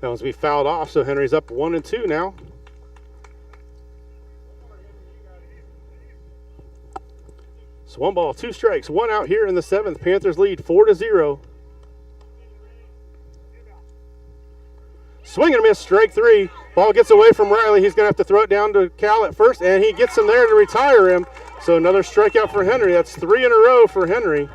That one's be fouled off, so Henry's up 1-2 now. So 1 ball, 2 strikes, 1 out here in the 7th. Panthers lead 4-0. Swing and a miss, strike 3. Ball gets away from Riley. He's going to have to throw it down to Cal at first, and he gets him there to retire him. So another strikeout for Henry. That's 3 in a row for Henry.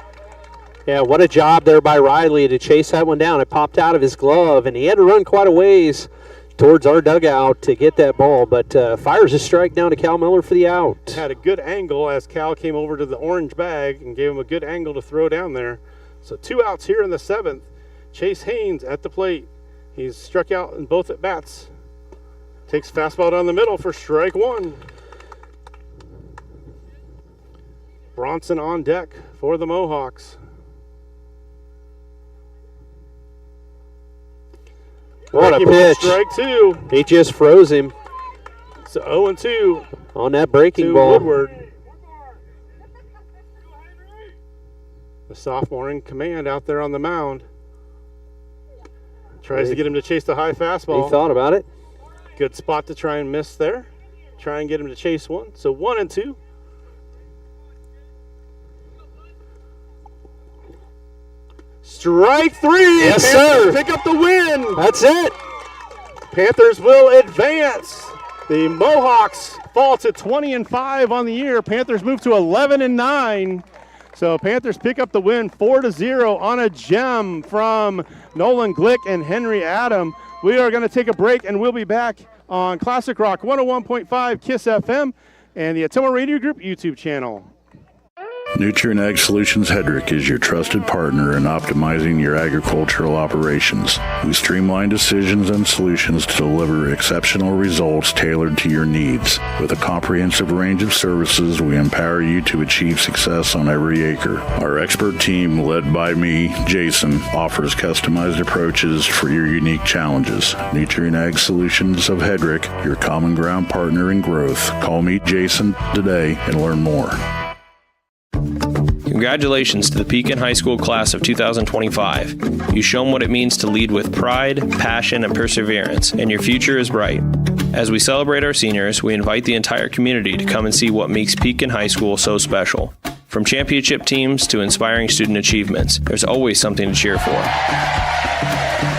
Yeah, what a job there by Riley to chase that one down. It popped out of his glove, and he had to run quite a ways towards our dugout to get that ball, but fires a strike down to Cal Miller for the out. Had a good angle as Cal came over to the orange bag and gave him a good angle to throw down there. So 2 outs here in the 7th. Chase Haynes at the plate. He's struck out in both at bats. Takes fastball down the middle for strike 1. Bronson on deck for the Mohawks. What a pitch. Strike 2. He just froze him. So 0-2 on that breaking to ball. Woodward. The sophomore in command out there on the mound. Tries to get him to chase the high fastball. He thought about it. Good spot to try and miss there. Try and get him to chase one. So 1-2. Strike three. Yes, Panthers sir. pick up the win. That's it. Panthers will advance. The Mohawks fall to 20-5 on the year. Panthers move to 11-9. So Panthers pick up the win 4-0 on a gem from Nolan Glick and Henry Adam. We are going to take a break, and we'll be back on Classic Rock 101.5 KISS FM and the Atomo Radio Group YouTube channel. Nutrient Ag Solutions Hedrick is your trusted partner in optimizing your agricultural operations. We streamline decisions and solutions to deliver exceptional results tailored to your needs. With a comprehensive range of services, we empower you to achieve success on every acre. Our expert team, led by me, Jason, offers customized approaches for your unique challenges. Nutrient Ag Solutions of Hedrick, your common ground partner in growth. Call me Jason today and learn more. Congratulations to the Pekin High School class of 2025. You've shown what it means to lead with pride, passion, and perseverance, and your future is bright. As we celebrate our seniors, we invite the entire community to come and see what makes Pekin High School so special. From championship teams to inspiring student achievements, there's always something to cheer for.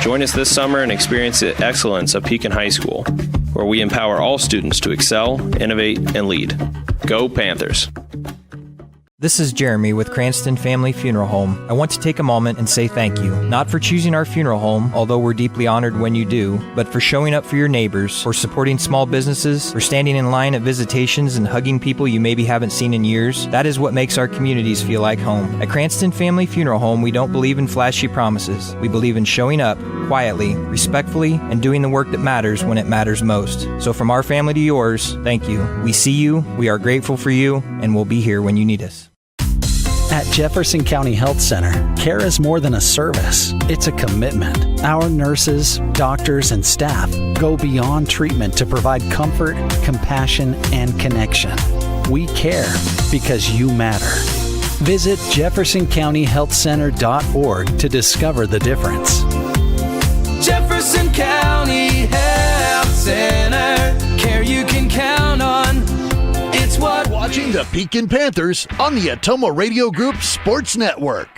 Join us this summer and experience the excellence of Pekin High School, where we empower all students to excel, innovate, and lead. Go Panthers! This is Jeremy with Cranston Family Funeral Home. I want to take a moment and say thank you, not for choosing our funeral home, although we're deeply honored when you do, but for showing up for your neighbors, for supporting small businesses, for standing in line at visitations and hugging people you maybe haven't seen in years. That is what makes our communities feel like home. At Cranston Family Funeral Home, we don't believe in flashy promises. We believe in showing up quietly, respectfully, and doing the work that matters when it matters most. So from our family to yours, thank you. We see you, we are grateful for you, and we'll be here when you need us. At Jefferson County Health Center, care is more than a service. It's a commitment. Our nurses, doctors, and staff go beyond treatment to provide comfort, compassion, and connection. We care because you matter. Visit jeffersoncountyhealthcenter.org to discover the difference. Jefferson County Health Center, care you can count on. It's what Watching the Pekin Panthers on the Atomo Radio Group Sports Network.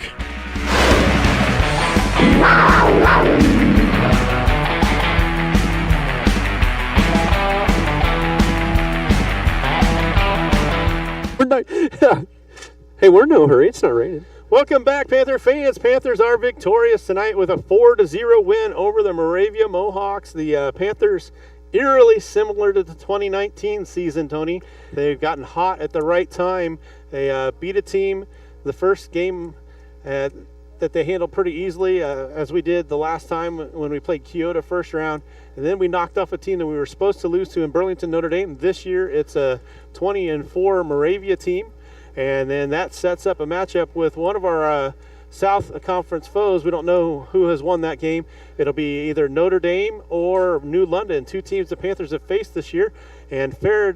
Hey, we're in no hurry. It's not raining. Welcome back, Panther fans. Panthers are victorious tonight with a 4-0 win over the Moravia Mohawks. The Panthers, eerily similar to the 2019 season, Tony. They've gotten hot at the right time. They beat a team the first game that they handled pretty easily, as we did the last time when we played Kyoto first round. And then we knocked off a team that we were supposed to lose to in Burlington, Notre Dame. This year it's a 20-4 Moravia team. And then that sets up a matchup with one of our South Conference foes. We don't know who has won that game. It'll be either Notre Dame or New London, two teams the Panthers have faced this year and fared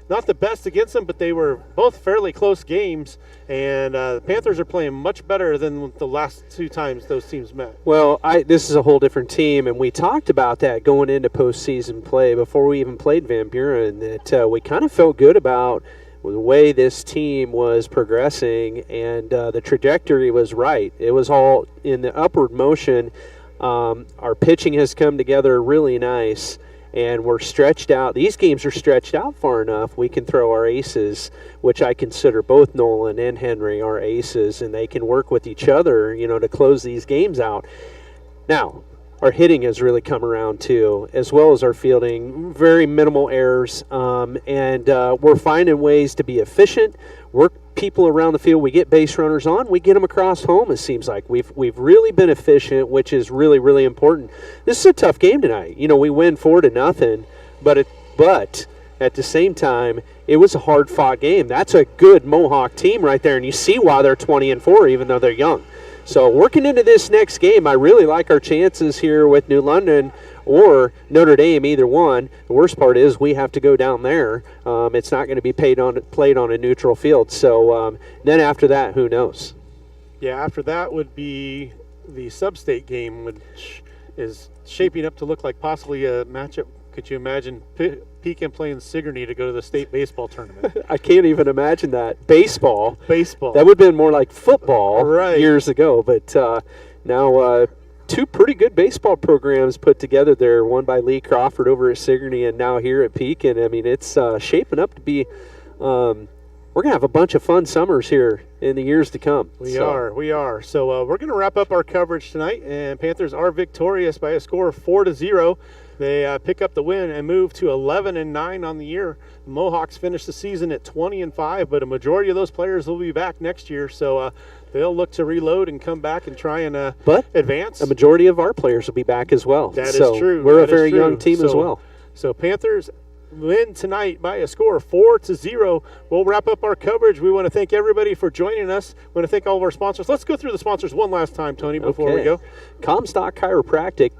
not the best against them, but they were both fairly close games. And the Panthers are playing much better than the last two times those teams met. Well, this is a whole different team, and we talked about that going into postseason play before we even played Van Buren, that we kind of felt good about the way this team was progressing, and the trajectory was right. It was all in the upward motion. Our pitching has come together really nice, and we're stretched out. These games are stretched out far enough. We can throw our aces, which I consider both Nolan and Henry our aces, and they can work with each other, to close these games out. Now, our hitting has really come around too, as well as our fielding. Very minimal errors, and we're finding ways to be efficient, work people around the field. We get base runners on, we get them across home. It seems like we've really been efficient, which is really, really important. This is a tough game tonight. We win 4-0, but at the same time, it was a hard-fought game. That's a good Mohawk team right there, and you see why they're 20-4, even though they're young. So working into this next game, I really like our chances here with New London or Notre Dame, either one. The worst part is we have to go down there. It's not going to be played on a neutral field. So then after that, who knows? Yeah, after that would be the sub-state game, which is shaping up to look like possibly a matchup. Could you imagine Pekin playing Sigourney to go to the state baseball tournament. I can't even imagine that. Baseball. Baseball. That would have been more like football Right. years ago. But now two pretty good baseball programs put together there, one by Lee Crawford over at Sigourney and now here at Pekin. I mean, it's shaping up to be we're going to have a bunch of fun summers here in the years to come. We are. So we're going to wrap up our coverage tonight, and Panthers are victorious by a score of 4-0. They pick up the win and move to 11-9 on the year. The Mohawks finish the season at 20-5, but a majority of those players will be back next year, so they'll look to reload and come back and try and advance. A majority of our players will be back as well. That is true. We're a very young team as well. So Panthers win tonight by a score of 4-0. We'll wrap up our coverage. We want to thank everybody for joining us. We want to thank all of our sponsors. Let's go through the sponsors one last time, Tony, before we go. Comstock Chiropractic,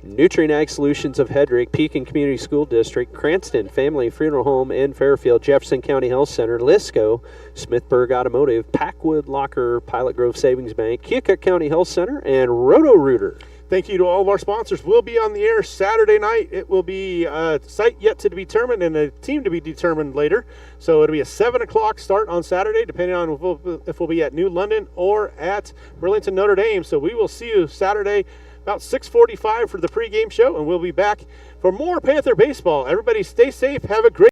Nutrien Ag Solutions of Hedrick, Pekin Community School District, Cranston Family Funeral Home in Fairfield, Jefferson County Health Center, Lisco, Smithburg Automotive, Packwood Locker, Pilot Grove Savings Bank, Keokuk County Health Center, and Roto-Rooter. Thank you to all of our sponsors. We'll be on the air Saturday night. It will be a site yet to be determined and a team to be determined later. So it'll be a 7 o'clock start on Saturday, depending on if we'll be at New London or at Burlington Notre Dame. So we will see you Saturday about 6:45 for the pregame show, and we'll be back for more Panther baseball. Everybody stay safe. Have a great